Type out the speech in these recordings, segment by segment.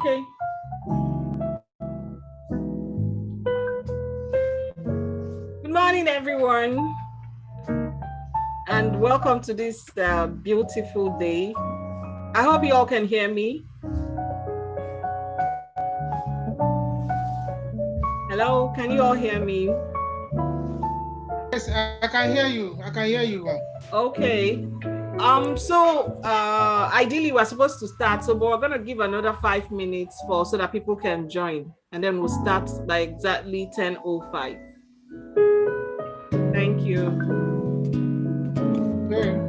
Okay. Good morning, everyone, and welcome to this beautiful day. I hope you all can hear me. Hello, can you all hear me? Yes, I can hear you. I can hear you. Okay. Ideally we're supposed to start, but we're gonna give another 5 minutes so that people can join, and then we'll start by exactly 10:05. Thank you. Okay.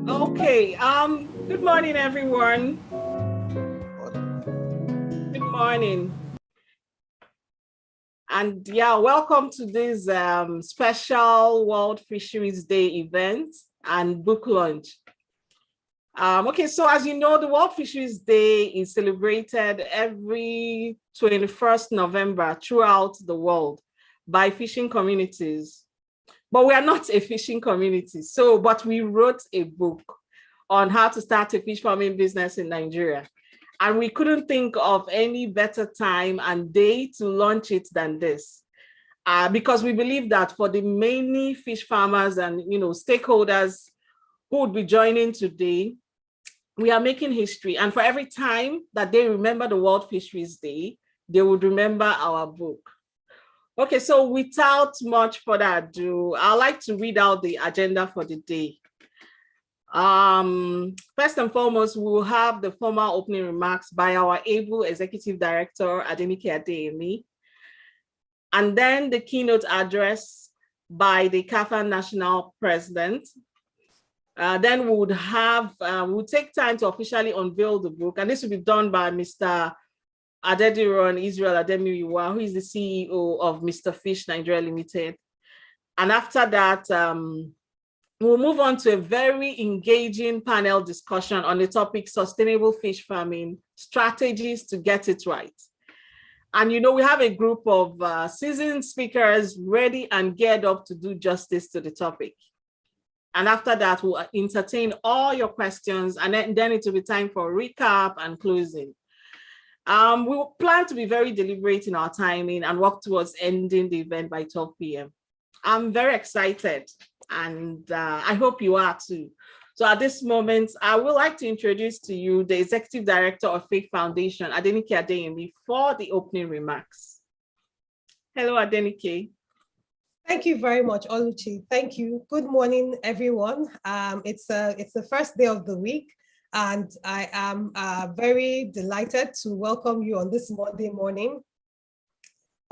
Okay. Good morning, everyone. Good morning. And yeah, welcome to this special World Fisheries Day event and book launch. Okay, so as you know, the World Fisheries Day is celebrated every 21st November throughout the world by fishing communities. But we are not a fishing community, but we wrote a book on how to start a fish farming business in Nigeria. And we couldn't think of any better time and day to launch it than this. Because we believe that for the many fish farmers and stakeholders who would be joining today, we are making history. And for every time that they remember the World Fisheries Day, they would remember our book. Okay, so without much further ado, I'd like to read out the agenda for the day. First and foremost, we will have the formal opening remarks by our able Executive Director, Adenike Adeyemi, and then the keynote address by the CAFA National President. Then we would have, we'll take time to officially unveil the book, and this will be done by Mr. Adediran Israel Ademiyiwa, who is the CEO of Mr. Fish Nigeria Limited. And after that, we'll move on to a very engaging panel discussion on the topic sustainable fish farming, strategies to get it right. And we have a group of seasoned speakers ready and geared up to do justice to the topic. And after that, we'll entertain all your questions, and then it will be time for recap and closing. We will plan to be very deliberate in our timing and work towards ending the event by 12 p.m. I'm very excited, and I hope you are too. So at this moment, I would like to introduce to you the Executive Director of Faith Foundation, Adenike Adeyemi, for the opening remarks. Hello, Adenike. Thank you very much, Oluchi. Thank you. Good morning, everyone. It's the first day of the week, and I am very delighted to welcome you on this Monday morning.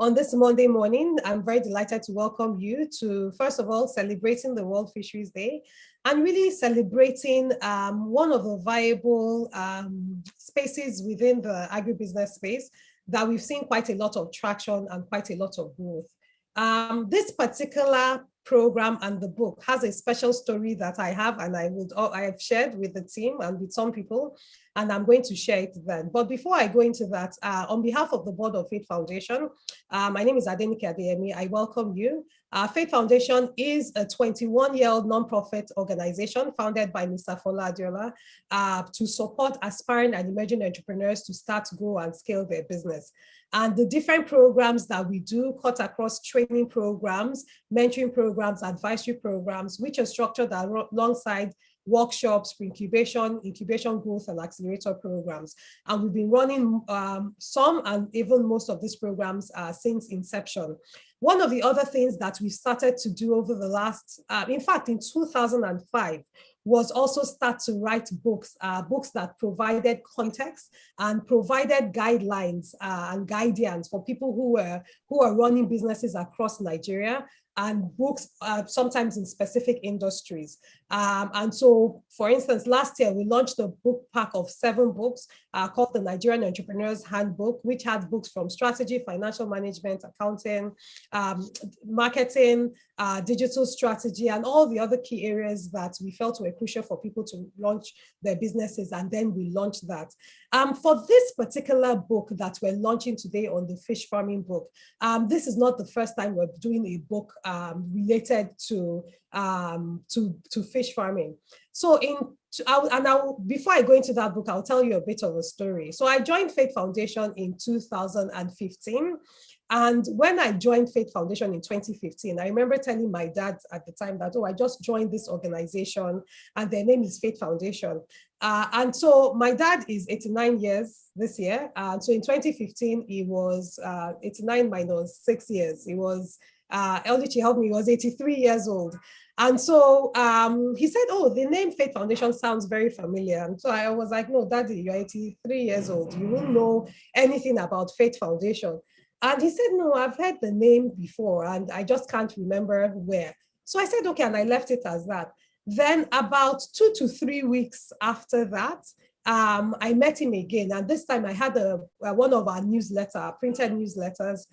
On this Monday morning, I'm very delighted to welcome you to, first of all, celebrating the World Fisheries Day and really celebrating one of the viable spaces within the agribusiness space that we've seen quite a lot of traction and quite a lot of growth. This particular program and the book has a special story that I have, and I have shared with the team and with some people, and I'm going to share it then. But before I go into that, on behalf of the Board of Faith Foundation, my name is Adenike Adeyemi. I welcome you. Faith Foundation is a 21-year-old nonprofit organization founded by Mr. Fola Adiola to support aspiring and emerging entrepreneurs to start, grow, and scale their business. And the different programs that we do cut across training programs, mentoring programs, advisory programs, which are structured alongside workshops, incubation, growth, and accelerator programs. And we've been running some and even most of these programs since inception. One of the other things that we started to do over the last, in fact, in 2005, was also start to write books, books that provided context and provided guidelines and guidance for people who are running businesses across Nigeria, and books sometimes in specific industries. And so, for instance, last year we launched a book pack of 7 books called the Nigerian Entrepreneur's Handbook, which had books from strategy, financial management, accounting, marketing, digital strategy, and all the other key areas that we felt were crucial for people to launch their businesses, and then we launched that. For this particular book that we're launching today on the fish farming book, this is not the first time we're doing a book related to fish farming. So before I go into that book, I'll tell you a bit of a story. So I joined Faith Foundation in 2015. And when I joined Faith Foundation in 2015, I remember telling my dad at the time that, oh, I just joined this organization and their name is Faith Foundation. And so my dad is 89 years this year. And so in 2015, he was 89 minus 6 years. He was, Eldichi helped me, he was 83 years old. And so he said, oh, the name Faith Foundation sounds very familiar. And so I was like, no, Daddy, you're 83 years old. You won't know anything about Faith Foundation. And he said, no, I've heard the name before and I just can't remember where. So I said, okay, and I left it as that. Then about 2 to 3 weeks after that, I met him again. And this time I had one of our printed newsletters.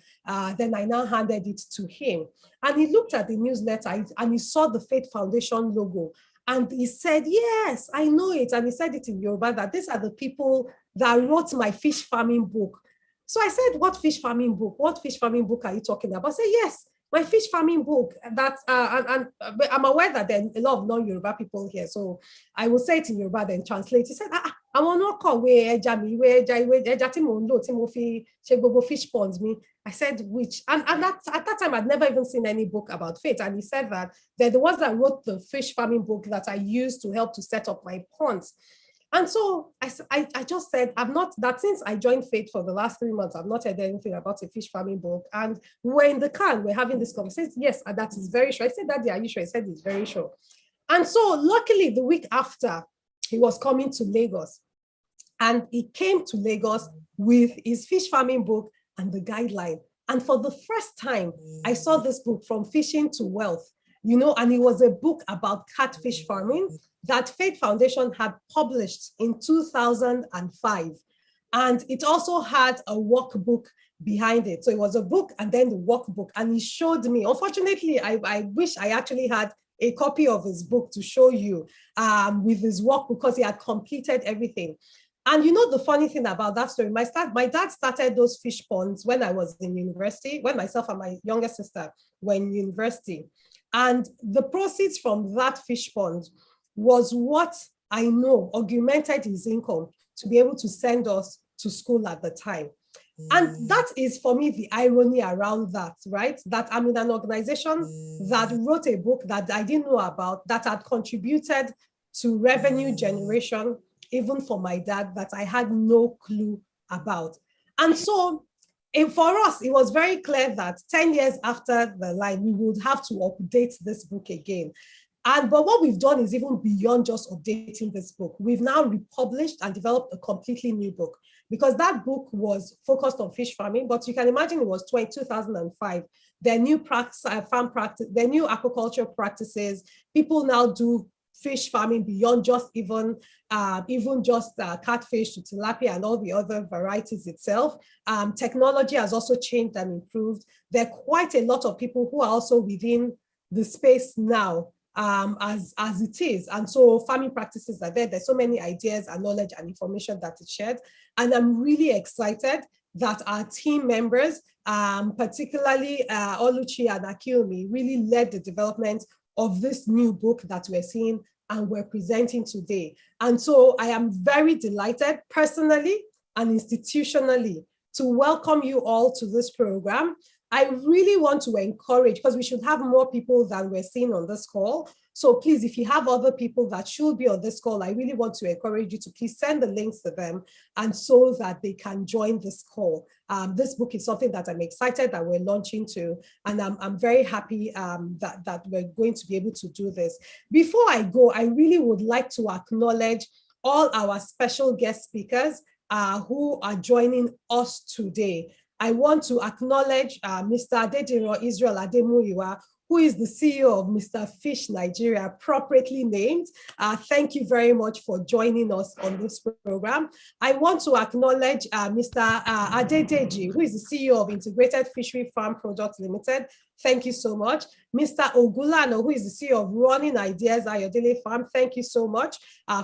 Then I now handed it to him. And he looked at the newsletter and he saw the Faith Foundation logo. And he said, yes, I know it. And he said it in Yoruba that these are the people that wrote my fish farming book. So I said, what fish farming book? What fish farming book are you talking about? I said, yes, my fish farming book. That but I'm aware that there are a lot of non-Yoruba people here, so I will say it in Yoruba then translate. He said, I want to call where ẹja mi, where ẹja tí mo ń lò tí mo fi ṣe gbogbo fish ponds mi. I said, which? And that, at that time, I'd never even seen any book about faith. And he said that they're the ones that wrote the fish farming book that I used to help to set up my ponds. And so I just said, I've not, that since I joined Faith for the last 3 months, I've not heard anything about a fish farming book. And we're in the car and we're having this conversation. Yes, that is very sure. I said, Daddy, are you sure? He said, it's very sure. And so luckily, the week after, he was coming to Lagos. And he came to Lagos with his fish farming book and the guideline. And for the first time, I saw this book, From Fishing to Wealth, you know, and it was a book about catfish farming that Faith Foundation had published in 2005. And it also had a workbook behind it. So it was a book and then the workbook. And he showed me, unfortunately, I wish I actually had a copy of his book to show you with his work, because he had completed everything. And you know, the funny thing about that story, my dad started those fish ponds when I was in university, when myself and my younger sister were in university. And the proceeds from that fish pond was what I know augmented his income to be able to send us to school at the time. And that is, for me, the irony around that, right? That I'm in an organization that wrote a book that I didn't know about, that had contributed to revenue generation, even for my dad, that I had no clue about. And so for us, it was very clear that 10 years after the line, we would have to update this book again. But what we've done is even beyond just updating this book. We've now republished and developed a completely new book, because that book was focused on fish farming, but you can imagine it was 2005. There are new farm practice, there are new aquaculture practices. People now do fish farming beyond just even just catfish to tilapia and all the other varieties itself. Technology has also changed and improved. There are quite a lot of people who are also within the space now as it is. And so farming practices are there. There's so many ideas and knowledge and information that is shared. And I'm really excited that our team members, particularly Oluchi and Akiomi, really led the development of this new book that we're seeing and we're presenting today. And so I am very delighted personally and institutionally to welcome you all to this program. I really want to encourage, because we should have more people than we're seeing on this call. So please, if you have other people that should be on this call, I really want to encourage you to please send the links to them, and so that they can join this call. This book is something that I'm excited that we're launching to, and I'm very happy that we're going to be able to do this. Before I go, I really would like to acknowledge all our special guest speakers who are joining us today. I want to acknowledge Mr. Adediro Israel Ademuyiwa, who is the CEO of Mr. Fish Nigeria, appropriately named. Thank you very much for joining us on this program. I want to acknowledge Mr. Adedeji, who is the CEO of Integrated Fishery Farm Products Limited. Thank you so much. Mr. Ogulano, who is the CEO of Running Ideas Ayodele Farm. Thank you so much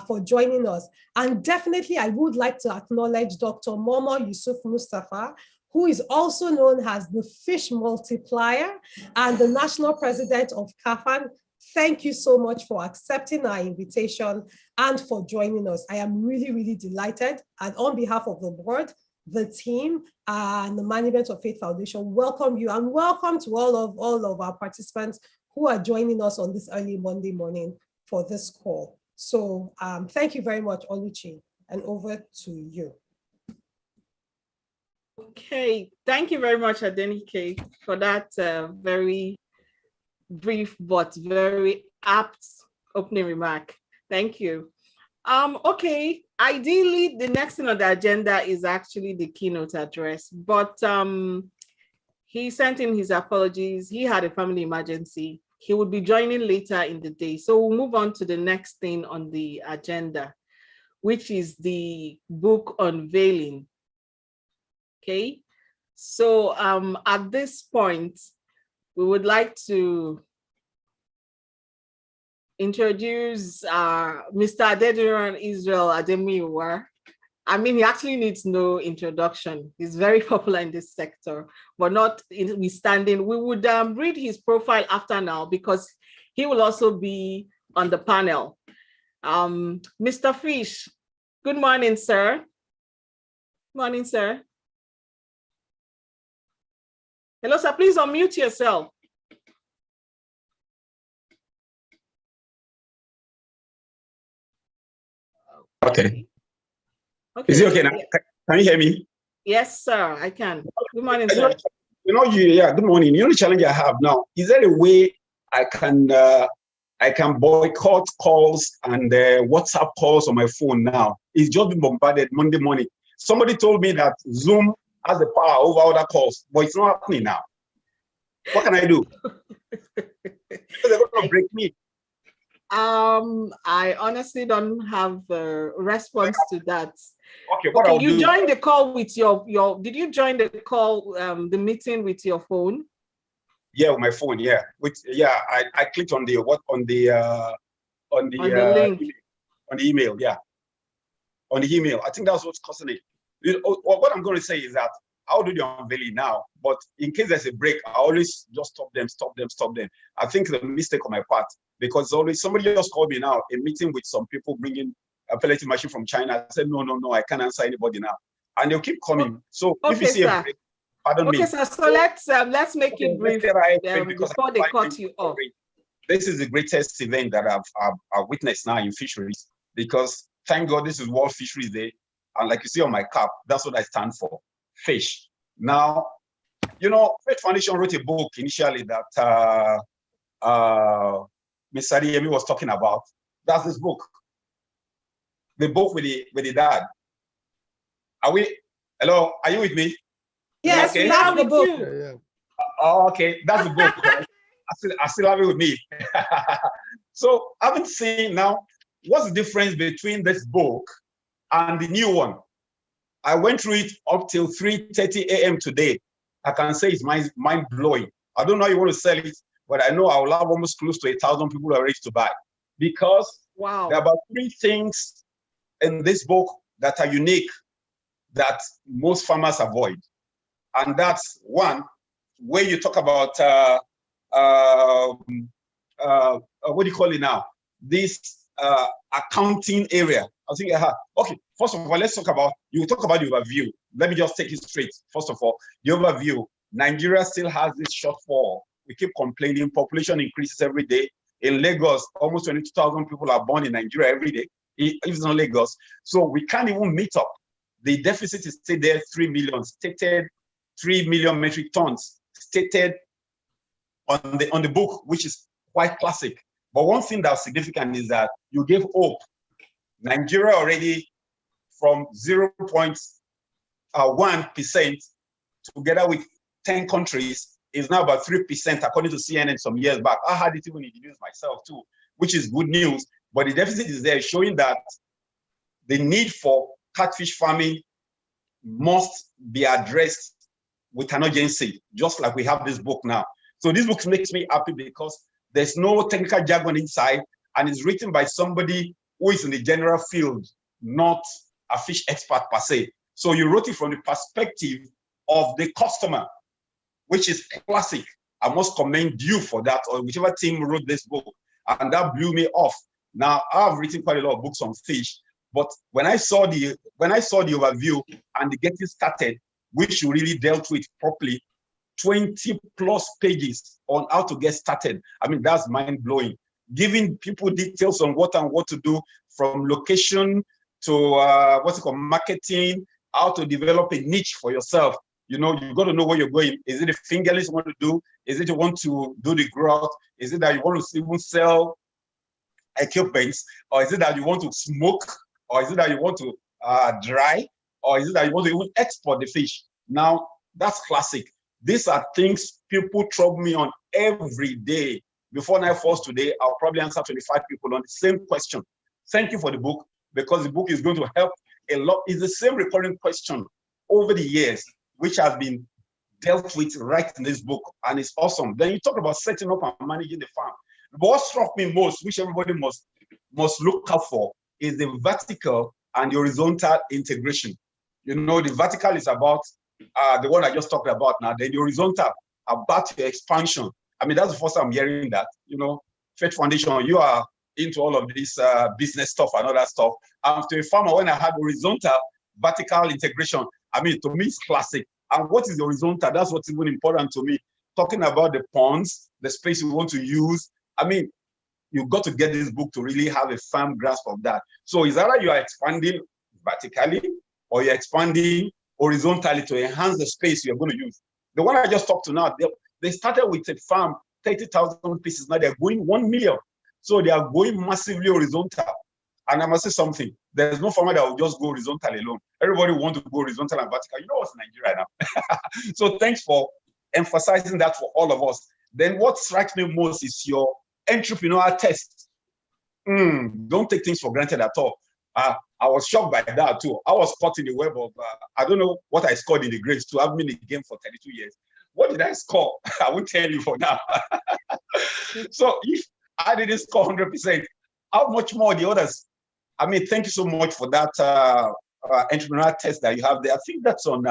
for joining us. And definitely, I would like to acknowledge Dr. Momo Yusuf Mustafa, who is also known as the Fish Multiplier and the National President of CAFAN. Thank you so much for accepting our invitation and for joining us. I am really, really delighted. And on behalf of the board, the team, and the management of Faith Foundation, welcome you, and welcome to all of our participants who are joining us on this early Monday morning for this call. So thank you very much, Oluchi, and over to you. Okay, thank you very much, Adenike, for that very brief but very apt opening remark. Thank you. Okay, ideally, the next thing on the agenda is actually the keynote address, but he sent in his apologies. He had a family emergency. He would be joining later in the day. So we'll move on to the next thing on the agenda, which is the book unveiling. Okay, so at this point, we would like to introduce Mr. Adediran Israel Ademiwa, I mean, he actually needs no introduction. He's very popular in this sector, but not in withstanding. We would read his profile after now because he will also be on the panel. Mr. Fish, good morning, sir. Morning, sir. Hello, sir. Please unmute yourself. Okay. Okay. Is it okay now? Can you hear me? Yes, sir. I can. Good morning, sir. Yeah. Good morning. The only challenge I have now is there a way I can boycott calls and WhatsApp calls on my phone now? It's just been bombarded Monday morning. Somebody told me that Zoom has the power over other calls, but it's not happening now. What can I do? They're going to break me. I honestly don't have a response to that. Okay, what I'll you do, joined the call with your did you join the call, the meeting with your phone? Yeah, with my phone, yeah. I clicked on the link. on the email, yeah. On the email. I think that's what's causing it. What I'm going to say is that I'll do the unveiling now, but in case there's a break, I always just stop them. I think the mistake on my part, because always somebody just called me now, a meeting with some people bringing a pelleting machine from China. I said, no, I can't answer anybody now. And they'll keep coming. So okay, if you see sir. a break, pardon me. Okay, sir, so let's make it brief before they cut you off. This is the greatest event that I've witnessed now in fisheries, because thank God this is World Fisheries Day. And like you see on my cap, that's what I stand for, fish. Now, Faith Foundation wrote a book initially that Ms. Adeyemi was talking about. That's this book. The book with the dad. Hello, are you with me? Yes, okay. We have the book. Yeah. Okay, that's the book. Right? I still have it with me. So I haven't seen now, what's the difference between this book and the new one? I went through it up till 3:30 a.m. today. I can say it's mind-blowing. I don't know how you want to sell it, but I know I will have almost close to 1,000 people who are ready to buy. Because wow, there are about 3 things in this book that are unique that most farmers avoid. And that's one, where you talk about, what do you call it now? This accounting area. I think, okay, first of all, let's talk about the overview. Let me just take it straight. First of all, the overview. Nigeria still has this shortfall. We keep complaining, population increases every day. In Lagos, almost 22,000 people are born in Nigeria every day, if it's not Lagos. So we can't even meet up. The deficit is still there, 3 million, stated 3 million metric tons, stated on the book, which is quite classic. But one thing that's significant is that you gave hope. Nigeria already from 0.1% together with 10 countries is now about 3%, according to CNN some years back. I had it even in the news myself too, which is good news. But the deficit is there, showing that the need for catfish farming must be addressed with an urgency, just like we have this book now. So this book makes me happy because there's no technical jargon inside, and it's written by somebody who is in the general field, not a fish expert per se. So you wrote it from the perspective of the customer, which is classic. I must commend you for that, or whichever team wrote this book, and that blew me off. Now, I've written quite a lot of books on fish, but when I saw the overview and the getting started, which you really dealt with properly, 20 plus pages on how to get started. I mean, that's mind-blowing. Giving people details on what to do, from location to marketing, how to develop a niche for yourself. You got to know where you're going. Is it a fingerless you want to do? Is it you want to do the growth? Is it that you want to even sell equipments? Or is it that you want to smoke? Or is it that you want to dry? Or is it that you want to even export the fish? Now, that's classic. These are things people trouble me on every day. Before night falls today, I'll probably answer 25 people on the same question. Thank you for the book, because the book is going to help a lot. It's the same recurring question over the years, which has been dealt with right in this book, and it's awesome. Then you talk about setting up and managing the farm. But what struck me most, which everybody must look out for, is the vertical and the horizontal integration. You know, the vertical is about the one I just talked about now. Then the horizontal about your expansion. I mean, that's the first time I'm hearing that. You know, Faith Foundation, you are into all of this business stuff and all that stuff. To a farmer, when I had horizontal, vertical integration, I mean, to me, it's classic. And what is the horizontal? That's what's even important to me. Talking about the ponds, the space you want to use. I mean, you've got to get this book to really have a firm grasp of that. So it's either you are expanding vertically or you're expanding horizontally to enhance the space you're going to use. The one I just talked to now, they started with a farm, 30,000 pieces. Now they're going 1 million. So they are going massively horizontal. And I must say something. There's no farmer that will just go horizontal alone. Everybody wants to go horizontal and vertical. You know what's Nigeria now. So thanks for emphasizing that for all of us. Then what strikes me most is your entrepreneurial test. Don't take things for granted at all. I was shocked by that too. I was caught in the web of, I don't know what I scored in the grades too. I've been in the game for 32 years. What did I score? I won't tell you for now. So if I didn't score 100%, how much more the others? I mean, thank you so much for that entrepreneurial test that you have there. I think that's on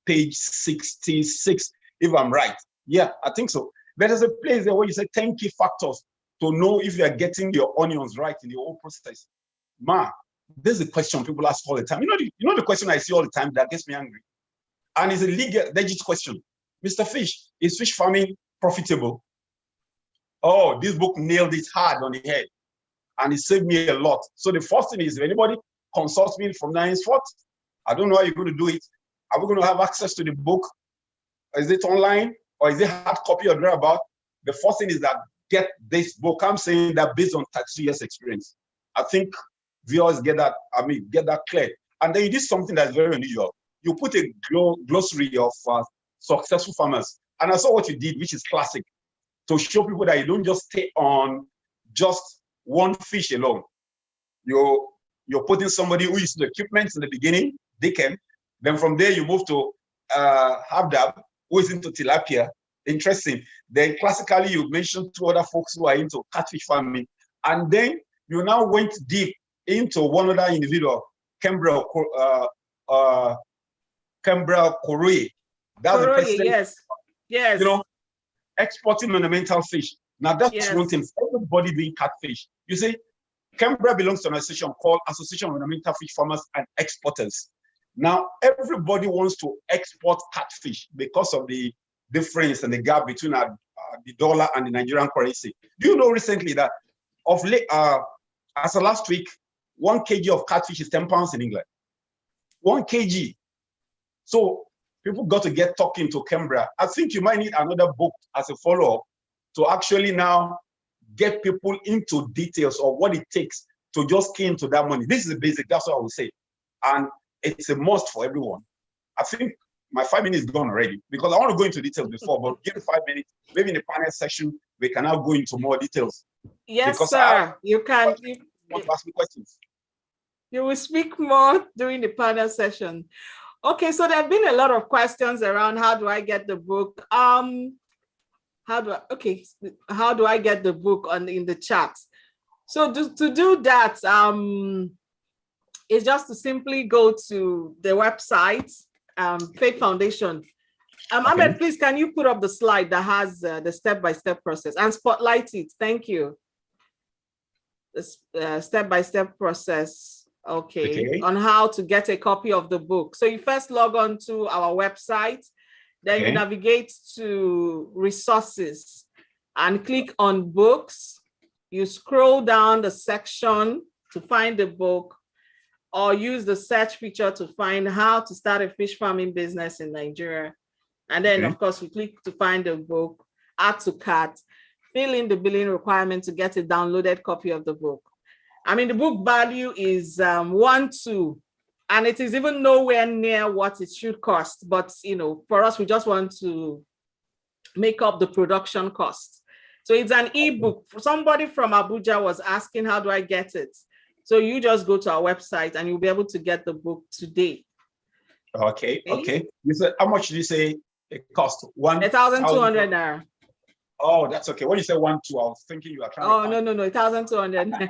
page 66, if I'm right. Yeah, I think so. There is a place there where you say 10 key factors to know if you are getting your onions right in the whole process. This is a question people ask all the time. You know the question I see all the time that gets me angry? And it's a legit question. Mr. Fish, is fish farming profitable? Oh, this book nailed it hard on the head. And it saved me a lot. So the first thing is, if anybody consults me from now henceforth, I don't know how you're going to do it. Are we going to have access to the book? Is it online? Or is it hard copy or thereabout? The first thing is that get this book. I'm saying that based on 32 years experience. I think viewers get that clear. And then you did something that's very unusual. You put a glossary of successful farmers. And I saw what you did, which is classic, to show people that you don't just stay on just one fish alone. You're putting somebody who used the equipment in the beginning, Dicken. Then from there, you move to Habdab, who is into tilapia. Interesting. Then classically, you mentioned 2 other folks who are into catfish farming. And then you now went deep into one other individual, Kembra Koroi. That's the president. Yes. You know, exporting ornamental fish. Now that's one thing. Everybody doing catfish. You see, Canberra belongs to an association called Association of Ornamental Fish Farmers and Exporters. Now everybody wants to export catfish because of the difference and the gap between the dollar and the Nigerian currency. Do you know recently that of late, as of last week, 1 kg of catfish is £10 in England? 1 kg. So people got to get talking to Canberra. I think you might need another book as a follow-up to actually now get people into details of what it takes to just key into that money. This is the basic, that's what I would say. And it's a must for everyone. I think my 5 minutes is gone already because I want to go into details before, but give me 5 minutes, maybe in the panel session, we can now go into more details. Yes, because sir. You can. You want to ask me questions? You will speak more during the panel session. Okay, so there have been a lot of questions around how do I get the book? How do I get the book in the chat? So to do that, it's just to simply go to the website, Faith Foundation. Ahmed, please, can you put up the slide that has the step-by-step process and spotlight it? Thank you. The step-by-step process. Okay, on how to get a copy of the book. So you first log on to our website, then you navigate to resources and click on books. You scroll down the section to find the book, or use the search feature to find how to start a fish farming business in Nigeria. And then of course we click to find the book, add to cart, fill in the billing requirement to get a downloaded copy of the book. I mean, the book value is 1.2, and it is even nowhere near what it should cost. But, you know, for us, we just want to make up the production cost. So it's an ebook. Somebody from Abuja was asking, how do I get it? So you just go to our website and you'll be able to get the book today. Okay. You said, how much did you say it cost? 1,200 naira. Oh, that's okay. When you say 1.2, I was thinking you are trying. Oh, no, 1,200.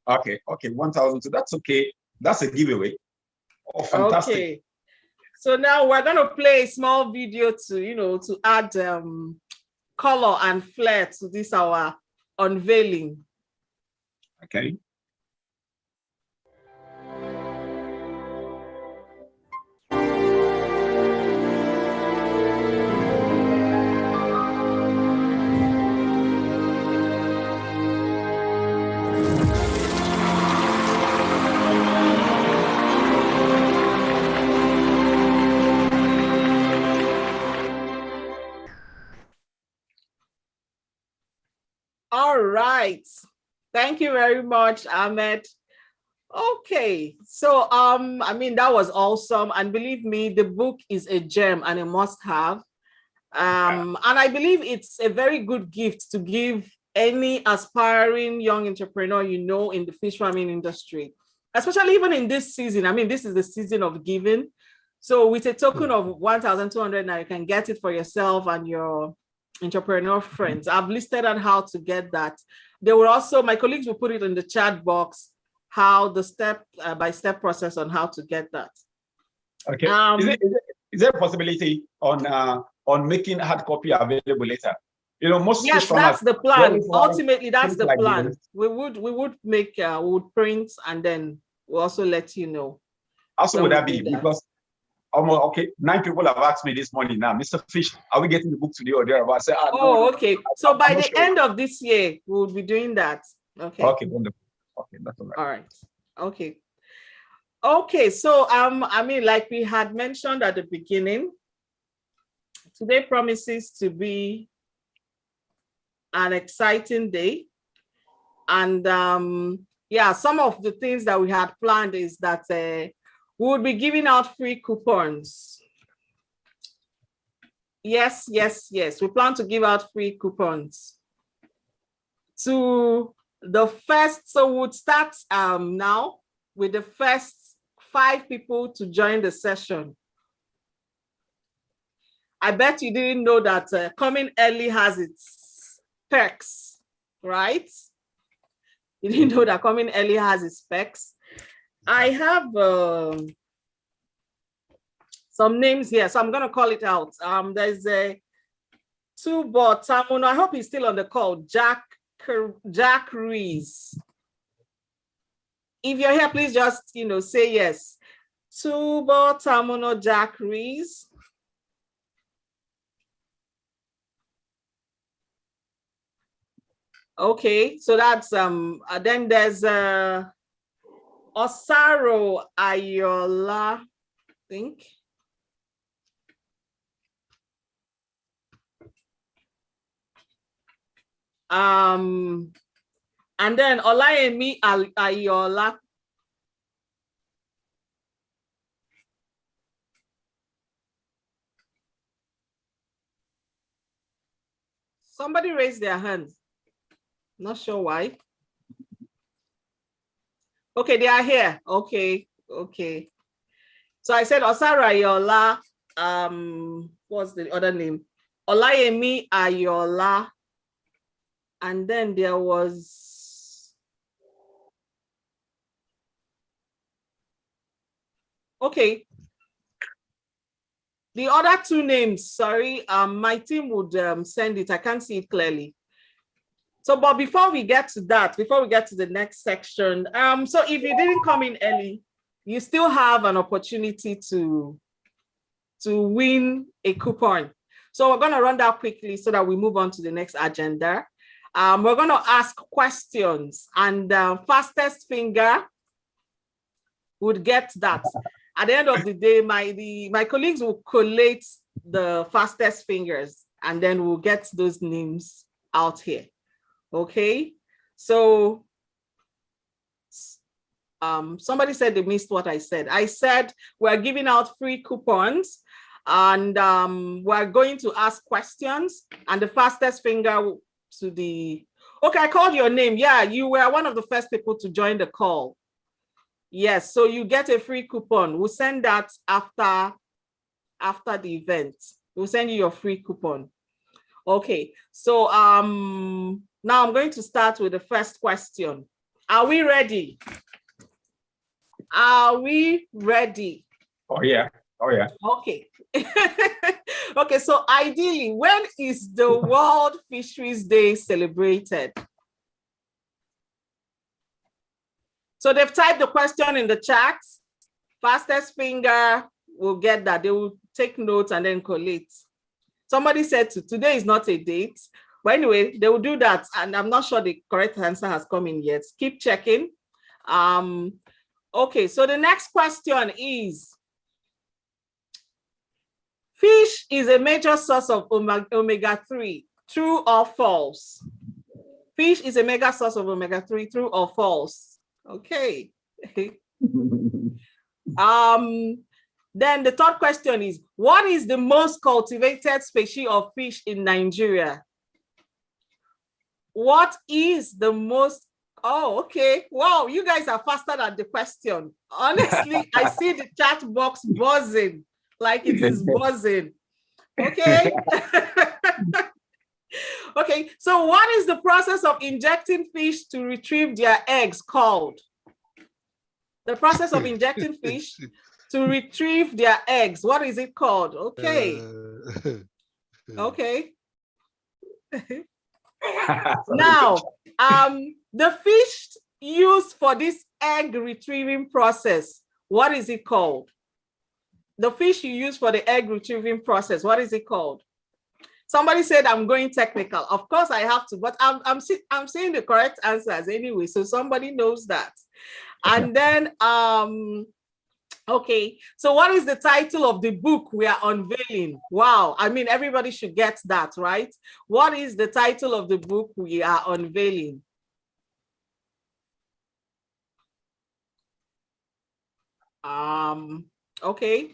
Okay, 1,000. So that's okay. That's a giveaway. Oh, fantastic. Okay. So now we're going to play a small video to, to add color and flair to this, our unveiling. Okay. All right. Thank you very much, Ahmed. Okay, so I mean, that was awesome. And believe me, the book is a gem and a must-have. And I believe it's a very good gift to give any aspiring young entrepreneur in the fish farming industry, especially even in this season. I mean, this is the season of giving. So with a token of 1,200 now, you can get it for yourself and your entrepreneur friends. I've listed on how to get that. They will also, my colleagues will put it in the chat box, how the step-by-step process on how to get that. Okay. Is there a possibility on making hard copy available later? Most yes, that's the plan. Ultimately, that's the plan. We would make we would print, and then we'll also let you know. How soon would that be? Because okay, 9 people have asked me this morning now, Mr. Fish, are we getting the book today or there? I said, no, okay. So by the end of this year, we'll be doing that. Okay. Okay, wonderful. Okay, that's all right. All right. Okay. Okay. So I mean, like we had mentioned at the beginning, today promises to be an exciting day. And yeah, some of the things that we had planned is that we would be giving out free coupons. Yes, yes, yes. We plan to give out free coupons to the first. So we'll start now with the first 5 people to join the session. I bet you didn't know that coming early has its perks, right? You didn't know that coming early has its perks. I have some names here, so I'm going to call it out. There's a Tubo Tamuno. I hope he's still on the call. Jack Rees. If you're here, please just say yes. Tubo Tamuno Jack Rees. Okay, so that's then there's Osaro Ayola, I think. And then Olayemi Ayola. Somebody raised their hand. Not sure why. Okay, they are here. Okay, okay. So I said Osaro Ayola. What's the other name? Olayemi Ayola. And then there was, okay. The other 2 names, sorry, my team would send it. I can't see it clearly. So, but before we get to that, before we get to the next section, so if you didn't come in early, you still have an opportunity to win a coupon. So we're going to run that quickly so that we move on to the next agenda. We're going to ask questions, and fastest finger would get that. At the end of the day, my colleagues will collate the fastest fingers, and then we'll get those names out here. Okay, so somebody said they missed what I said. I said we're giving out free coupons, and we're going to ask questions, and the fastest finger to the, okay, I called your name. Yeah, you were one of the first people to join the call. Yes, so you get a free coupon. We'll send that after the event. We'll send you your free coupon. Okay, so now I'm going to start with the first question. Are we ready? Are we ready? Oh yeah. Oh yeah. Okay. Okay, so ideally, when is the World Fisheries Day celebrated? So they've typed the question in the chat. Fastest finger will get that. They will take notes and then collate. Somebody said today is not a date. But anyway, they will do that. And I'm not sure the correct answer has come in yet. Keep checking. Okay, so the next question is, fish is a major source of omega-3, true or false? Fish is a mega source of omega-3, true or false? Okay. Then the third question is, what is the most cultivated species of fish in Nigeria? What is the most, oh, okay. Wow, you guys are faster than the question. Honestly, I see the chat box buzzing, like it is buzzing. Okay. Okay, so what is the process of injecting fish to retrieve their eggs called? The process of injecting fish to retrieve their eggs. What is it called? Okay. Okay. Now, the fish used for this egg retrieving process, what is it called? The fish you use for the egg retrieving process, what is it called? Somebody said I'm going technical. Of course I have to, but I'm saying the correct answers anyway, so somebody knows that. And then, okay, so what is the title of the book we are unveiling? Wow, I mean, everybody should get that, right? What is the title of the book we are unveiling? Okay.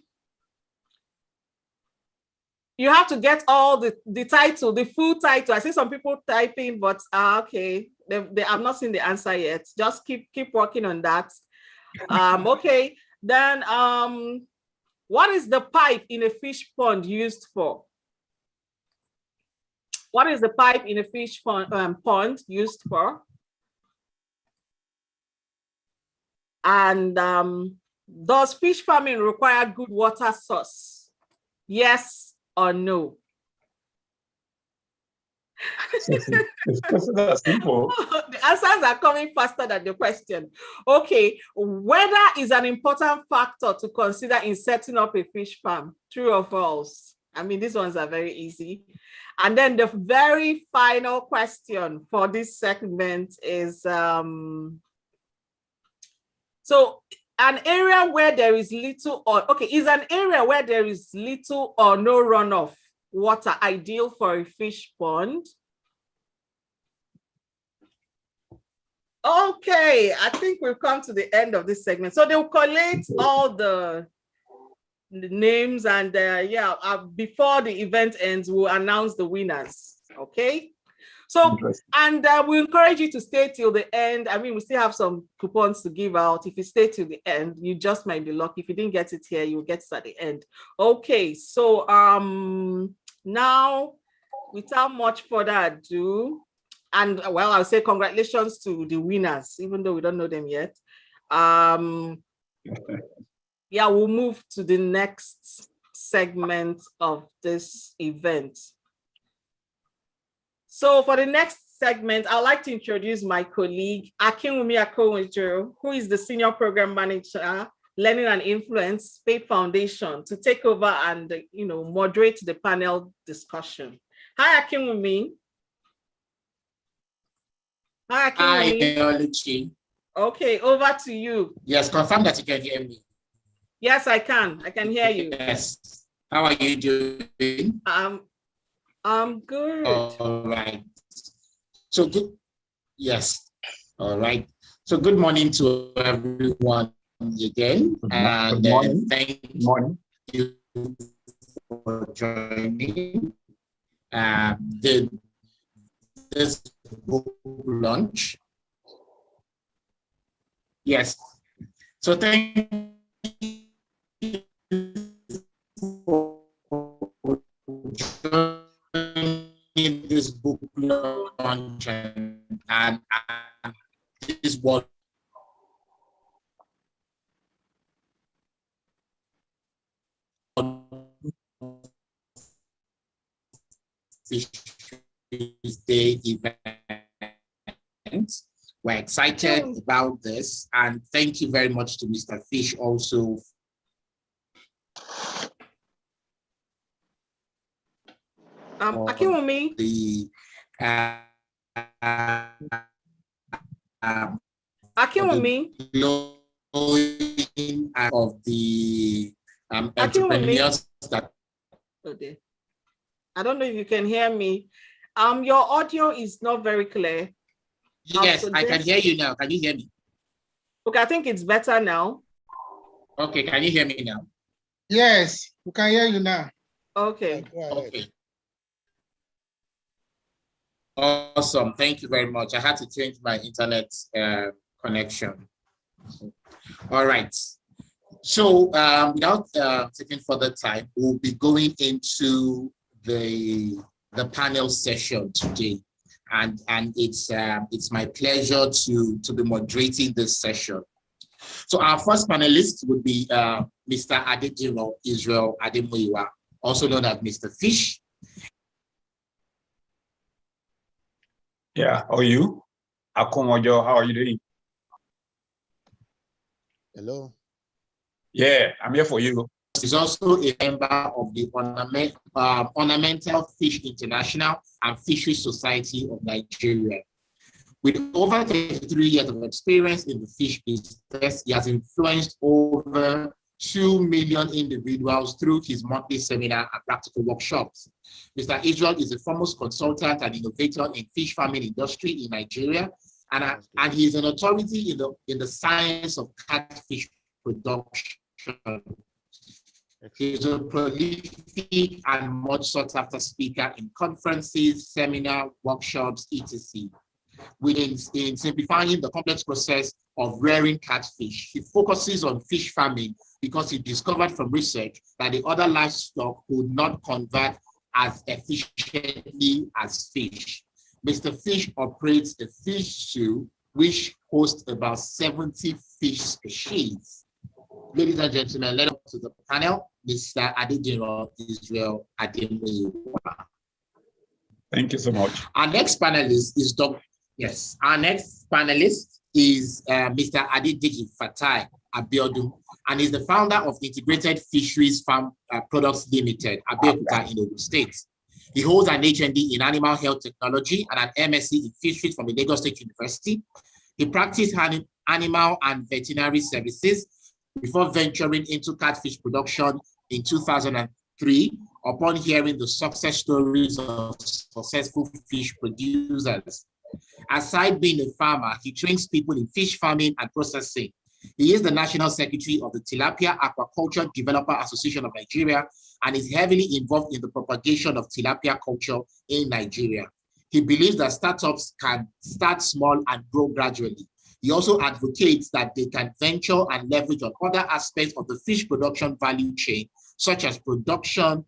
You have to get all the title, the full title. I see some people typing, but okay, I'm not seeing the answer yet. Just keep working on that. Okay, then what is the pipe in a fish pond used for? What is the pipe in a fish pond used for? And does fish farming require good water source? Yes or no? That's simple. The answers are coming faster than the question. Okay, weather is an important factor to consider in setting up a fish farm. True or false? I mean, these ones are very easy. And then the very final question for this segment is, so an area where there is little or, okay, is an area where there is little or no runoff water ideal for a fish pond? Okay, I think we've come to the end of this segment. So they'll collate all the names and before the event ends, we'll announce the winners, okay? So, and we encourage you to stay till the end. I mean, we still have some coupons to give out. If you stay till the end, you just might be lucky. If you didn't get it here, you'll get it at the end. Okay, so now, without much further ado, and well, I'll say congratulations to the winners, even though we don't know them yet. Yeah, we'll move to the next segment of this event. So for the next segment, I'd like to introduce my colleague, Akinwumi Akowejo, who is the Senior Program Manager, Learning and Influence, Faith Foundation, to take over and moderate the panel discussion. Hi, Akinwumi. Hi, Akinwumi. Hi, Oluchi. Okay, over to you. Yes, confirm that you can hear me. Yes, I can. I can hear you. Yes. How are you doing? I'm good. All right. So good. Yes. All right. So good morning to everyone again. And thank you for joining this book launch. Yes. So thank you for joining this book launch and this world. Fisheries Day event. We're excited about this, and thank you very much to Mr. Fish also. Akinwumi. The Akinwumi. Of the entrepreneurs that. Okay. I don't know if you can hear me. Your audio is not very clear. Yes, I can hear you now. Can you hear me? Okay, I think it's better now. Okay, can you hear me now? Yes, we can hear you now. Okay. Okay. Awesome. Thank you very much. I had to change my internet connection. All right. So without taking further time, we'll be going into the panel session today. And it's my pleasure to be moderating this session. So our first panelist would be Mr. Adediro Israel Ademuyiwa, also known as Mr. Fish. Yeah, how are you? Akomojo, how are you doing? Hello. Yeah, I'm here for you. He's also a member of the Ornamental Fish International and Fisheries Society of Nigeria. With over 33 years of experience in the fish business, he has influenced over 2 million individuals through his monthly seminar and practical workshops. Mr. Israel is a foremost consultant and innovator in fish farming industry in Nigeria, and he is an authority in the science of catfish production. He is a prolific and much sought after speaker in conferences, seminars, workshops, etc. In simplifying the complex process of rearing catfish, he focuses on fish farming because he discovered from research that the other livestock could not convert as efficiently as fish. Mr. Fish operates a fish zoo which hosts about 70 fish species. Ladies and gentlemen, let's go to the panel. Mr. Adediro Israel Ademuyiwa. Thank you so much. Our next panelist is Mr. Adedeji Fatai Abiodun, and is the founder of Integrated Fisheries Farm Products Limited, Abeokuta in Ogun State. He holds an HND in Animal Health Technology and an MSc in Fisheries from the Lagos State University. He practiced animal and veterinary services before venturing into catfish production in 2003 upon hearing the success stories of successful fish producers. Aside being a farmer, he trains people in fish farming and processing. He is the National Secretary of the Tilapia Aquaculture Developer Association of Nigeria and is heavily involved in the propagation of tilapia culture in Nigeria. He believes that startups can start small and grow gradually. He also advocates that they can venture and leverage on other aspects of the fish production value chain, such as production,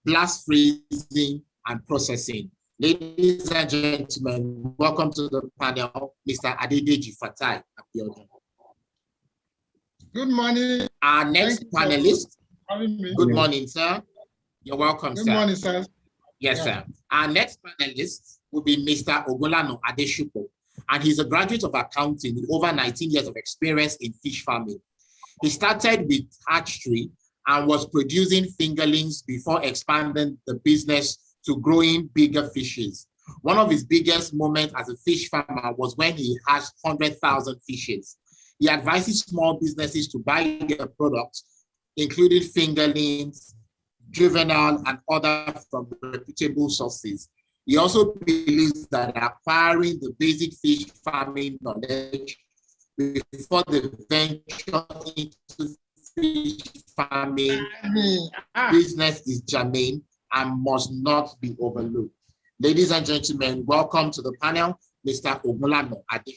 blast freezing, and processing. Ladies and gentlemen, welcome to the panel, Mr. Adedeji Fatai Abiodun. Good morning. Our next panelist. Good morning, sir. You're welcome, Good sir. morning, sir. Yes, sir. Our next panelist will be Mr. Ogolano Adeshupo, and he's a graduate of accounting with over 19 years of experience in fish farming. He started with hatchery and was producing fingerlings before expanding the business to growing bigger fishes. One of his biggest moments as a fish farmer was when he hatched 100,000 fishes. He advises small businesses to buy their products, including fingerlings, juvenile, and other from reputable sources. He also believes that acquiring the basic fish farming knowledge before they venture into fish farming business is germane and must not be overlooked. Ladies and gentlemen, welcome to the panel, Mr. Ogolano Ade.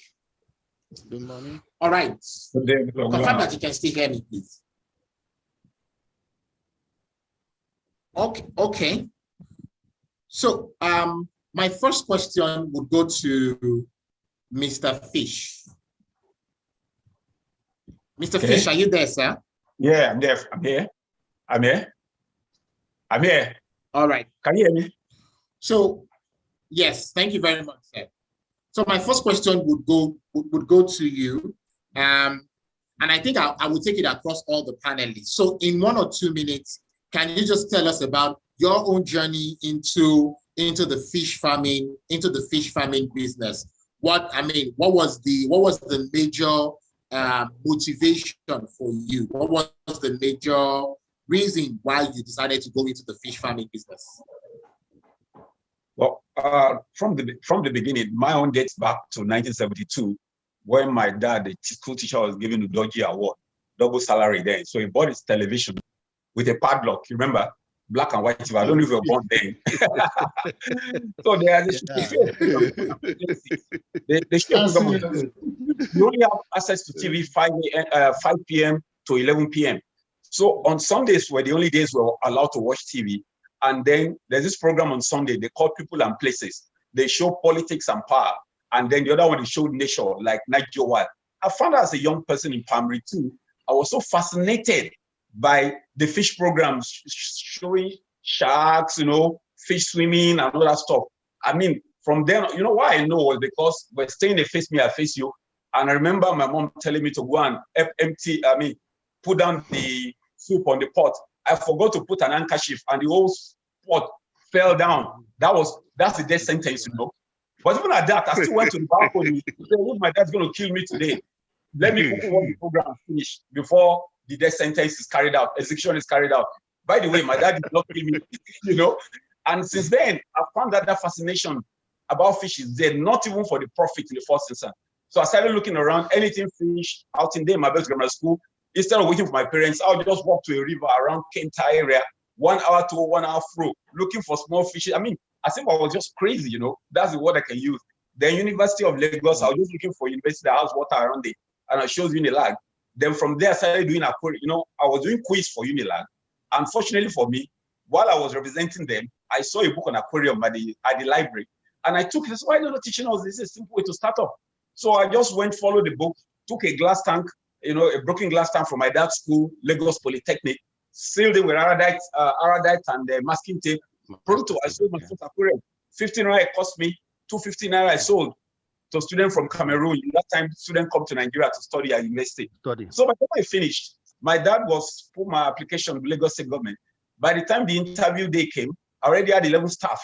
Good morning. All right. Confirm Confirm that you can still hear me, please. Okay. So my first question would go to Mr. Fish. Mr. Fish, are you there, sir? Yeah, I'm here. I'm here. All right. Can you hear me? So, yes, thank you very much, sir. So my first question would go to you. And I think I will take it across all the panelists. So in 1 or 2 minutes, can you just tell us about your own journey into the fish farming business? What was the major motivation for you? What was the major reason why you decided to go into the fish farming business? Well, from the beginning, my own dates back to 1972, when my dad, the school teacher, was given the Dodgy Award, double salary then. So he bought his television with a padlock. You remember, black and white TV. I don't know if you were born then. So they show a program. You only have access to TV 5 p.m. to 11 p.m. So on Sundays were the only days we were allowed to watch TV. And then there's this program on Sunday, they call People and Places. They show politics and power. And then the other one, they showed nature, like Night Joe Wild. I found out as a young person in primary 2, I was so fascinated by the fish programs showing sharks, fish swimming and all that stuff. I mean, from then, why I know was because we're staying they face me, I face you. And I remember my mom telling me to go and put down the soup on the pot. I forgot to put an handkerchief and the whole pot fell down. That's the death sentence, But even at that, I still went to the balcony to say, "Look, my dad's going to kill me today. Let me put the program finish before the death sentence is carried out, execution is carried out." By the way, my dad did not kill me, And since then, I found that fascination about fish is there, not even for the profit in the first instance. So I started looking around, anything fish out in there, my best grammar school. Instead of waiting for my parents, I would just walk to a river around Kenta area, 1 hour to 1 hour through, looking for small fish. I mean, I think I was just crazy, That's the word I can use. Then University of Lagos, I was just looking for university that has water around it, and I chose Unilag. Then from there, I started doing aquarium. I was doing quiz for Unilag. Unfortunately for me, while I was representing them, I saw a book on aquarium at the library, and I took it. So why not teaching us? This is a simple way to start up. So I just went, followed the book, took a glass tank, a broken glass tank from my dad's school, Lagos Polytechnic, sealed it with Aradite and masking tape. Pronto, I sold my first aquarium. 15 naira it cost me, 250 naira I sold to a student from Cameroon. That time, students come to Nigeria to study at university. So by the time I finished, my dad was put my application with Lagos State government. By the time the interview day came, I already had 11 staff.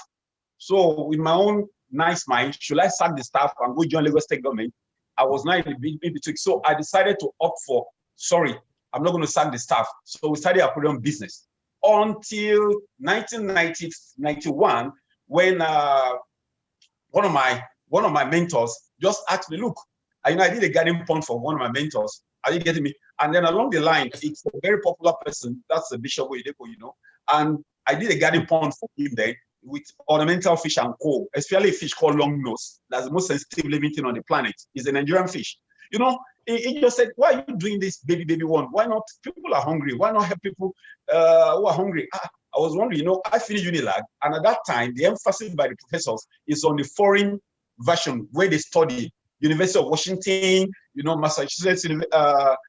So with my own nice mind, should I sack the staff and go join Lagos State government? I was not in between. So I decided to opt for, sorry, I'm not going to sack the staff. So we started aquarium business until 1991, when one of my mentors just asked me, look, I did a garden pond for one of my mentors. Are you getting me? And then along the line, it's a very popular person. That's the Bishop Oyedepo, And I did a garden pond for him there with ornamental fish and co, especially a fish called long nose. That's the most sensitive living thing on the planet. It's a Nigerian fish. He just said, why are you doing this baby one? Why not? People are hungry. Why not help people who are hungry? I was wondering, I finished Unilag, and at that time, the emphasis by the professors is on the foreign version where they study. University of Washington,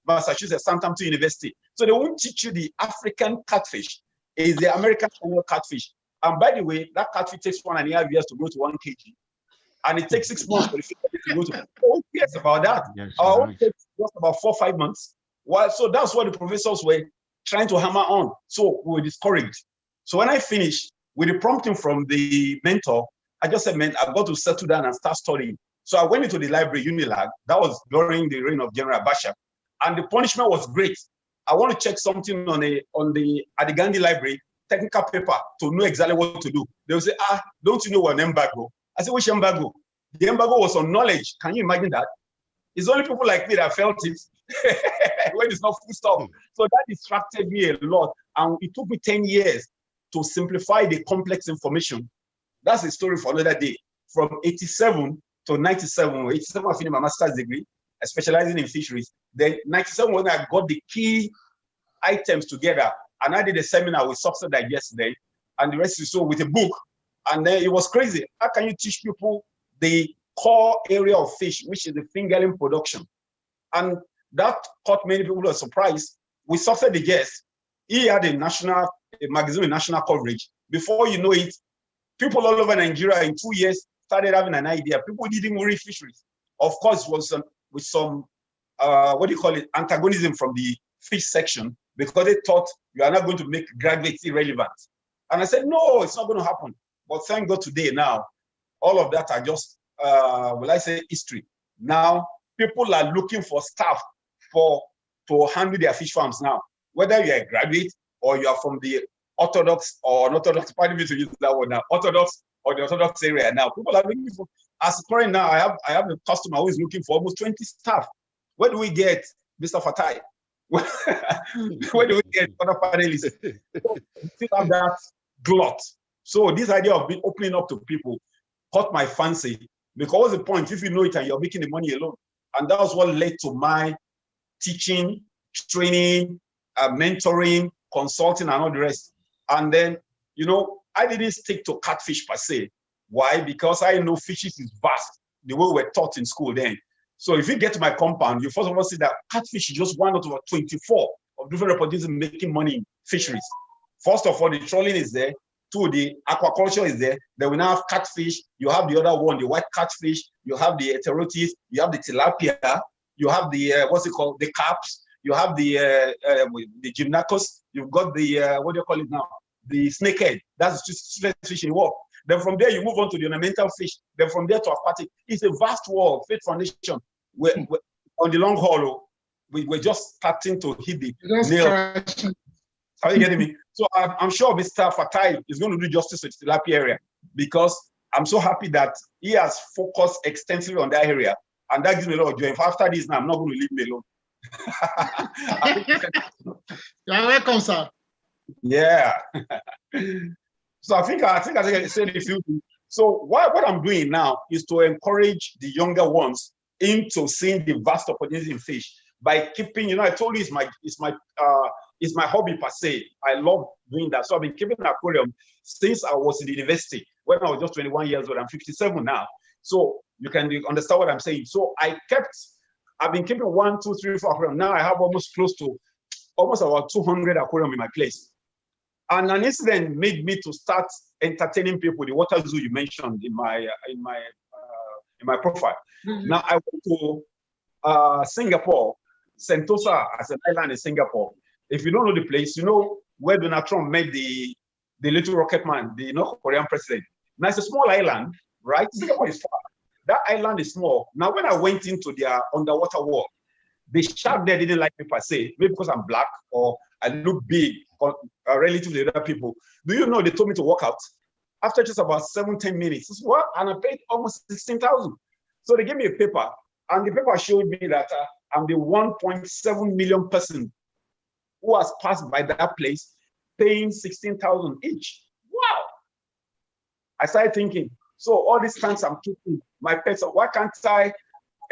Massachusetts, Southampton University. So they won't teach you the African catfish. It's the American catfish. And by the way, that catfish takes 1.5 years to grow to 1 kg. And it takes 6 months for the fish to grow to. Who cares about that? Our own takes just about 4 or 5 months. So that's what the professors were trying to hammer on. So we were discouraged. So when I finished, with the prompting from the mentor, I just said, man, I've got to settle down and start studying. So I went into the library, Unilag. That was during the reign of General Abacha. And the punishment was great. I want to check something at the Gandhi Library, technical paper, to know exactly what to do. They will say, don't you know an embargo? I said, which embargo? The embargo was on knowledge. Can you imagine that? It's only people like me that felt it when it's not full stop. So that distracted me a lot. And it took me 10 years to simplify the complex information. That's a story for another day. From 87 to 97, 87 I finished my master's degree, specializing in fisheries. Then 97 when I got the key items together, and I did a seminar with Success Digest then, and the rest is so with a book. And then it was crazy. How can you teach people the core area of fish, which is the fingerling production? And that caught many people by surprise. With Success Digest, he had a magazine with national coverage. Before you know it, People all over Nigeria in 2 years started having an idea. People didn't worry fisheries. Of course, it was with some, what do you call it, antagonism from the fish section, because they thought you are not going to make graduates irrelevant. And I said, no, it's not going to happen. But thank God today now, all of that are just, will I say, history. Now, people are looking for staff to handle their fish farms now. Whether you're a graduate or you are from the orthodox or unorthodox, pardon me to use that word now, orthodox or the orthodox area now. People are looking for, as current now, I have a customer who is looking for almost 20 staff. Where do we get Mr. Fatai? Where do we get other panelists? We still have that glut. So this idea of opening up to people caught my fancy, because what's the point if you know it and you're making the money alone? And that was what led to my teaching, training, mentoring, consulting, and all the rest. And then, you know, I didn't stick to catfish per se. Why? Because I know fishes is vast, the way we're taught in school then. So if you get to my compound, you first of all see that catfish is just one out of 24 of different opportunities making money in fisheries. First of all, the trawling is there. Two, the aquaculture is there. Then we now have catfish. You have the other one, the white catfish. You have the heterotis. You have the tilapia. You have the, what's it called? The carps. You have the gymnacus. You've got the, what do you call it now? The snakehead. That's just fish in the world. Then from there, you move on to the ornamental fish. Then from there to aquatic. It's a vast world. Faith Foundation. We're on the long haul, we're just starting to hit the nail. Are you getting me? So I'm sure Mr. Fatai is going to do justice to the tilapia area, because I'm so happy that he has focused extensively on that area. And that gives me a lot of joy. If after this now, I'm not going to leave me alone. You're welcome, sir. Yeah. So I think I said a few things. So what I'm doing now is to encourage the younger ones into seeing the vast opportunities in fish by keeping, you know, I told you it's my hobby per se. I love doing that. So I've been keeping an aquarium since I was in the university. When I was just 21 years old, I'm 57 now. So you can understand what I'm saying. So I've been keeping 1, 2, 3, 4 aquarium. Now I have almost about 200 aquarium in my place. And an incident made me to start entertaining people. The water zoo you mentioned in my profile. Mm-hmm. Now I went to Singapore, Sentosa as an island in Singapore. If you don't know the place, you know where Donald Trump met the little rocket man, the North Korean president. Now it's a small island, right? Singapore is far. That island is small. Now when I went into their underwater world, the shark there didn't like me per se, maybe because I'm black or I look big or relative to the other people. Do you know they told me to walk out? After just about 7-10 minutes, this is what, and I paid almost 16,000. So they gave me a paper, and the paper showed me that I'm the 1.7 million person who has passed by that place, paying 16,000 each. Wow! I started thinking, so all these times I'm keeping my pets, why can't I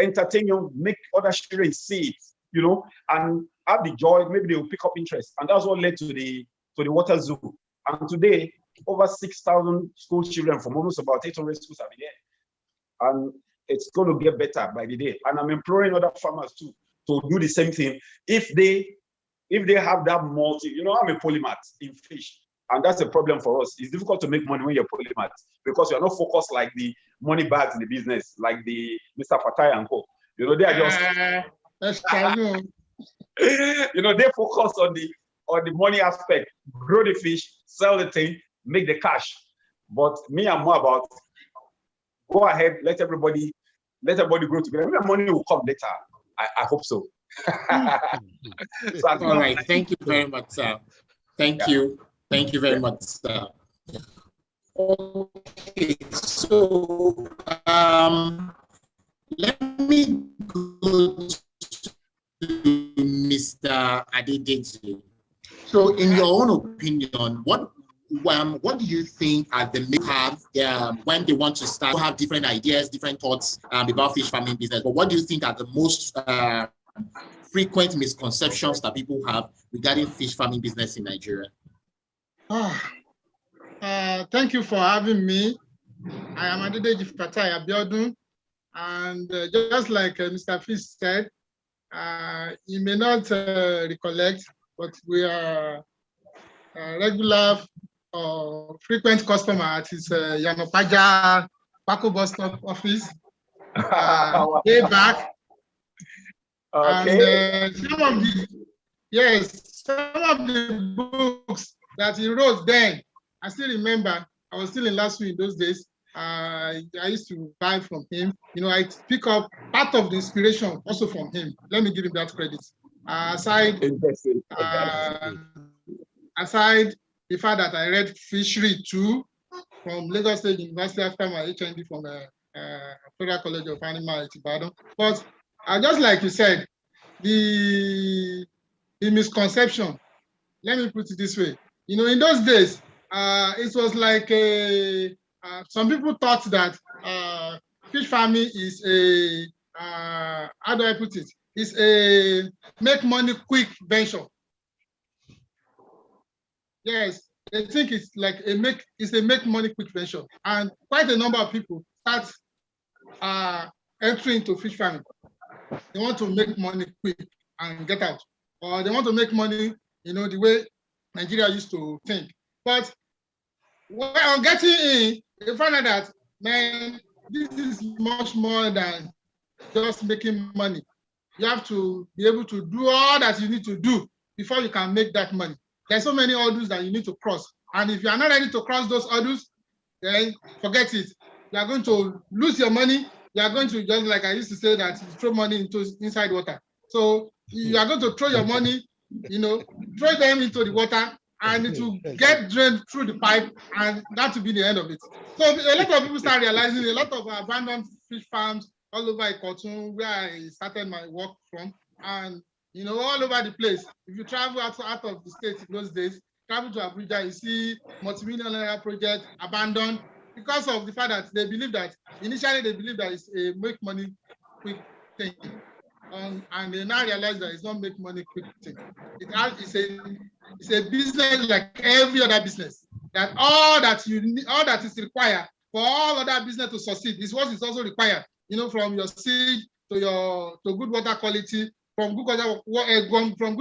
entertain you, make other children see it, you know, and have the joy? Maybe they will pick up interest, and that's what led to the water zoo. And today, over 6,000 school children from almost about 800 schools are there, and it's going to get better by the day. And I'm imploring other farmers too to do the same thing. If they have that you know, I'm a polymath in fish, and that's a problem for us. It's difficult to make money when you're polymath because you're not focused like the money bags in the business, like the Mr. Fatai and co. You know, they are just you know, they focus on the money aspect, grow the fish, sell the thing, make the cash. But me, I'm more about go ahead, let everybody grow together. Maybe money will come later. I hope so. So all right, thank you very much, sir. Thank you very much, sir. Okay, so let me go to Mr. Adedeji. So, in your own opinion, what do you think are the men have when they want to start, have different ideas, different thoughts about fish farming business? But what do you think are the most frequent misconceptions that people have regarding fish farming business in Nigeria? Thank you for having me. I am Adedeji Fatai Abiodun, and just like Mr. Fish said, you may not recollect, but we are regular frequent customer at his Yanopaja Paco bus stop office way back. Okay. And some of the books that he wrote then, I still remember. I was still in last week in those days. I used to buy from him. I pick up part of the inspiration also from him. Let me give him that credit. Aside the fact that I read Fishery 2 from Lagos State University after my HND from Federal College of Animal at Ibadan. But just like you said, the misconception, let me put it this way. In those days, it was like some people thought that fish farming is how do I put it? It's a make money quick venture. Yes, they think it's like a make money quick venture, and quite a number of people start entering into fish farming. They want to make money quick and get out, or they want to make money, the way Nigeria used to think. But on getting in, they find out that, man, this is much more than just making money. You have to be able to do all that you need to do before you can make that money. There's so many hurdles that you need to cross. And if you are not ready to cross those hurdles, then forget it. You are going to lose your money. You are going to, just like I used to say, that you throw money inside water. So you are going to throw your money, throw them into the water, and it will get drained through the pipe, and that will be the end of it. So a lot of people start realizing a lot of abandoned fish farms all over Ikotun, where I started my work from, and all over the place. If you travel out of the state in those days, travel to Abuja, you see multi-million naira project abandoned because of the fact that they believe that initially it's a make money quick thing, and they now realize that it's not make money quick thing. It's a business like every other business. That all that is required for all other business to succeed is what is also required. From your seed to good water quality, from good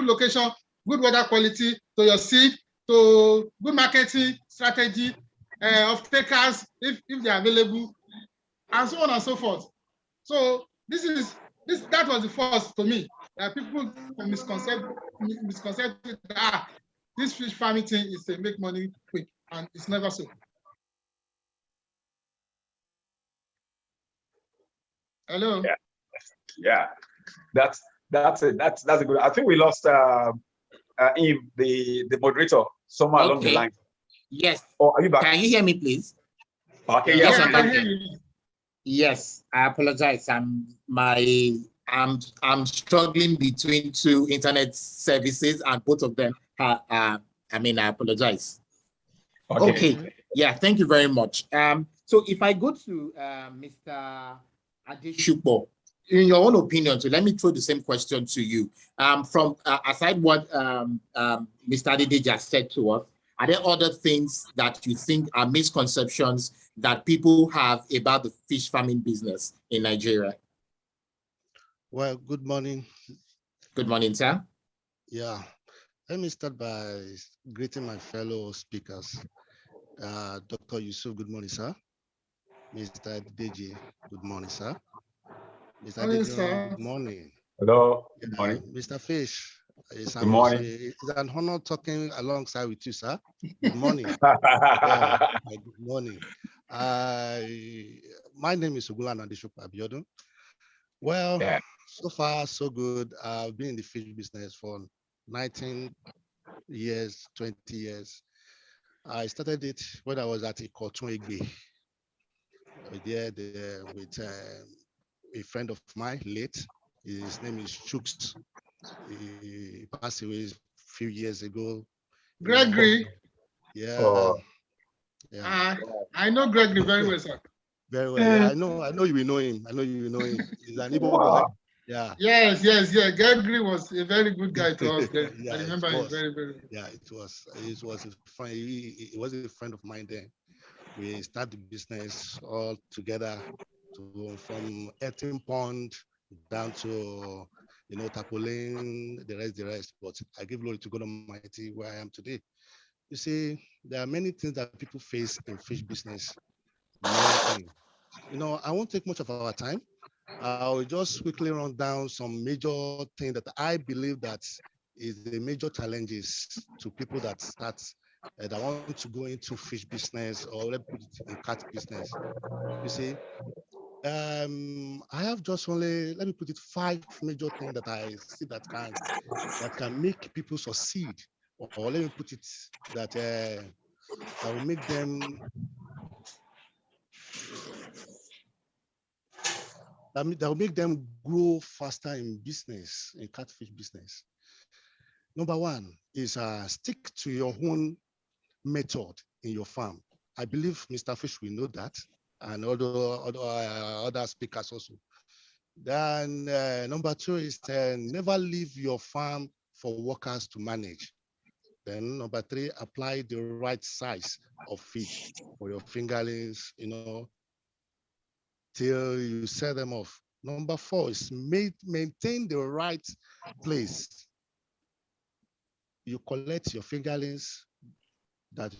location, good water quality to your seed, to good marketing strategy of takers if they are available, and so on and so forth. So that was the first to me. People misconcept that this fish farming thing is to make money quick, and it's never so. Hello. Yeah. That's a good. I think we lost Eve, the moderator, somewhere along the line. Yes. Oh, are you back? Can you hear me, please? Okay. Yes, Yeah. I can hear you. Yes, I apologize. I'm struggling between two internet services, and both of them I apologize. Okay. Yeah, thank you very much. So if I go to Mr. Adeshupo, in your own opinion, so let me throw the same question to you. From aside what Mr. Adede just said to us, are there other things that you think are misconceptions that people have about the fish farming business in Nigeria? Well, good morning. Good morning, sir. Yeah, let me start by greeting my fellow speakers. Dr. Yusuf, good morning, sir. Mr. Deji, good morning, sir. Mr. Deji, good morning. Hello, good morning. Mr. Fish, good morning. It's an honor talking alongside with you, sir. Good morning. Yeah, good morning. My name is Ugulan Adeshupo Abiodun. Well, so far, so good. I've been in the fish business for 19 years, 20 years. I started it when I was at Ikotun Egbe. There with a friend of mine, late. His name is Chooks. He passed away a few years ago. Gregory. Yeah. Oh. Yeah. I know Gregory very well, sir. Very well. Yeah, I know you will know him. I know you will know him. He's an Igbo boy. Yeah. Yes. Gregory was a very good guy to us. Yeah, I remember him very, very well. Yeah, it was a friend. He was a friend of mine then. We started the business all together from eating pond down to tarpaulin, the rest. But I give glory to God Almighty where I am today. You see, there are many things that people face in fish business. Many things. I won't take much of our time. I'll just quickly run down some major things that I believe that is the major challenges to people that start that want to go into fish business, or let me put it in cat business. You see, I have just only, let me put it, 5 major things that I see that can make people succeed, or let me put it that will make them that will make them grow faster in business, in catfish business. Number one is stick to your own method in your farm. I believe Mr. Fish will know that, and other speakers also. Then number 2 is never leave your farm for workers to manage. Then number 3, apply the right size of fish for your fingerlings, till you set them off. Number 4 is maintain the right place. You collect your fingerlings that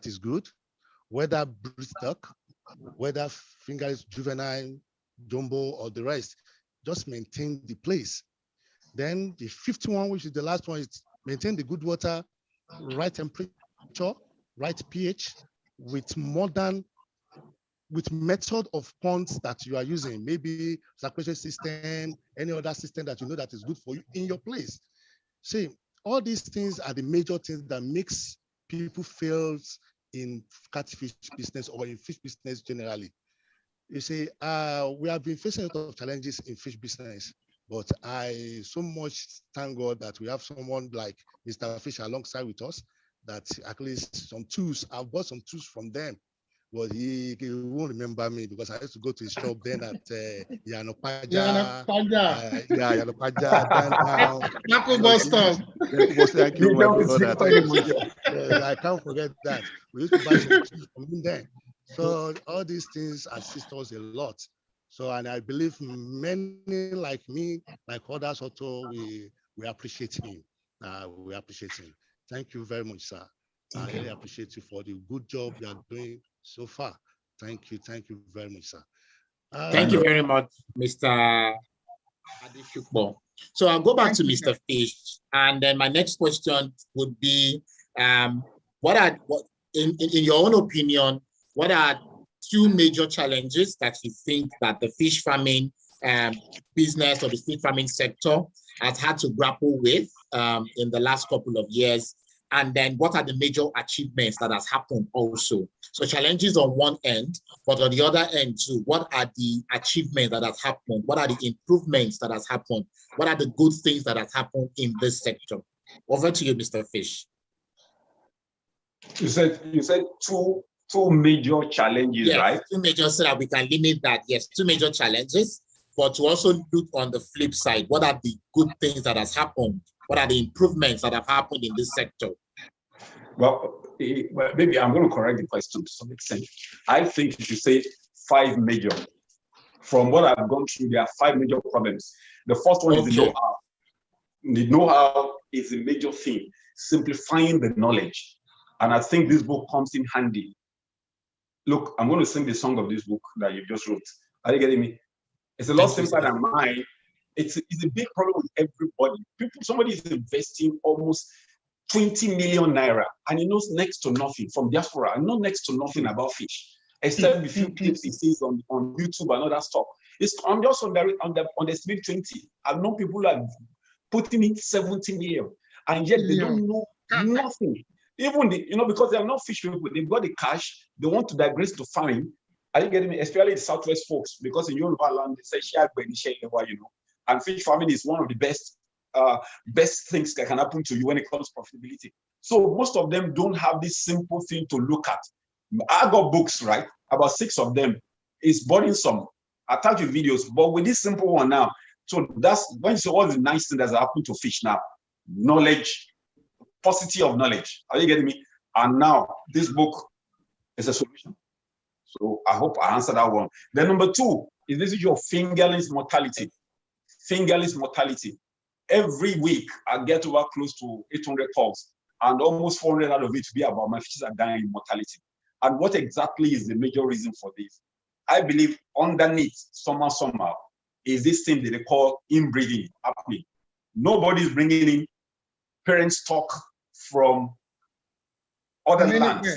is good, whether breed stock, whether fingerlings juvenile, jumbo, or the rest. Just maintain the place. Then the 5th one, which is the last one, is maintain the good water, right temperature, right pH, with method of ponds that you are using, maybe circulation system, any other system that you know that is good for you in your place. See, all these things are the major things that makes people fail in catfish business or in fish business generally. You see, we have been facing a lot of challenges in fish business, but I so much thank God that we have someone like Mr. Fish alongside with us, that at least some tools, I've bought some tools from them, but he won't remember me because I used to go to his shop then at Yanopaja, Yanopaja, downtown. Bus stop. Thank you, my brother. I can't forget that. We used to buy some tools from him then. So all these things assist us a lot. So, and I believe many like me, like others also, we appreciate him. We appreciate him. Thank you very much, sir. I really appreciate you for the good job you are doing so far. Thank you very much, sir. Thank you very much, Mr. Adeshukbo. So I'll go back to Mr. Fish, and then my next question would be, in your own opinion, what are 2 major challenges that you think that the fish farming business or the fish farming sector has had to grapple with in the last couple of years? And then what are the major achievements that has happened also? So challenges on one end, but on the other end too, what are the achievements that has happened? What are the improvements that has happened? What are the good things that has happened in this sector? Over to you, Mr. Fish. You said two major challenges, yes, right? 2 major, so that we can limit that. Yes, 2 major challenges, but to also look on the flip side, what are the good things that has happened? What are the improvements that have happened in this sector? Well, maybe I'm going to correct the question to some extent. I think if you say 5 major, from what I've gone through, there are 5 major problems. The first one is the know-how. The know-how is a major thing, simplifying the knowledge. And I think this book comes in handy. Look, I'm going to sing the song of this book that you just wrote. Are you getting me? It's a lot simpler than mine. It's a big problem with everybody. Somebody is investing almost 20 million naira and he knows next to nothing from diaspora, and not next to nothing about fish, except the few clips he sees on YouTube and other stuff. I'm just on the speed 20. I've known people that are putting in 70 million, and yet they don't know nothing. Even because they are not fish people, they've got the cash, they want to digress to farming. Are you getting me? Especially the Southwest folks, because in Yoruba land, they say, and fish farming is one of the best things that can happen to you when it comes to profitability. So most of them don't have this simple thing to look at. I got books, right? About 6 of them. It's burdensome. I attach you videos, but with this simple one now. So that's when you see all the nice things that happen to fish now. Knowledge, paucity of knowledge. Are you getting me? And now this book is a solution. So I hope I answered that one. Then number 2 is this issue of fingerlings mortality. Fingerlings mortality. Every week I get over close to 800 calls. and almost 400 out of it to be about my fishes are dying in mortality. And what exactly is the major reason for this? I believe underneath somehow is this thing that they call inbreeding happening. Nobody's bringing in parent stock from other lands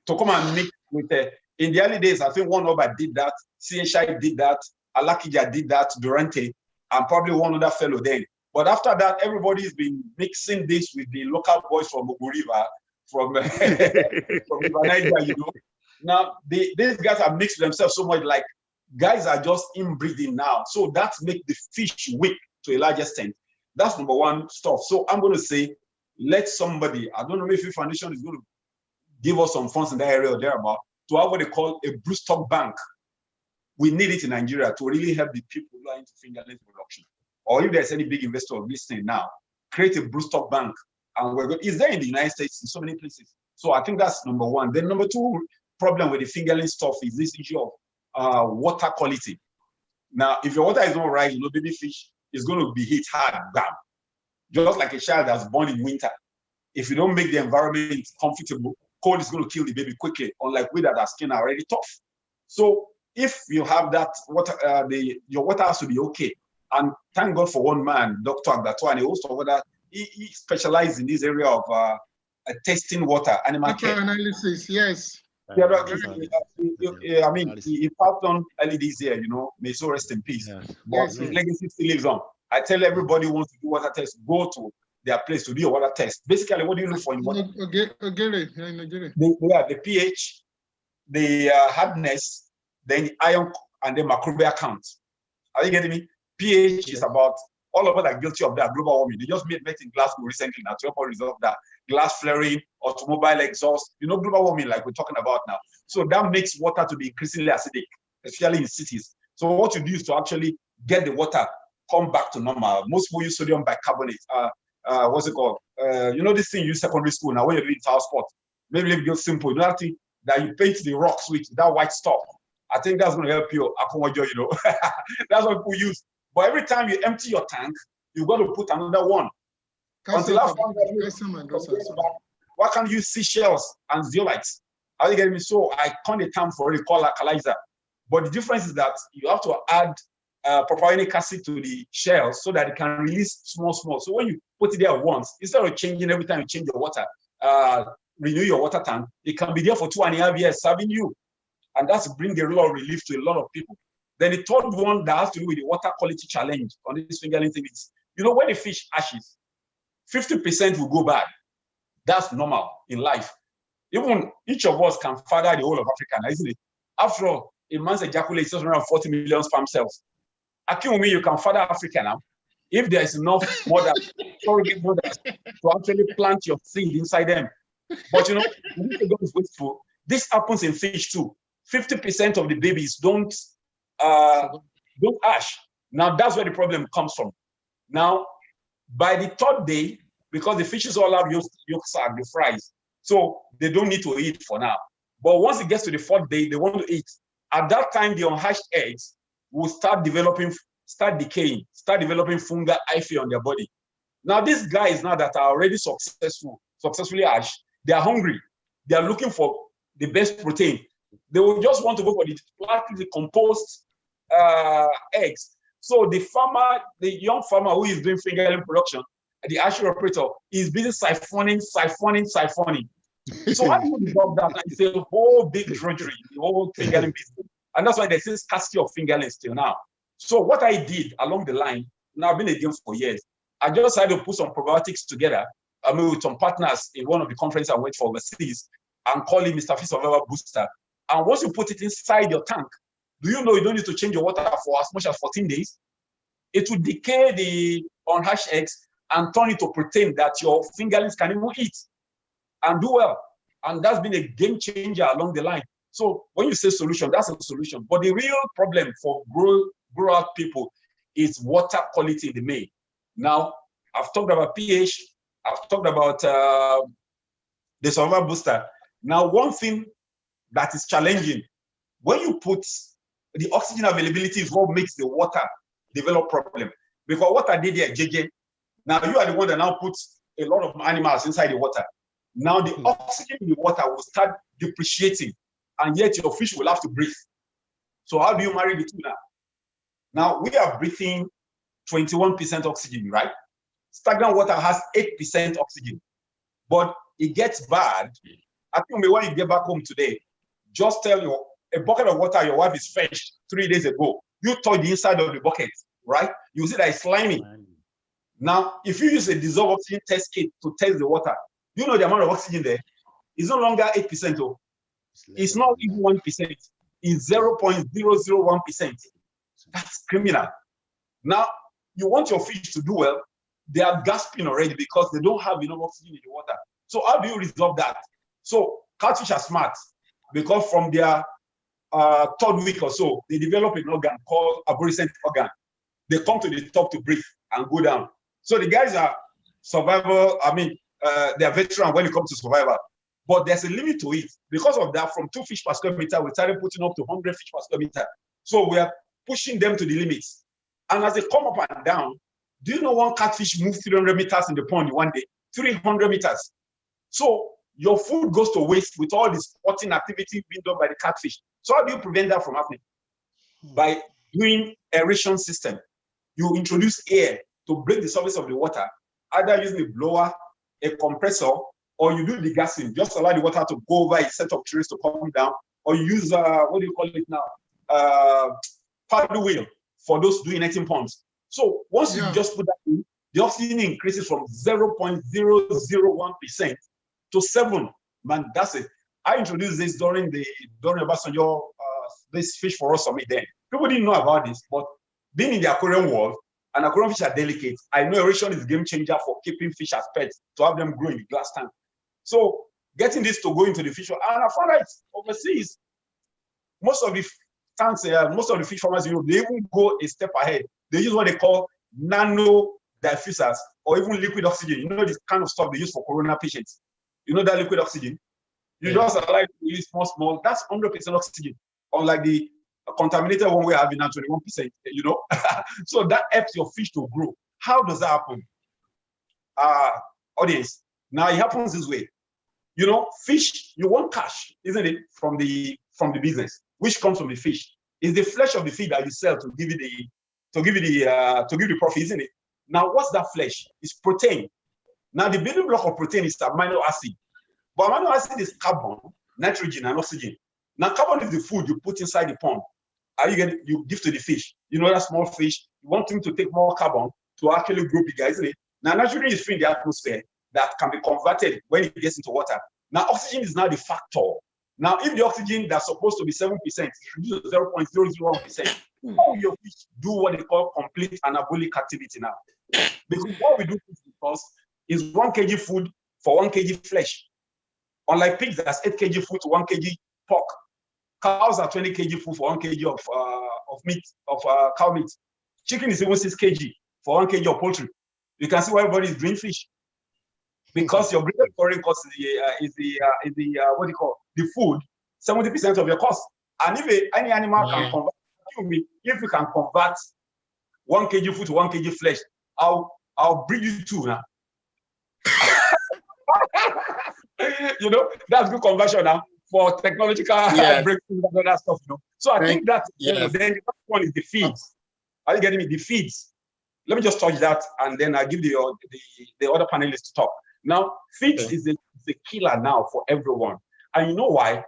to come and mix with in the early days. I think one Oba did that, CHI did that, Alakija did that, Durante, and probably one other fellow then. But after that, everybody's been mixing this with the local boys from Ogu River, from River Niger, you know. Now, these guys have mixed themselves so much, like guys are just inbreeding now. So that makes the fish weak to a large extent. That's number one stuff. So I'm going to say, let somebody, I don't know if the foundation is going to give us some funds in that area or thereabout, to have what they call a broodstock bank. We need it in Nigeria to really help the people who are into fingerling production. Or if there's any big investor listening now, create a broodstock bank. And we're going, it's there in the United States in so many places. So I think that's number one. Then number two problem with the fingerling stuff is this issue of water quality. Now, if your water is not right, you know, baby fish is going to be hit hard, bam. Just like a child that's born in winter. If you don't make the environment comfortable, cold is going to kill the baby quickly, unlike we that our skin are already tough. So if you have that water, your water has to be okay. And thank God for one man, Dr. Agdato, and a host of other, he specializes in this area of testing water, animal care. Analysis, yes. I mean, he passed on early this year, you know, may so rest in peace. Yes. But his legacy still lives on. I tell everybody who wants to do water test, go to their place to do a water test. Basically, what do you look for in water? The pH, the hardness, then the ion, and the microbial count. Are you getting me? pH is about, all of us are guilty of that, global warming. They just made in Glasgow recently now to help resolve that. Glass flaring, automobile exhaust, you know, global warming like we're talking about now. So that makes water to be increasingly acidic, especially in cities. So what you do is to actually get the water come back to normal. Most people use sodium bicarbonate. What's it called? You know this thing you use secondary school now when you're doing tile sport. Maybe if it's simple, you know that thing that you paint the rocks with that white stuff. I think that's going to help you. You know, that's what people use. But every time you empty your tank, you've got to put another one. Until I found that why can't you use seashells and zeolites? Are you getting me? So I coined a term for it called alkalizer. But the difference is that you have to add propionic acid to the shells so that it can release small. So when you put it there once, instead of changing every time you change your water, renew your water tank, it can be there for 2.5 years serving you. And that's bring a lot of relief to a lot of people. Then the third one that has to do with the water quality challenge on this fingerling thing is, you know, when the fish hatches, 50% will go bad. That's normal in life. Even each of us can father the whole of Africa, isn't it? After all, a man's ejaculates just around 40 million sperm cells. Akínwùmí, you can father Africa now if there is enough surrogate mothers to actually plant your seed inside them. But you know, God is wasteful. This happens in fish too. 50% of the babies don't hatch. Now that's where the problem comes from. Now, by the third day, because the fishes all have yolk sac, the fries, so they don't need to eat for now. But once it gets to the fourth day, they want to eat. At that time, the unhatched eggs will start decaying, start developing fungal hyphae on their body. Now, these guys now that are already successfully hatched, they are hungry. They are looking for the best protein. They will just want to go for the decomposed eggs. So the farmer, the young farmer who is doing fingerling production, the hatchery operator, is busy siphoning. So how do you resolve that? It's a whole big drudgery, the whole fingerling business. And that's why there's this scarcity of fingerling still now. So what I did along the line, now I've been a game for years, I just had to put some probiotics together, with some partners in one of the conferences I went for overseas, and call it Mr. Fish Survival Booster. And once you put it inside your tank, do you know you don't need to change your water for as much as 14 days? It will decay the unhatched eggs and turn it to protein that your fingerlings can even eat and do well. And that's been a game changer along the line. So when you say solution, that's a solution. But the real problem for grow-out people is water quality in the main. Now, I've talked about pH. I've talked about the survival booster. Now, one thing that is challenging, when you put the oxygen availability is what makes the water develop problem. Because what I did here, JJ, now you are the one that now puts a lot of animals inside the water. Now the oxygen in the water will start depreciating, and yet your fish will have to breathe. So how do you marry the two now? Now we are breathing 21% oxygen, right? Stagnant water has 8% oxygen, but it gets bad. I think when you get back home today, just tell you a bucket of water your wife is fetched 3 days ago. You touch the inside of the bucket, right? You see that it's slimy. Now, if you use a dissolved oxygen test kit to test the water, you know the amount of oxygen there is no longer 8%. Oh. It's not even 1%. It's 0.001%. That's criminal. Now, you want your fish to do well, they are gasping already because they don't have enough oxygen in the water. So how do you resolve that? So catfish are smart because from their third week or so, they develop an organ called arborescent organ. They come to the top to breathe and go down. So the guys are survival, they are veteran when it comes to survival. But there's a limit to it. Because of that, from 2 fish per square meter, we started putting up to 100 fish per square meter. So we are pushing them to the limits. And as they come up and down, do you know one catfish moves 300 meters in the pond in one day? 300 meters. So your food goes to waste with all this spotting activity being done by the catfish. So how do you prevent that from happening? By doing aeration system. You introduce air to break the surface of the water, either using a blower, a compressor, or you do degassing. Just allow the water to go over a set of trees to come down, or you use, what do you call it now? Paddle wheel for those doing netting ponds. So once you just put that in, the oxygen increases from 0.001% to 7. Man, that's it. I introduced this during Obasanjo, this Fish for Us summit then. People didn't know about this, but being in the aquarium world, and aquarium fish are delicate. I know aeration is a game changer for keeping fish as pets, to have them grow in the glass tank. So getting this to go into the fish, and I found out overseas, most of the tanks, most of the fish farmers, they even go a step ahead. They use what they call nano diffusers or even liquid oxygen. You know this kind of stuff they use for corona patients. You know that liquid oxygen? You just allow it to use small. That's 100% oxygen, unlike the contaminated one we have in 21%, you know? So that helps your fish to grow. How does that happen? Audience, now it happens this way. You know, fish, you want cash, isn't it? From the business, which comes from the fish. It's the flesh of the fish that you sell to give you the profit, isn't it? Now, what's that flesh? It's protein. Now, the building block of protein is amino acid. But amino acid is carbon, nitrogen, and oxygen. Now, carbon is the food you put inside the pond. You give to the fish. You know that small fish, you want him to take more carbon to actually grow bigger, isn't it? Now, nitrogen is free in the atmosphere that can be converted when it gets into water. Now, oxygen is now the factor. Now, if the oxygen that's supposed to be 7% is reduced to 0.001%, how will your fish do what they call complete anabolic activity now? Because what we do is 1 kg food for 1 kg flesh. Unlike pigs, that's 8 kg food to 1 kg pork. Cows are 20 kg food for 1 kg of meat, of cow meat. Chicken is even 6 kg for 1 kg of poultry. You can see why everybody is doing fish. Because your greatest foreign cost is the what do you call the food, 70% of your cost. And if any animal can convert, if you can convert 1 kg food to 1 kg flesh, I'll bring you 2 now. You know, that's good conversion now for technological breakthroughs and all that stuff. You know, so I think that then the next one is the feeds. Are you getting me? The feeds. Let me just touch that, and then I give the other panelists to talk. Now, feeds is a killer now for everyone, and you know why?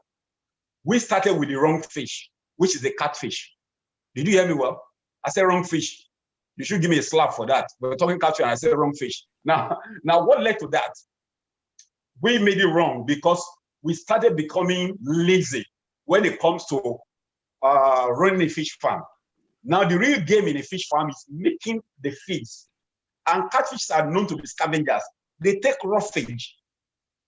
We started with the wrong fish, which is the catfish. Did you hear me well? I said wrong fish. You should give me a slap for that. We're talking catfish, and I said wrong fish. Now, what led to that? We made it wrong because we started becoming lazy when it comes to running a fish farm. Now, the real game in a fish farm is making the feeds. And catfish are known to be scavengers. They take roughage.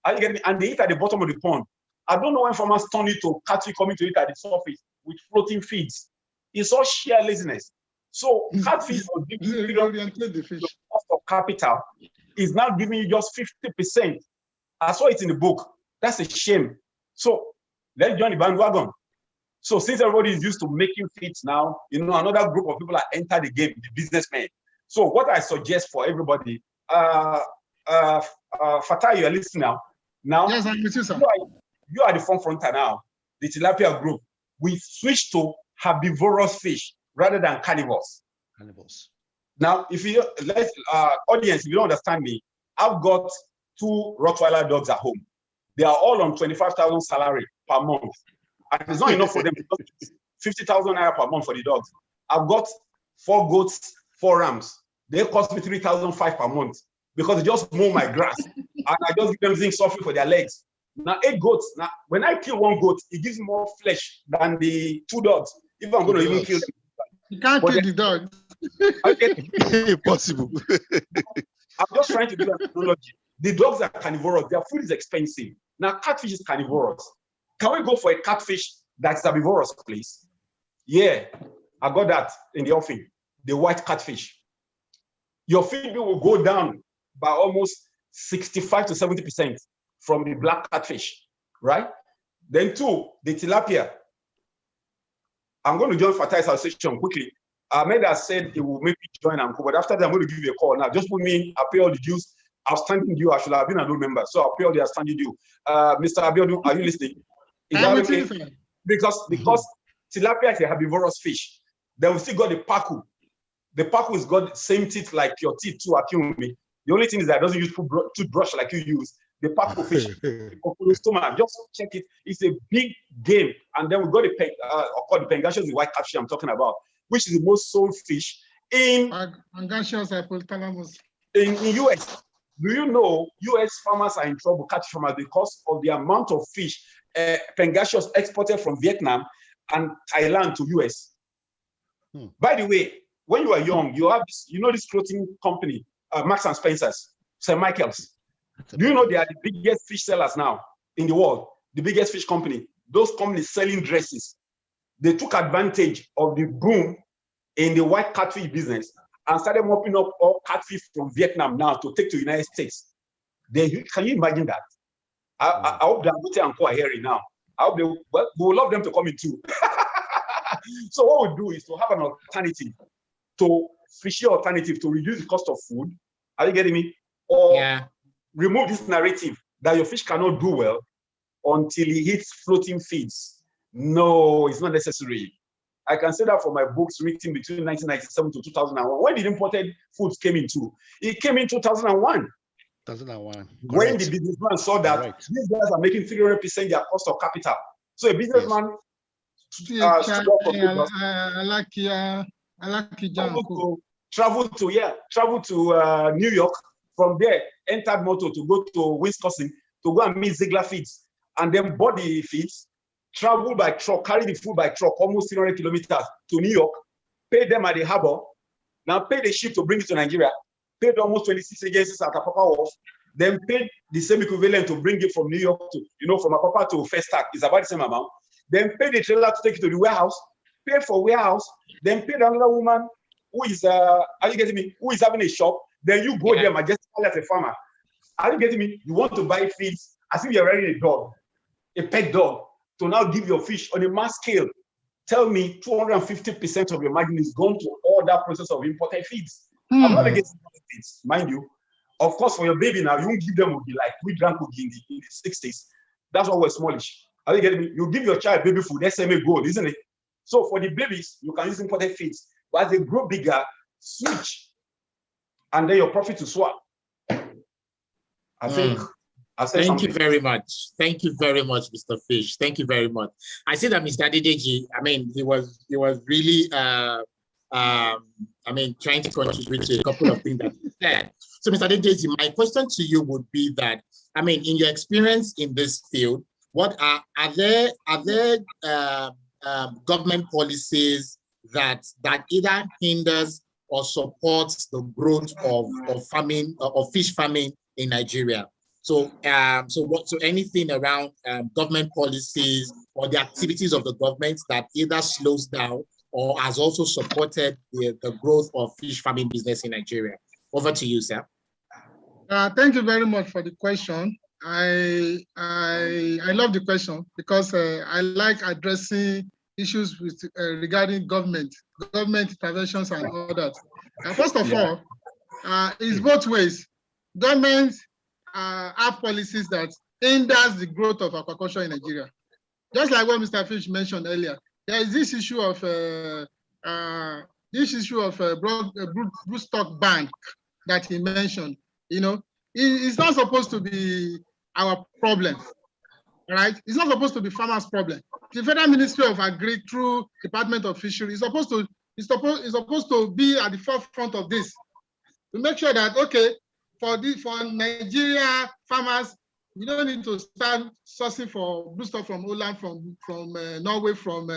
And they eat at the bottom of the pond. I don't know when farmers turn it to catfish coming to eat at the surface with floating feeds. It's all sheer laziness. So catfish the cost of capital is now giving you just 50%. I saw it in the book. That's a shame. So let's join the bandwagon. So since everybody is used to making feeds now, you know, another group of people are entered the game, the businessmen. So what I suggest for everybody, Fatah, you are listening now. Now, Yes, I'm with you, sir. You are the front fronter now. The tilapia group. We switched to herbivorous fish rather than carnivores. Now, if you audience, if you don't understand me, I've got 2 Rottweiler dogs at home. They are all on 25,000 salary per month. And it's not enough for them. 50,000 naira per month for the dogs. I've got 4 goats, 4 rams. They cost me 3,500 per month because they just mow my grass. And I just give them zinc sulfate for their legs. Now, 8 goats. Now, when I kill 1 goat, it gives more flesh than the 2 dogs. If I'm going to even kill them. You can't kill the dog. Impossible. I'm just trying to do an analogy. The dogs are carnivorous. Their food is expensive. Now, catfish is carnivorous. Can we go for a catfish that's herbivorous, please? Yeah, I got that in the offing. The white catfish. Your feed bill will go down by almost 65 to 70% from the black catfish, right? Then 2, the tilapia. I'm going to join Fatah's association quickly. Ahmed has said he will maybe join Anko, but after that, I'm going to give you a call. Now, just put me, I'll pay all the dues. Outstanding due. I should have been a new member, so I'll pay all the outstanding due. Mr. Abiodun, are you listening? Is that okay? Because tilapia is a herbivorous fish. Then we still got the paku. The paku has got the same teeth like your teeth too, Akumi. The only thing is that it doesn't use toothbrush like you use. The paku fish, just check it. It's a big game. And then we got the pangasius, the white catfish I'm talking about, which is the most sold fish in US. Do you know US farmers are in trouble, catfish farmers, because of the amount of fish pangasius exported from Vietnam and Thailand to US? By the way, when you are young, you have this, this clothing company, Marks and Spencer's, St. Michael's. Do you know they are the biggest fish sellers now in the world? The biggest fish company. Those companies selling dresses. They took advantage of the boom in the white catfish business and started mopping up all catfish from Vietnam now to take to the United States. Can you imagine that? I hope Dangote and Co are hearing now. I hope we would love them to come in too. So what we do is to have an alternative, to fishy alternative to reduce the cost of food. Are you getting me? Or remove this narrative that your fish cannot do well until it hits floating feeds. No, it's not necessary. I can say that for my books written between 1997 to 2001. When did imported foods came into? It came in 2001. 2001. When the businessman saw that these guys are making 300% their cost of capital. So a businessman travel to New York, from there entered motor to go to Wisconsin to go and meet Ziegler Feeds, and then bought the feeds, travel by truck, carry the food by truck almost 300 kilometers to New York, pay them at the harbor, now pay the ship to bring it to Nigeria, paid almost 26 agencies at Apapa Wharf, then paid the same equivalent to bring it from New York to, from Apapa to Festac, is about the same amount, then pay the trailer to take it to the warehouse, pay for warehouse, then paid another woman who is, are you getting me, who is having a shop, then you go there majestically as a farmer. Are you getting me? You want to buy feeds as if you're running a dog, a pet dog, to now give your fish on a mass scale. Tell me 250% of your margin is going to all that process of imported feeds. I'm not against feeds, mind you. Of course, for your baby now, you won't give them Ugi like we drank Ugi in the 60s. That's why we're smallish. Are you getting me? You give your child baby food, SMA gold, isn't it? So for the babies, you can use imported feeds. But as they grow bigger, switch. And then your profit to swap. I think. Thank you very much. Thank you very much, Mr. Fish. Thank you very much. I see that Mr. Adedeji, he was really, trying to contribute to a couple of things that he said. So, Mr. Adedeji, my question to you would be that, in your experience in this field, what are there government policies that either hinders or supports the growth of farming of fish farming in Nigeria? So anything around government policies or the activities of the government that either slows down or has also supported the growth of fish farming business in Nigeria? Over to you, sir. Thank you very much for the question. I love the question because I like addressing issues regarding government interventions and all that. First of all, it's both ways. governments have policies that hinders the growth of aquaculture in Nigeria. Just like what Mr. Fish mentioned earlier, there is this issue of broodstock bank that he mentioned. You know, it's not supposed to be our problem, right? It's not supposed to be farmers' problem. The Federal Ministry of Agri through Department of Fisheries is supposed to be at the forefront of this to make sure that, okay, for Nigeria farmers, you don't need to start sourcing for broodstock from Holland, from Norway, from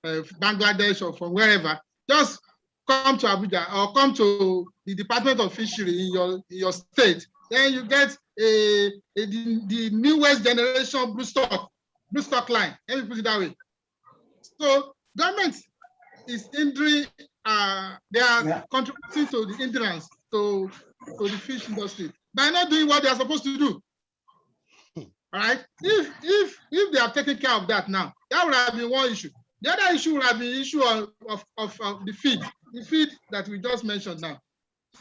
Bangladesh, or from wherever. Just come to Abuja or come to the Department of Fishery in your state. Then you get the newest generation broodstock line. Let me put it that way. So government is hindering. They are contributing to the hindrance to the fish industry by not doing what they are supposed to do. All right. If they have taken care of that now, that would have been one issue. The other issue would have been the issue of the feed that we just mentioned now.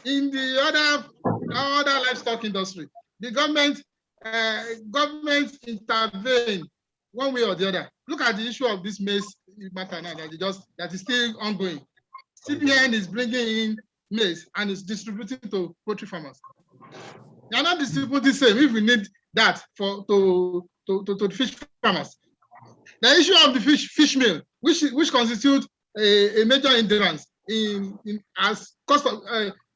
In the other livestock industry, the government intervene one way or the other. Look at the issue of this maize matter now that is still ongoing. CBN is bringing in maize and is distributing to poultry farmers. They are not distributing the same if we need that to the fish farmers. The issue of the fish meal, which constitutes a major hindrance as cost of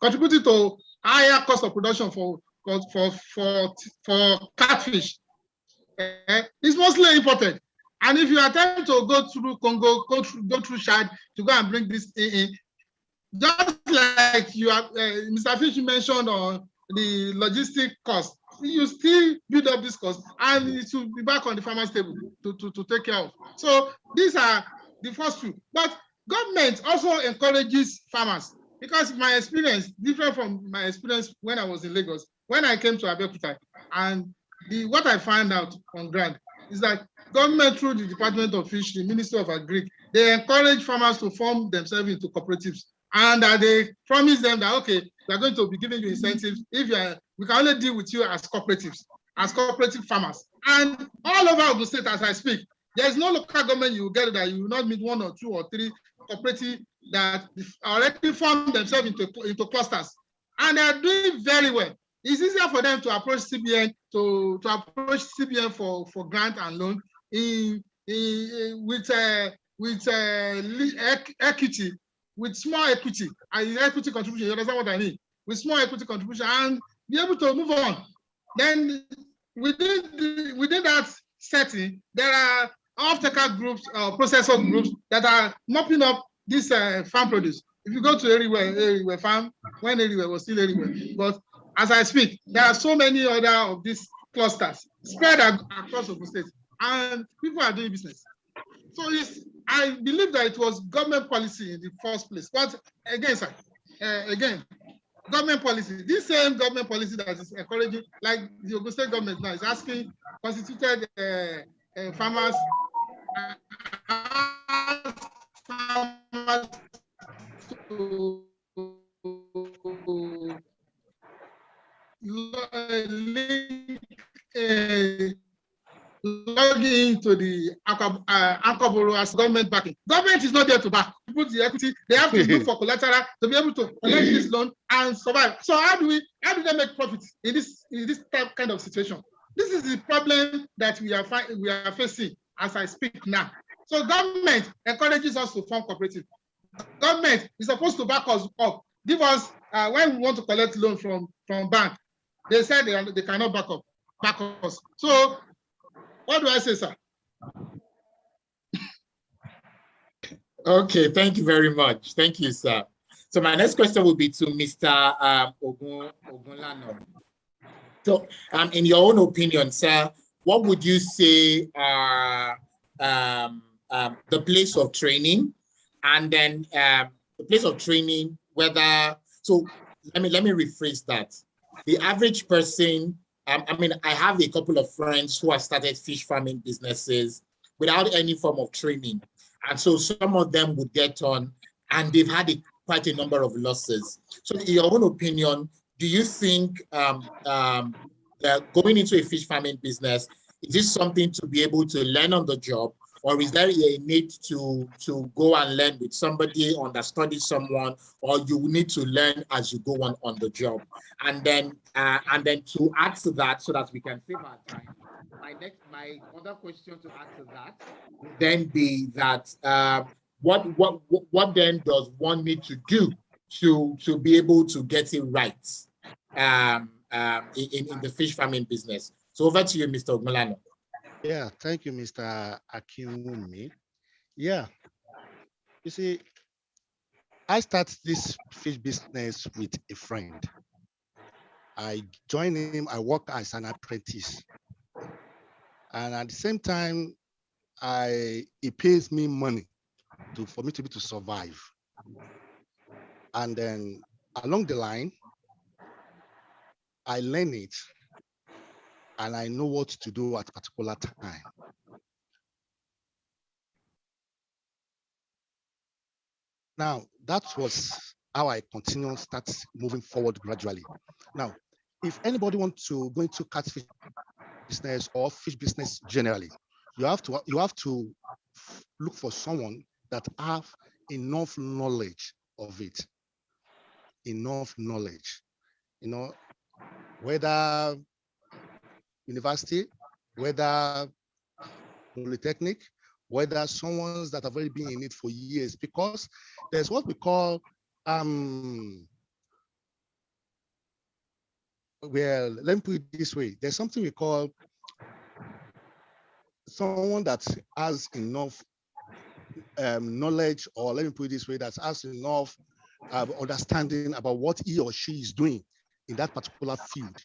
contributing to higher cost of production for catfish, is mostly imported. And if you attempt to go through Congo, go through Chad to go and bring this in, just like you have, Mr. Fish mentioned on the logistic cost, you still build up this cost and it will be back on the farmer's table to take care of. So these are the first two. But government also encourages farmers, because my experience, different from my experience when I was in Lagos, when I came to Abeokuta, and what I found out on ground is that government through the Department of Fishery, Ministry of Agri, they encourage farmers to form themselves into cooperatives, and they promise them that, okay, we are going to be giving you incentives if we can only deal with you as cooperatives, as cooperative farmers. And all over the state, as I speak, there is no local government you will get that you will not meet 1 or 2 or 3 cooperatives that already formed themselves into clusters, and they are doing very well. It's easier for them to approach CBN for grant and loan with equity, with small equity and equity contribution. You understand what I mean? With small equity contribution, and be able to move on. Then within that setting, there are off-taker groups, processor groups that are mopping up this farm produce. If you go to Eriwe farm, when Eriwe was still Eriwe, but as I speak, there are so many other of these clusters spread across the state, and people are doing business. So I believe that it was government policy in the first place. But again, sir, government policy, this same government policy that is encouraging, like the Ogun State government now is asking constituted farmers to log into the Ankaboro as government backing. Government is not there to back. Put the equity, they have to look for collateral to be able to collect this loan and survive. So how do they make profits in this type kind of situation? This is the problem that we are facing as I speak now. So government encourages us to form cooperative. Government is supposed to back us up. Give us when we want to collect loan from bank, they said they cannot back us. So what do I say, sir? Okay, thank you very much. Thank you, sir. So my next question will be to Mr. Ogunlana. So in your own opinion, sir, what would you say are the place of training, and then the place of training, whether, so let me rephrase that. The average person, I mean, I have a couple of friends who have started fish farming businesses without any form of training. And so some of them would get on and they've had quite a number of losses. So in your own opinion, do you think that going into a fish farming business, is this something to be able to learn on the job, or is there a need to go and learn with somebody, understudy someone, or you need to learn as you go on the job? And then to add to that, so that we can save our time, my other question to add to that would then be that what then does one need to do to be able to get it right in the fish farming business? So over to you, Mr. Ogmolano. Yeah, thank you, Mr. Akinwumi. Yeah, you see, I started this fish business with a friend. I joined him, I work as an apprentice. And at the same time, he pays me money for me to be able to survive. And then along the line, I learn it and I know what to do at a particular time. Now, that was how I continue, start moving forward gradually. Now, if anybody wants to go into catfish business or fish business generally, you have to look for someone that have enough knowledge of it. Enough knowledge, whether university, whether polytechnic, whether someone's that have already been in it for years, because there's what we call let me put it this way. There's something we call someone that has enough knowledge, or let me put it this way, that has enough understanding about what he or she is doing in that particular field.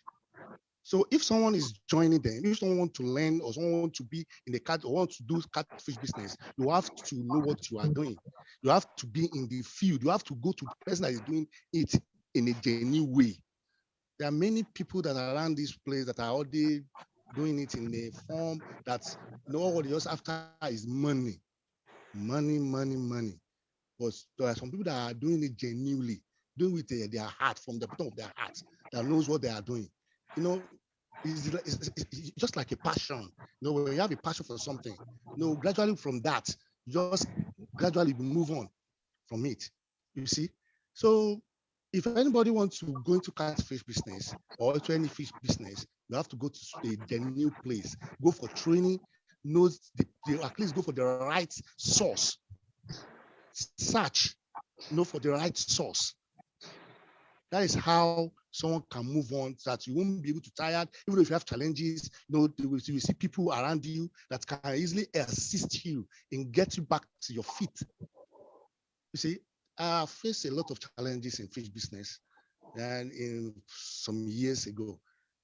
So if someone is joining them, if someone wants to learn or someone wants to be in the cat or wants to do catfish business, you have to know what you are doing. You have to be in the field. You have to go to the person that is doing it in a genuine way. There are many people that are around this place that are already doing it in a form that's what they're just after is money. Money, money, money. But there are some people that are doing it genuinely, doing it with their heart, from the bottom of their heart, that knows what they are doing. It's just like a passion. When you have a passion for something, gradually from that, just gradually move on from it. You see? So if anybody wants to go into catfish business or to any fish business, you have to go to the new place, go for training, at least go for the right source. Search, for the right source. That is how someone can move on, so that you won't be able to tired, even if you have challenges. You see people around you that can easily assist you in getting back to your feet. You see, I faced a lot of challenges in fish business, and in some years ago.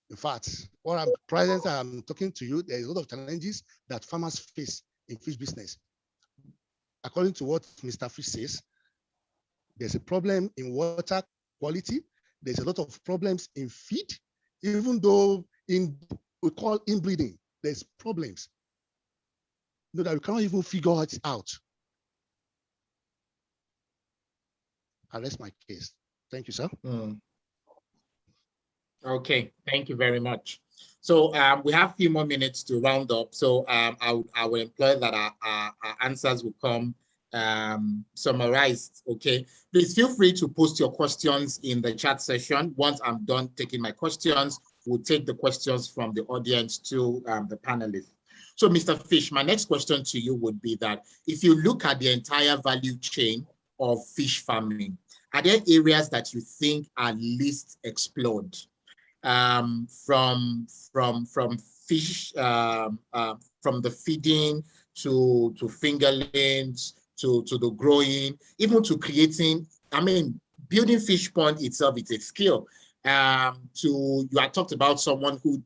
In fact, I'm talking to you, there's a lot of challenges that farmers face in fish business. According to what Mr. Fish says, there's a problem in water quality. There's a lot of problems in feed, even though we call inbreeding, there's problems that we cannot even figure it out. I rest my case. Thank you, sir. Okay, thank you very much. So we have a few more minutes to round up. So I will employ that our answers will come summarized. Okay, please feel free to post your questions in the chat session. Once I'm done taking my questions, we'll take the questions from the audience to the panelists. So Mr. Fish, my next question to you would be that if you look at the entire value chain of fish farming, are there areas that you think are least explored? From fish, from the feeding to fingerlings, to the growing, even to creating, building fish pond itself, it's a skill. You had talked about someone who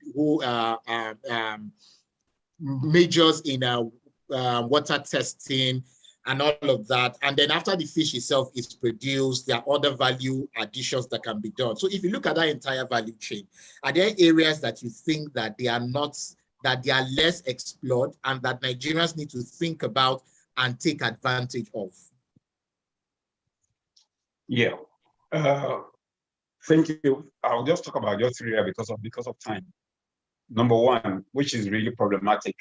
majors in water testing and all of that. And then after the fish itself is produced, there are other value additions that can be done. So if you look at that entire value chain, are there areas that you think that they are less explored and that Nigerians need to think about and take advantage of? Yeah. Thank you. I'll just talk about just three areas because of time. Number one, which is really problematic.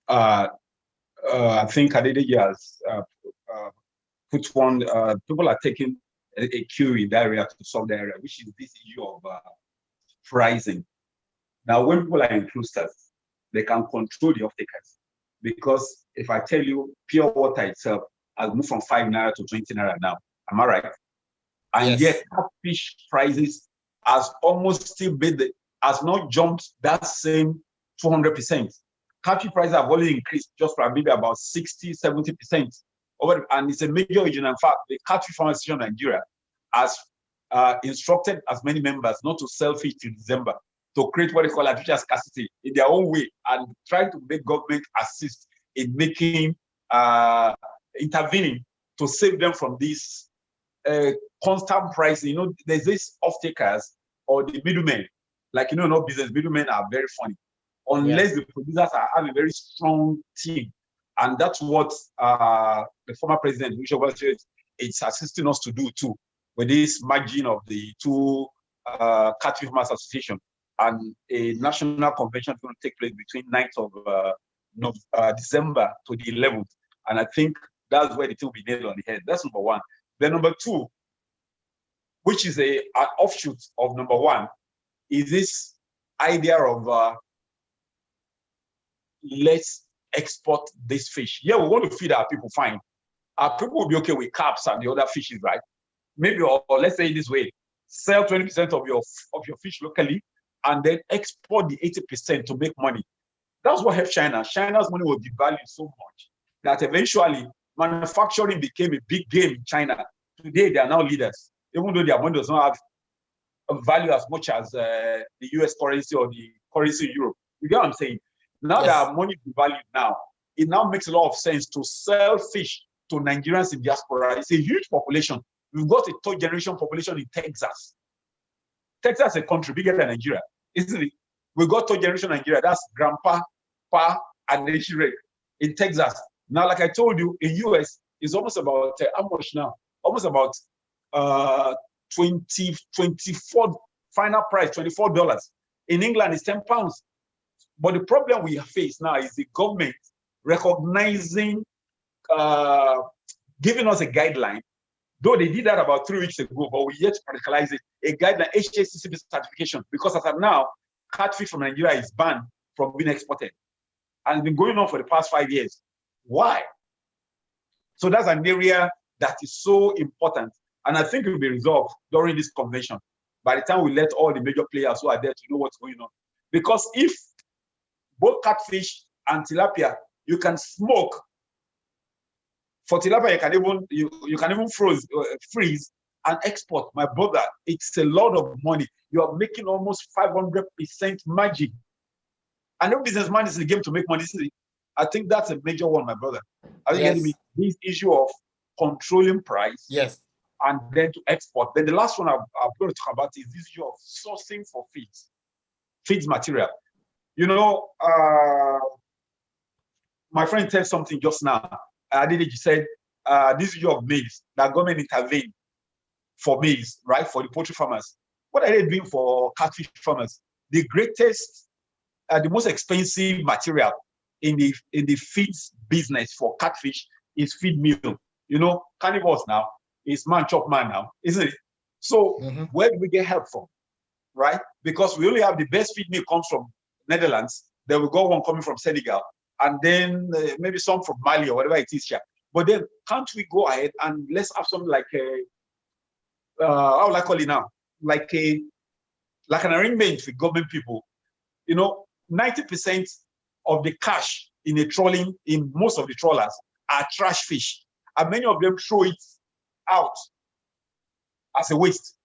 I think Adedeji has put one. People are taking a cue in that area to solve the area, which is this issue of pricing. Now, when people are in clusters, they can control the off-takers. Because if I tell you pure water itself has moved from 5 naira to 20 naira now, am I right? And Yes. yet fish prices has almost still been has not jumped that same 200%. Catfish prices have only increased just probably about 60, 70%. And it's a major region. In fact, the Catfish Farmers Association of Nigeria has instructed as many members not to sell fish till December, to create what they call artificial scarcity in their own way, and trying to make government assist in making intervening to save them from this constant pricing. You know, there's this off-takers or the middlemen, like, you know, no business middlemen are very funny unless the producers have a very strong team, and that's what the former president it's assisting us to do too, with this merging of the two Catfish Farmers Association, and a national convention is going to take place between 9th of December to the 11th. And I think that's where the thing will be nailed on the head. That's number one. Then number two, which is an offshoot of number one, is this idea of let's export this fish. Yeah, we want to feed our people, fine. Our people will be okay with carps and the other fishes, right? Maybe, or let's say it this way, sell 20% of your fish locally and then export the 80% to make money. That's what helped China. China's money was devalued so much that eventually manufacturing became a big game in China. Today, they are now leaders, even though their money does not have a value as much as the US currency or the currency in Europe. You get what I'm saying? Now that our money is devalued now, it now makes a lot of sense to sell fish to Nigerians in diaspora. It's a huge population. We've got a third generation population in Texas. Texas is a country bigger than Nigeria, isn't it? We got third generation Nigeria. That's grandpa, pa, and Neshire in Texas. Now, like I told you, in US, it's almost about how much now? Almost about 24 final price, $24. In England, it's £10. But the problem we face now is the government recognizing, giving us a guideline. Though they did that about 3 weeks ago, but we yet to radicalize it, a guideline, HACCP certification, because as of now, catfish from Nigeria is banned from being exported. And it's been going on for the past 5 years. Why? So that's an area that is so important. And I think it will be resolved during this convention, by the time we let all the major players who are there to know what's going on. Because if both catfish and tilapia, you can smoke. For tilapia, you can even freeze and export. My brother, it's a lot of money. You are making almost 500% margin. And no businessman is in the game to make money. I think that's a major one, my brother. Are you getting me? This issue of controlling price, and then to export. Then the last one I'm going to talk about is this issue of sourcing for feeds material. You know, my friend said something just now. Adedeji said this issue of maize, that government intervened for maize, right, for the poultry farmers. What are they doing for catfish farmers? The greatest, the most expensive material in the feeds business for catfish is feed meal. You know, carnivores now is man chop man now, isn't it? So where do we get help from, right? Because we only have the best feed meal comes from Netherlands. Then we got one coming from Senegal, and then maybe some from Mali or whatever it is here. But then can't we go ahead and let's have something like a, how will I call it now? Like an arrangement with government people. You know, 90% of the cash in a trawling, in most of the trawlers, are trash fish. And many of them throw it out as a waste,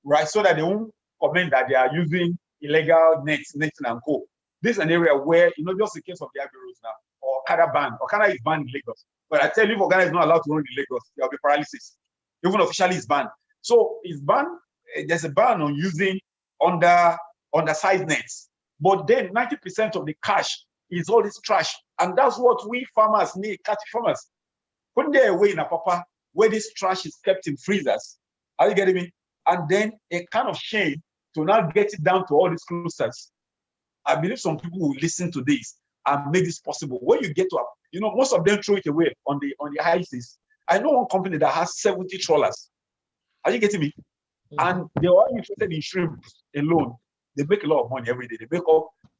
right? So that they won't comment that they are using illegal netting and co. This is an area where, you know, just the case of the Abbey Roads now, or Okada ban. Okada is banned in Lagos. But I tell you, if Okada is not allowed to run in Lagos, there will be paralysis. Even officially it's banned. So it's banned. There's a ban on using undersized nets. But then 90% of the cash is all this trash. And that's what we farmers need, catfish farmers. Put there away in a papa where this trash is kept in freezers. Are you getting me? and then a kind of shame to now get it down to all these clusters. I believe some people will listen to this and make this possible. When you get to, most of them throw it away on the high seas. I know one company that has 70 trawlers. Are you getting me? And they're all interested in shrimp alone. They make a lot of money every day.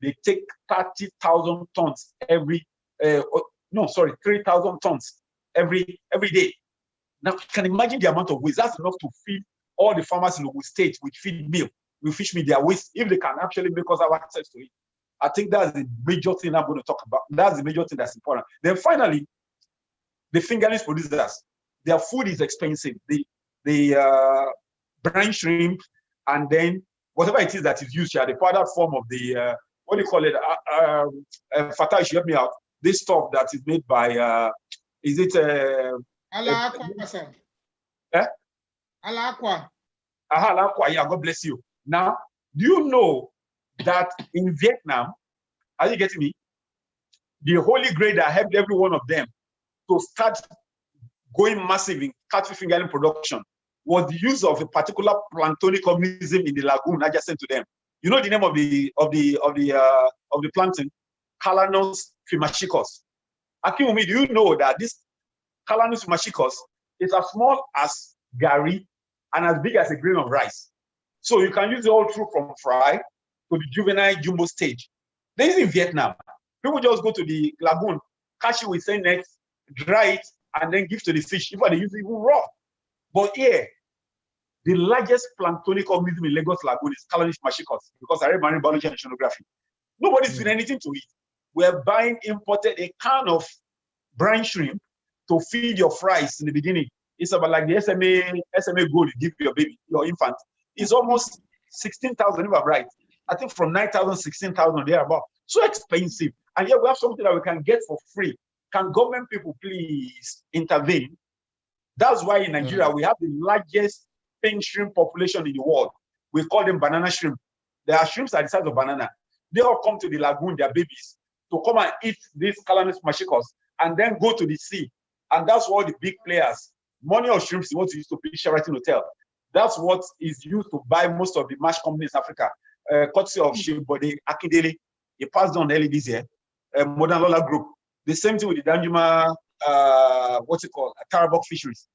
They take 30,000 tons 3,000 tons every day. Now, you can imagine the amount of waste. That's enough to feed all the farmers in the state with feed meal, with fish meal, their waste, if they can actually make us have access to it. I think that's the major thing I'm going to talk about. That's the major thing that's important. Then finally, the fingerlings producers, their food is expensive. The brine shrimp, and then whatever it is that is used here, the powdered form of the, what do you call it? Fatah, you help me out. This stuff that is made by, is it? Ala Aqua, sir. Ala Aqua. Ala Aqua, yeah, God bless you. Now, do you know that in Vietnam, are you getting me? The holy grail that helped every one of them to start going massive in catfish fingerling production was the use of a particular planktonic organism in the lagoon adjacent to them. You know the name of the plankton? Calanus fimachicus. Akimumi, do you know that this Calanus fimachicus is as small as gari and as big as a grain of rice? So you can use it all through from fry to the juvenile jumbo stage. This is in Vietnam. People just go to the lagoon, catch it with sand nets, dry it, and then give to the fish. If they use it even raw. But here, the largest planktonic organism in Lagos Lagoon is Calanus fimachicus, because I read marine biology and oceanography. Nobody's doing anything to it. We're buying imported a can of brine shrimp to feed your fries in the beginning. It's about like the SMA gold you give your baby, your infant. It's almost 16,000, if I'm right. I think from 9,000, 16,000 there about. So expensive. And yet we have something that we can get for free. Can government people please intervene? That's why in Nigeria, we have the largest pink shrimp population in the world. We call them banana shrimp. There are shrimps at the size of banana. They all come to the lagoon, their babies, to come and eat these Calanus fimachicus and then go to the sea. And that's what the big players, money or shrimps, is what you use to build Sheraton Hotel. That's what is used to buy most of the mash companies in Africa, courtesy of Shibode Akindele. He passed on early this year, Modern Lola Group. The same thing with the Danjuma, Tarabok fisheries.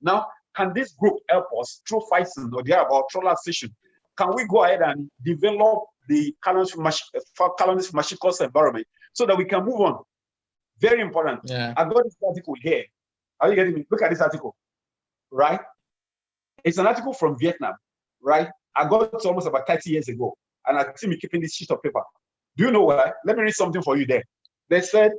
Now, can this group help us through Faisal or thereabout trawler station? Can we go ahead and develop the Calanus fimachicus environment so that we can move on? Very important. Yeah. I got this article here. Are you getting me? Look at this article, right? It's an article from Vietnam, right? I got it almost about 30 years ago, and I see me keeping this sheet of paper. Do you know why? Let me read something for you there. They said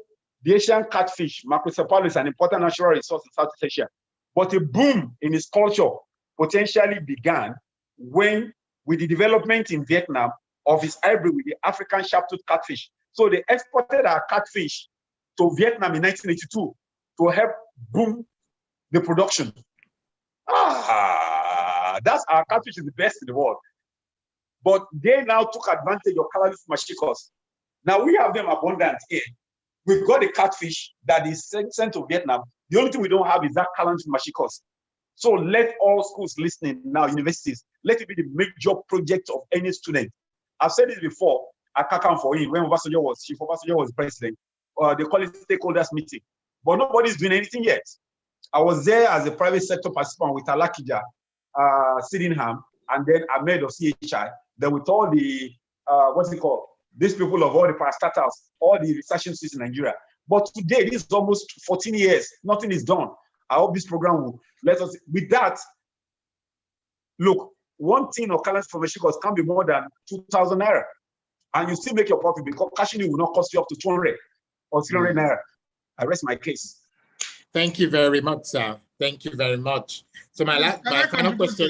the Asian catfish, macrocephalus, is an important natural resource in Southeast Asia, but a boom in its culture potentially began with the development in Vietnam of its hybrid with the African sharp-toothed catfish. So they exported our catfish to Vietnam in 1982 to help boom the production. That's our catfish is the best in the world. But they now took advantage of Calanus fimachicus. Now we have them abundant here. We've got a catfish that is sent to Vietnam. The only thing we don't have is that Calanus fimachicus. So let all schools listening now, universities, let it be the major project of any student. I've said this before at Kakam for him when Obasanjo was president. They call it stakeholders meeting. But nobody's doing anything yet. I was there as a private sector participant with Alakija, Sydenham, and then Ahmed of CHI. Then with all the, these people of all the parastatals, all the research institutes in Nigeria. But today, this is almost 14 years, nothing is done. I hope this program will let us, with that, look, one tin of Calanus fimachicus can be more than 2,000 naira. And you still make your profit because cashing it will not cost you up to 200 or 300 naira. I rest my case. Thank you very much, sir. Thank you very much. So my final question.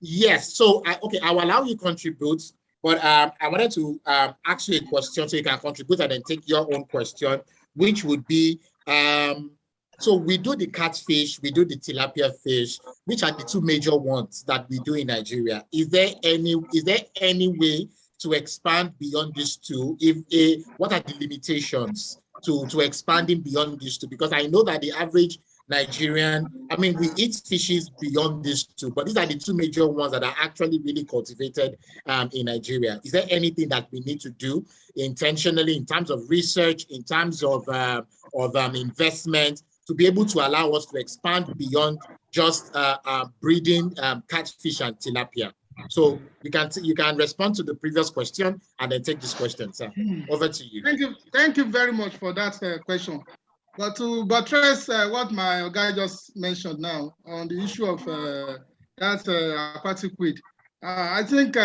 Yes. So I will allow you to contribute, but I wanted to ask you a question so you can contribute and then take your own question, which would be, so we do the catfish, we do the tilapia fish, which are the two major ones that we do in Nigeria. Is there any way to expand beyond these two? What are the limitations to expanding beyond these two? Because I know that the average Nigerian, I mean, we eat fishes beyond these two, but these are the two major ones that are actually really cultivated in Nigeria. Is there anything that we need to do intentionally in terms of research, in terms of investment, to be able to allow us to expand beyond just breeding catfish and tilapia? So you can respond to the previous question and then take this question, sir. Over to you. Thank you very much for that question. But to buttress what my guy just mentioned now on the issue of that aquatic weed, I think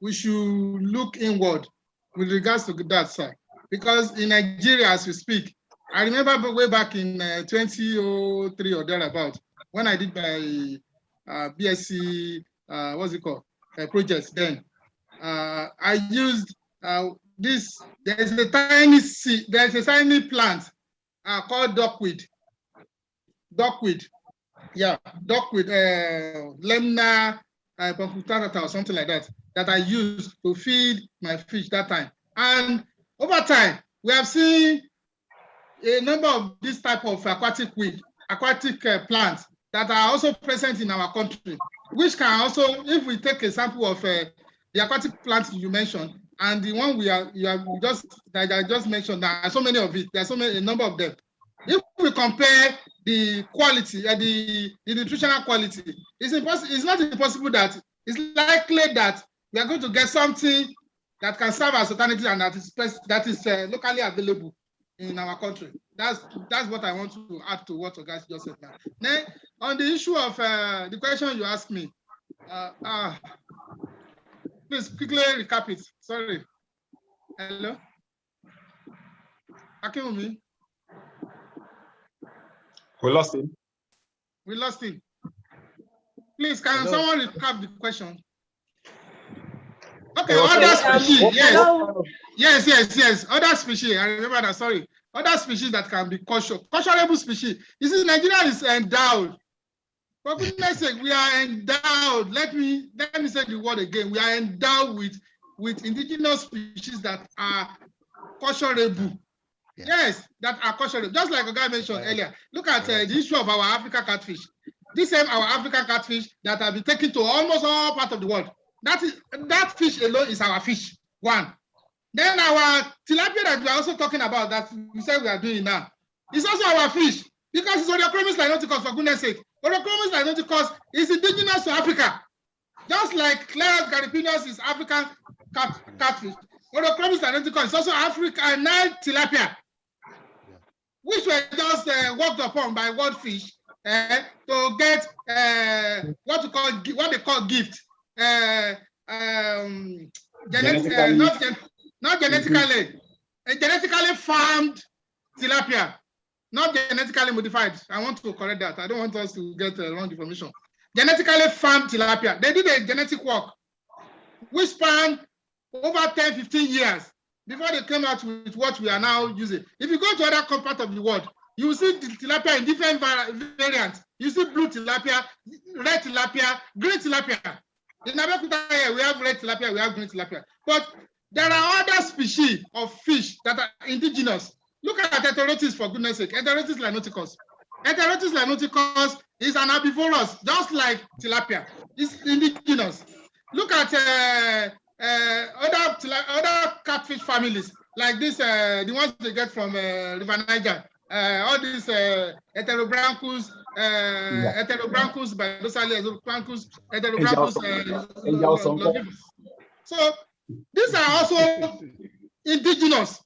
we should look inward with regards to that, sir. Because in Nigeria, as we speak, I remember way back in 2003 or thereabout, when I did my BSc, what's it called, projects then, I used this, there's a tiny plant called duckweed. Yeah, duckweed, lemna or something like that, that I used to feed my fish that time. And over time, we have seen a number of this type of aquatic plants that are also present in our country, which can also, if we take a sample of the aquatic plants you mentioned, and the one that I just mentioned, there are so many of it, there's a number of them. If we compare the quality, the nutritional quality, it's not impossible that it's likely that we are going to get something that can serve as alternative and that is locally available in our country. That's what I want to add to what you guys just said now. Then, on the issue of the question you asked me, please quickly recap it. Sorry. Hello? Akinwumi? We lost him. We lost him. Please, can someone recap the question? Okay, other species, yes. Other species, I remember that, sorry. Other species that can be cautionable species. You see, Nigeria is endowed. For goodness sake, we are endowed. Let me say the word again. We are endowed with indigenous species that are cautionable. Yes, that are cautionable. Just like a guy mentioned earlier. Look at the issue of our African catfish. This same our African catfish that have been taken to almost all parts of the world. That fish alone is our fish. One. Then our tilapia that we are also talking about, that we say we are doing now, is also our fish, because it's Oreochromis linoticus, for goodness sake. Oreochromis linoticus is indigenous to Africa. Just like Clerus garipineus is African catfish. Oreochromis linoticus is also African Nile tilapia, which were just worked upon by World Fish to get what they call gift. Not genetically, genetically farmed tilapia, not genetically modified. I want to correct that. I don't want us to get wrong information. Genetically farmed tilapia. They did a genetic work which spanned over 10, 15 years before they came out with what we are now using. If you go to other parts of the world, you will see tilapia in different variants. You see blue tilapia, red tilapia, green tilapia. In Abeokuta here, we have red tilapia, we have green tilapia. But there are other species of fish that are indigenous. Look at Heterotis, for goodness sake. Heterotis linoticus. Heterotis linoticus is an herbivorous, just like tilapia. It's indigenous. Look at other catfish families, like this, the ones they get from River Niger. All these Heterobranchus, Heterobranchus, So these are also indigenous.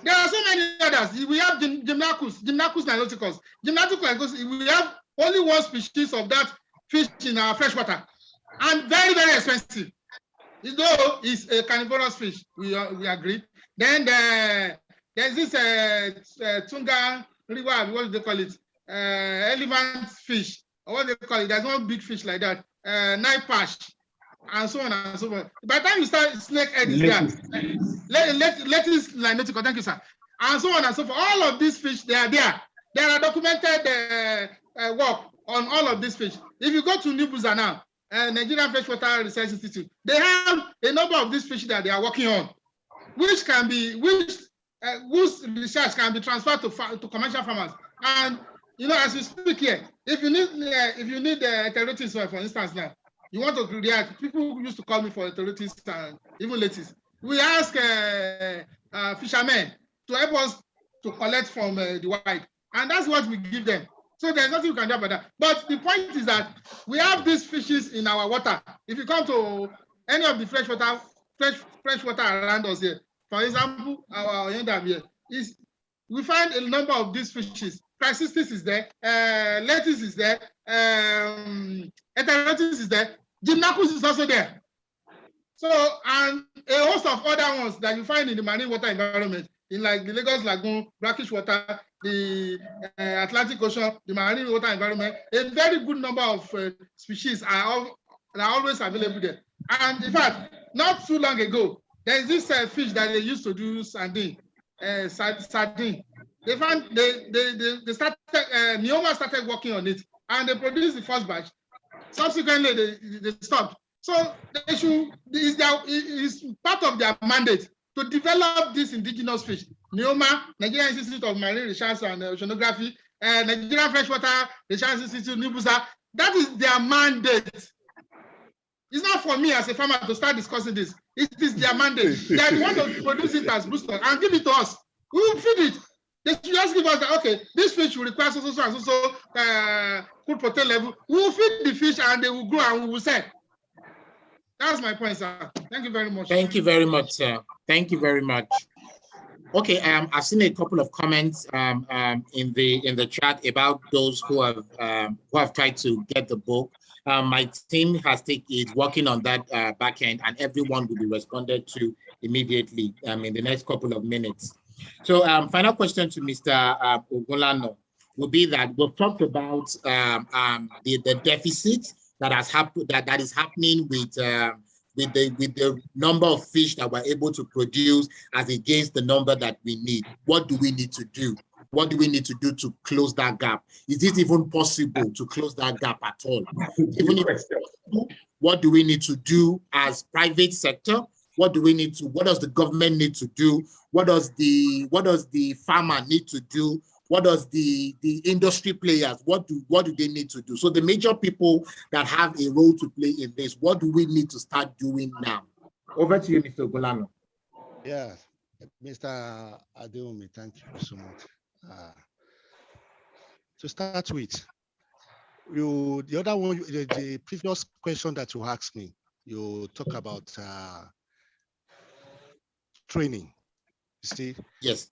There are so many others. We have Gymnacus niloticus. Gymnacus, we have only one species of that fish in our freshwater, and very, very expensive. Though it's a carnivorous fish, we agree. Then there's this Tunga river, what do they call it? Elephant fish, or what they call it? There's no big fish like that. Night perch, and so on and so forth. By the time you start snake head is there. Lettuce linoticus, thank you, sir. And so on and so forth. All of these fish, they are there. There are documented work on all of these fish. If you go to New Buza now, Nigerian Freshwater Research Institute, they have a number of these fish that they are working on, whose research can be transferred to commercial farmers. And you know, as we speak here, if you need authorities, for instance, now you want to react. People used to call me for authorities and even ladies. We ask fishermen to help us to collect from the wild, and that's what we give them. So there's nothing you can do about that. But the point is that we have these fishes in our water. If you come to any of the fresh water around us here, for example, our Oyendam here, we find a number of these fishes. Chrysistis is there, lettuce is there, Enterotis is there, Gymnacus is also there. So, and a host of other ones that you find in the marine water environment, in like the Lagos Lagoon, brackish water, the Atlantic Ocean, the marine water environment, a very good number of species are always available there. And in fact, not too long ago, there's this fish that they used to do sardine. They found they started Neoma started working on it, and they produced the first batch. Subsequently, they stopped. So they should is part of their mandate to develop this indigenous fish. Neoma, Nigerian Institute of Marine Research and Oceanography, Nigerian Freshwater Research Institute, Nibusa. That is their mandate. It's not for me as a farmer to start discussing this. It is their mandate. They are the one to produce it as booster and give it to us. We will feed it. They should just give us that, okay, this fish will require so and so food protein level. We will feed the fish and they will grow and we will sell. That's my point, sir. Thank you very much. Thank you very much, sir. Thank you very much. Okay, I've seen a couple of comments in the chat about those who have tried to get the book. My team is working on that back end, and everyone will be responded to immediately in the next couple of minutes. So, final question to Mr. Ogunlano will be that we've talked about the deficit that has happened that is happening with the number of fish that we're able to produce as against the number that we need. What do we need to do? What do we need to do to close that gap? Is it even possible to close that gap at all? Even if what do we need to do as private sector? What does the government need to do? What does the farmer need to do? What does the industry players, what do they need to do? So the major people that have a role to play in this, what do we need to start doing now? Over to you, Mr. Golano. Yeah, Mr. Adeomi, thank you so much. To start with, the other one, the previous question that you asked me, you talk about training. You see? Yes.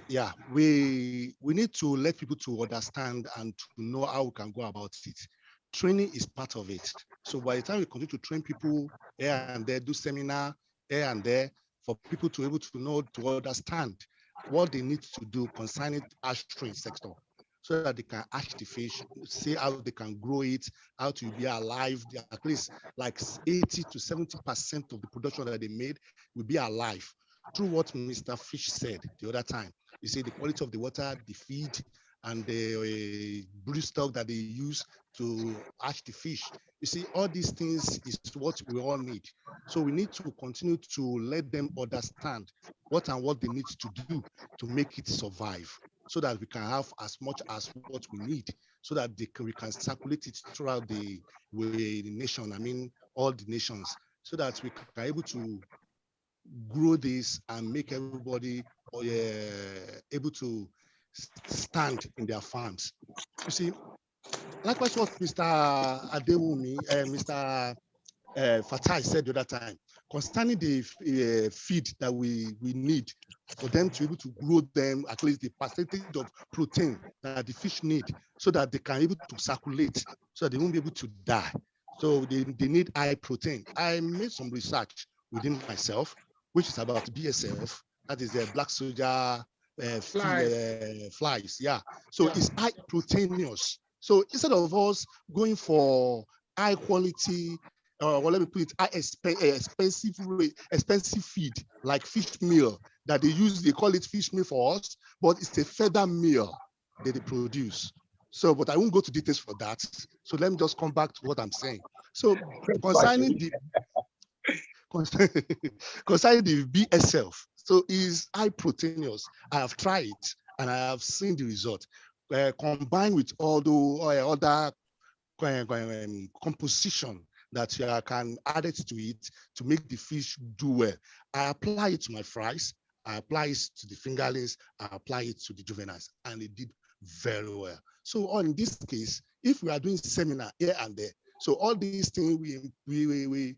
Yeah, we need to let people to understand and to know how we can go about it. Training is part of it. So by the time we continue to train people here and there, do seminar here and there, for people to be able to know, to understand what they need to do concerning hatchery sector, so that they can hatch the fish, see how they can grow it, how to be alive. At least like 80 to 70% of the production that they made will be alive. Through what Mr. Fish said the other time, you see the quality of the water, the feed, and the broodstock that they use to hatch the fish. You see, all these things is what we all need. So we need to continue to let them understand what they need to do to make it survive, so that we can have as much as what we need, so that we can circulate it throughout the nation. I mean, all the nations, so that we can be able to grow this and make everybody able to stand in their farms. You see, likewise what Mr. Adewumi, Mr. Fatai said the other time, concerning the feed that we need for them to be able to grow them, at least the percentage of protein that the fish need, so that they can be able to circulate, so that they won't be able to die. So they need high protein. I made some research within myself, which is about BSF, that is the black soldier flies. Yeah. So it's high proteinous. So instead of us going for high quality, well, let me put it, expensive feed like fish meal that they call it fish meal for us, but it's a feather meal that they produce. So, but I won't go to details for that. So let me just come back to what I'm saying. So concerning the BSF, so is high proteinous. I have tried it and I have seen the result. combined with all the other composition that you can add it to it to make the fish do well. I apply it to my fries, I apply it to the fingerlings, I apply it to the juveniles, and it did very well. So on this case, if we are doing seminar here and there, so all these things we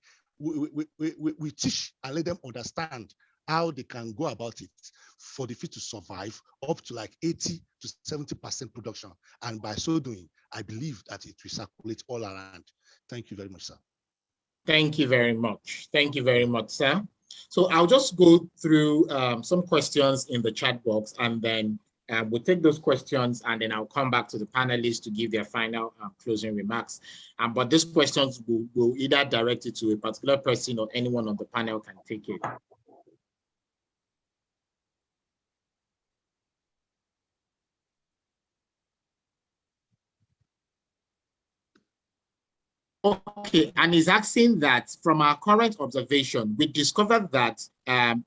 teach and let them understand how they can go about it for the fish to survive up to like 80 to 70% production. And by so doing, I believe that it will circulate all around. Thank you very much, sir. Thank you very much. Thank you very much, sir. So I'll just go through some questions in the chat box, and then we'll take those questions, and then I'll come back to the panelists to give their final closing remarks. But these questions will either direct it to a particular person or anyone on the panel can take it. Okay, and he's asking that from our current observation, we discovered that farms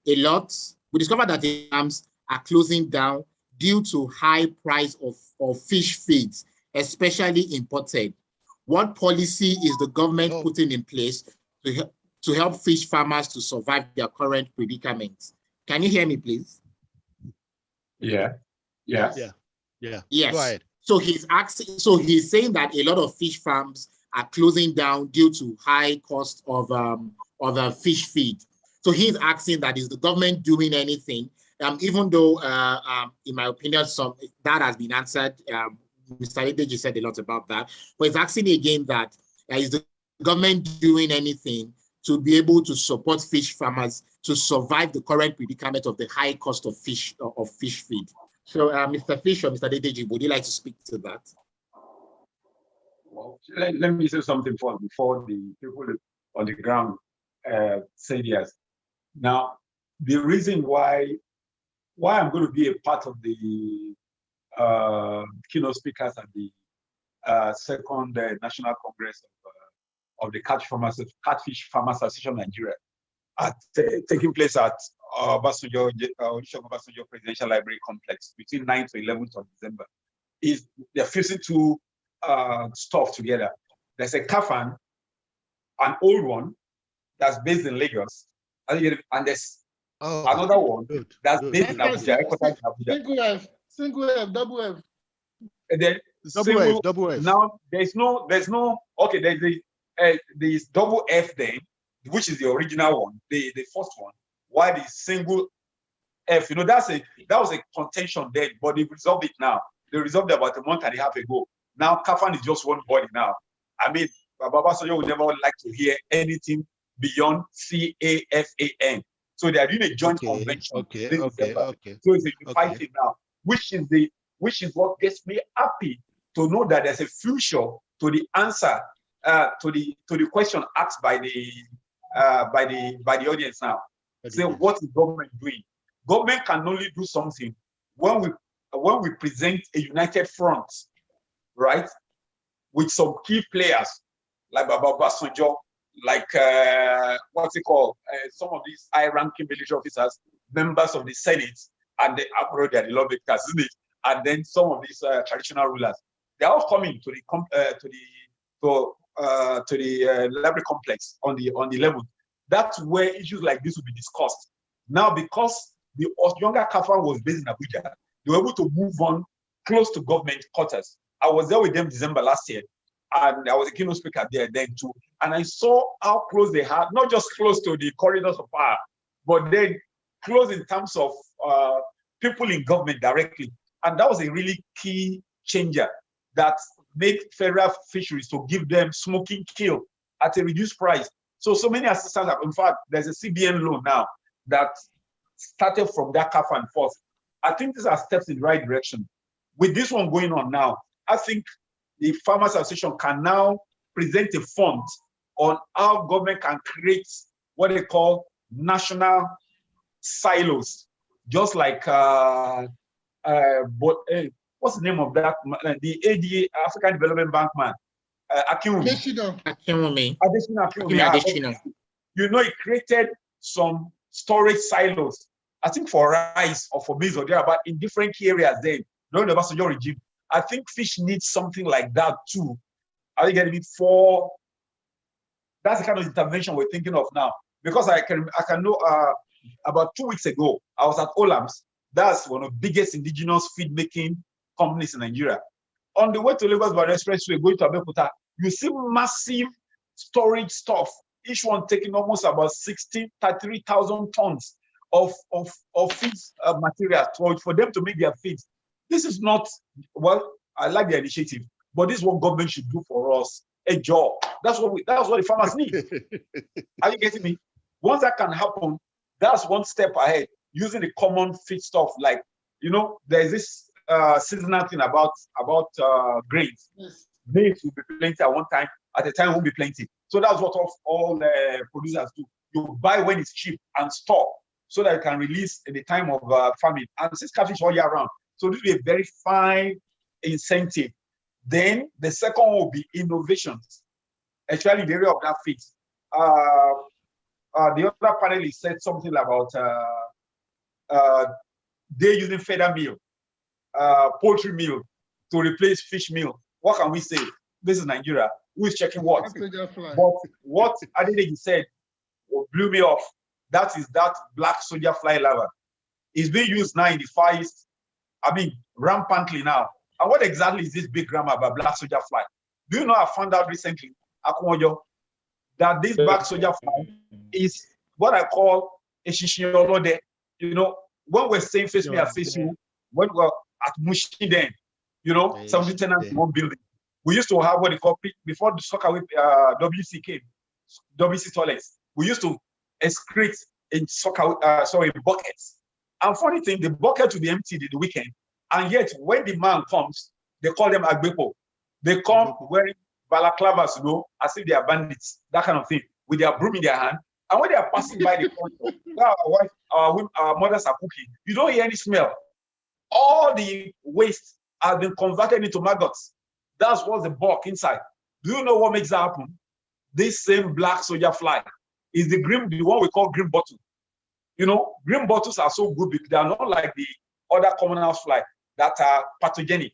are closing down due to high price of fish feeds, especially imported. What policy is the government putting in place to help fish farmers to survive their current predicament? Can you hear me, please? Yeah. Yes. Yes. Go ahead. So he's saying that a lot of fish farms are closing down due to high cost of fish feed. So he's asking that is the government doing anything? Even though, in my opinion, that has been answered. Mr. Adedeji said a lot about that. But he's asking again that is the government doing anything to be able to support fish farmers to survive the current predicament of the high cost of fish feed? So, Mr. Fish or Mr. Adedeji, would you like to speak to that? Well, let me say something before the people on the ground say yes. Now, the reason why I'm going to be a part of the keynote speakers at the second National Congress of the Catfish Farmers Association Nigeria, taking place at Obasanjo Presidential Library Complex between 9th to 11th of December, is they're fusing two stuff together. There's a kafan, an old one that's based in Lagos, and there's another one that's based in Abuja. Single F, double F. And then double F. Now there's no okay. There's double F then, which is the original one, the first one. Why the single F? That was a contention then, but they resolved it now. They resolved it about a month and a half ago. Now Kafan is just one body now. I mean, Baba Soyo would never like to hear anything beyond CAFAN. So they are doing a joint convention. Okay. So it's a unified thing now, which is what gets me happy to know that there's a future to the answer to the question asked by the audience now. So what is government doing? Government can only do something when we present a united front, right, with some key players like Baba Obasanjo, like some of these high-ranking military officers, members of the Senate, and the lawmakers, isn't it? And then some of these traditional rulers, they're all coming to the library complex on the 11th. That's where issues like this will be discussed. Now, because the younger Kafan was based in Abuja, they were able to move on close to government quarters. I was there with them December last year, and I was a keynote speaker there then too. And I saw how close they had, not just close to the corridors of power, but then close in terms of people in government directly. And that was a really key changer that made federal fisheries to give them smoking kill at a reduced price. So many assistants, in fact, there's a CBN loan now that started from that Kafan first. I think these are steps in the right direction. With this one going on now, I think the Farmers Association can now present a fund on how government can create what they call national silos, just like what's the name of that? The ADA, African Development Bank man, Akinwumi. Adesina. It created some storage silos, I think for rice or for maize or thereabout in different key areas then, during the Obasanjo regime. I think fish needs something like that too. Are you getting it? For that's the kind of intervention we're thinking of now. Because I can know about 2 weeks ago, I was at Olam's. That's one of the biggest indigenous feed making companies in Nigeria. On the way to Lagos by the expressway, going to Abeokuta, you see massive storage stuff. Each one taking almost about 33,000 tons of feed material for them to make their feed. This is not, well, I like the initiative, but this is what government should do for us. A job. That's what the farmers need. Are you getting me? Once that can happen, that's one step ahead. Using the common feed stuff, like, you know, there's this seasonal thing about grains. Yes. Grains will be plenty at one time, at a time won't be plenty. So that's what all producers do. You buy when it's cheap and store so that you can release in the time of famine. And since catfish all year round, so this will be a very fine incentive. Then the second one will be innovations, actually in the area of that feed. The other panelist said something about they using feather meal, poultry meal to replace fish meal. What can we say? This is Nigeria. Who is checking what? But what Adedeji said blew me off. That is that black soldier fly larva. It's being used now in the Far East. I mean, rampantly now. And what exactly is this big grammar about black soldier fly? Do you know, I found out recently, Akumojo, that this black soldier fly is what I call a shishiolode. You know, when we're saying face me, I face you, when we're at Mushi then, you know, some tenants in one building. We used to have what they call, before the soccer with WC came, WC toilets, we used to excrete in buckets. And funny thing, the bucket will be emptied in the weekend. And yet, when the man comes, they call them Agbepo. They come wearing balaclavas, you know, as if they are bandits, that kind of thing, with their broom in their hand. And when they are passing by the front door, our mothers are cooking, you don't hear any smell. All the waste has been converted into maggots. That's what's the bulk inside. Do you know what makes that happen? This same black soldier fly is the one we call green bottle. You know, green bottles are so good because they are not like the other common house fly that are pathogenic.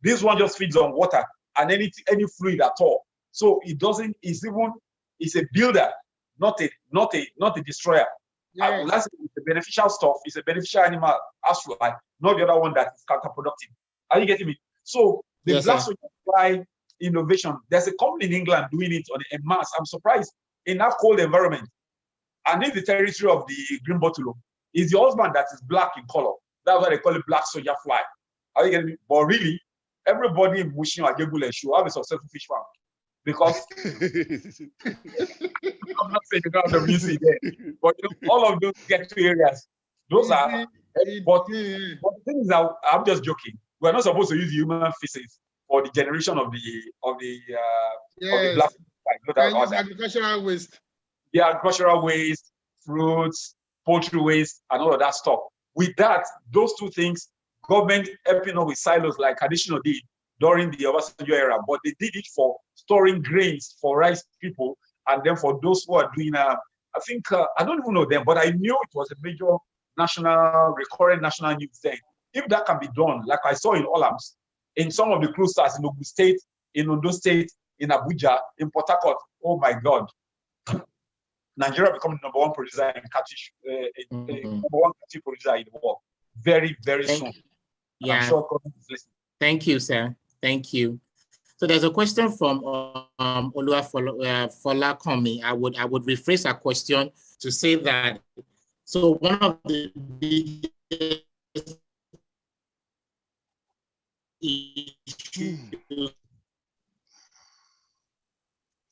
This one just feeds on water and any fluid at all. So it doesn't. It's a builder, not a destroyer. Yeah. It's a beneficial stuff. It's a beneficial animal as fly, not the other one that is counterproductive. Are you getting me? So the black soldier fly innovation. There's a company in England doing it on a mass. I'm surprised in that cold environment. And in the territory of the green bottle, is the husband that is black in color. That's why they call it black soldier fly. Are you getting me? But really, everybody in Mushin or Gebule should have a successful fish farm. Because I'm not saying you don't have WC there, but you know, all of those get to areas. Those are, but the thing is that I'm just joking. We're not supposed to use human feces for the generation of the black agricultural waste. The agricultural waste, fruits, poultry waste, and all of that stuff. With that, those two things, government helping us with silos like Additional did during the Obasanjo era, but they did it for storing grains for rice people, and then for those who are doing, I think, I don't even know them, but I knew it was a major recurrent national news thing. If that can be done, like I saw in Olam's, in some of the clusters in Ogun State, in Ondo State, in Abuja, in Port Harcourt, oh my God. Nigeria becoming the number one producer in catfish, number one catfish producer in the world. Very, very soon. Yeah. I'm sure government is listening. Thank you, sir. Thank you. So there's a question from Oluwafola Komi. I would rephrase a question to say that. So one of the biggest issues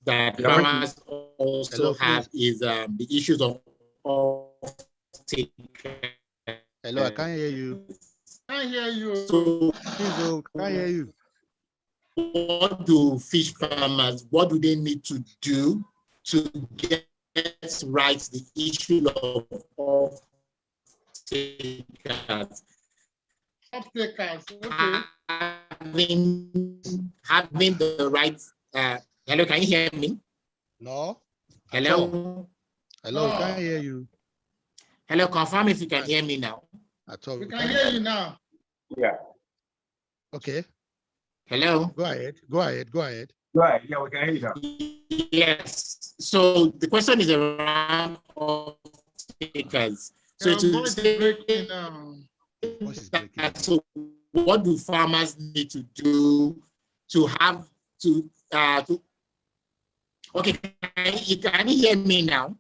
that farmers also have is the issues of off-take. Hello, I can't hear you. I hear you. So, can't hear you. What do fish farmers, what do they need to do to get right the issue of off-takers? Off-takers, okay. Having the right, hello, can you hear me? No. Hello? Hello, can't hear you. Hello, confirm if you can hear me now. We can hear you now. Yeah. Okay. Hello? Go ahead. Go ahead. Go ahead. Right. Yeah, we can hear you now. Yes. So the question is around off-takers. So Your to voice is say breaking now. Voice is breaking that, again. so what do farmers need to do to have to okay, can you hear me now?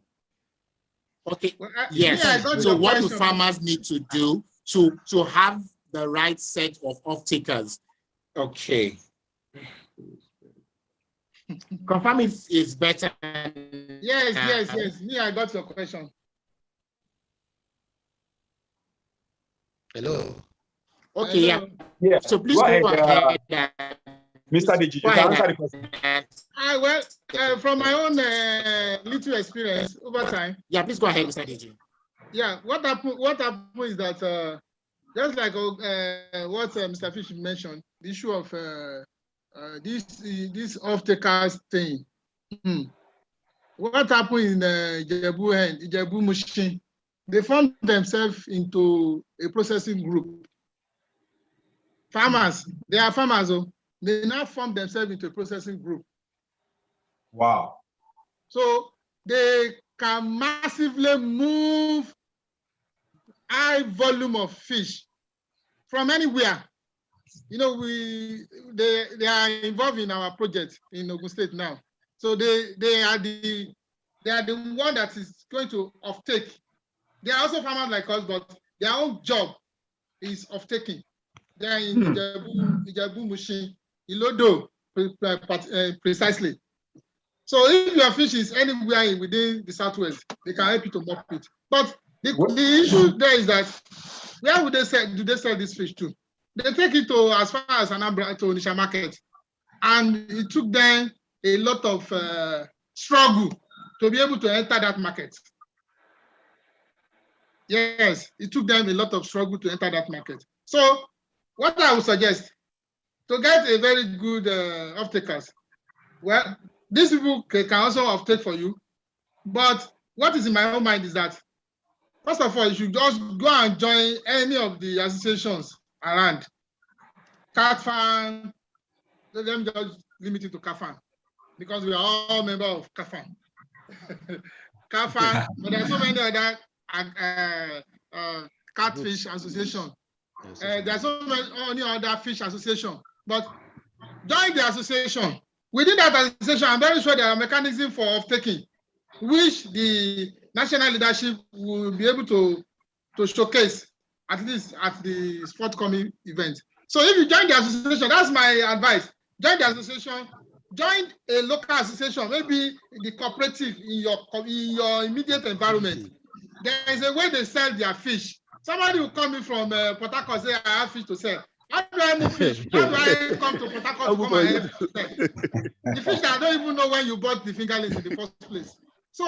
Okay, Well, yes. I got So your what do question. farmers need to do to have the right set of off-takers? Okay. Confirm if it's better. Yes. Me, I got your question. Hello. Okay, Hello. Yeah. So please go ahead, ahead. Mr. Digi. You Go can ahead. answer the question. Well, from my own little experience over time, Yeah, please go ahead, Mr. DG. yeah, what happened is that just like what Mr. Fish mentioned, the issue of this off-takers thing. What happened in Ijebu Mushin? They formed themselves into a processing group. Farmers, they are farmers. They now form themselves into a processing group. Wow. So they can massively move high volume of fish from anywhere. You know, they are involved in our project in Ogun State now. So they are the one that is going to offtake. They are also farmers like us, but their own job is off-taking. They are in Ijebu Mushin, Ilodo, precisely. So if your fish is anywhere within the Southwest, they can help you to mop it. But the issue there is that where would they sell? Do they sell this fish to? They take it to as far as Anambra to Onisha market, and it took them a lot of struggle to be able to enter that market. Yes, it took them a lot of struggle to enter that market. So what I would suggest to get a very good off-takers, well, these people can also offtake for you. But what is in my own mind is that, first of all, you should just go and join any of the associations around. CAFAN, let me just limit it to CAFAN, because we are all members of CAFAN. CAFAN, but there are so many other catfish association. There are so many other fish association. But join the association. Within that association, I'm very sure there are mechanisms for off-taking, which the national leadership will be able to showcase, at least at the forthcoming event. So if you join the association, that's my advice. Join the association, join a local association, maybe the cooperative in your immediate environment. There is a way they sell their fish. Somebody will come in from Port Harcourt and say, I have fish to sell. How do I move fish? How do I come to Port Harcourt to come and help you sell? The fish that I don't even know when you bought the fingerlings in the first place. So,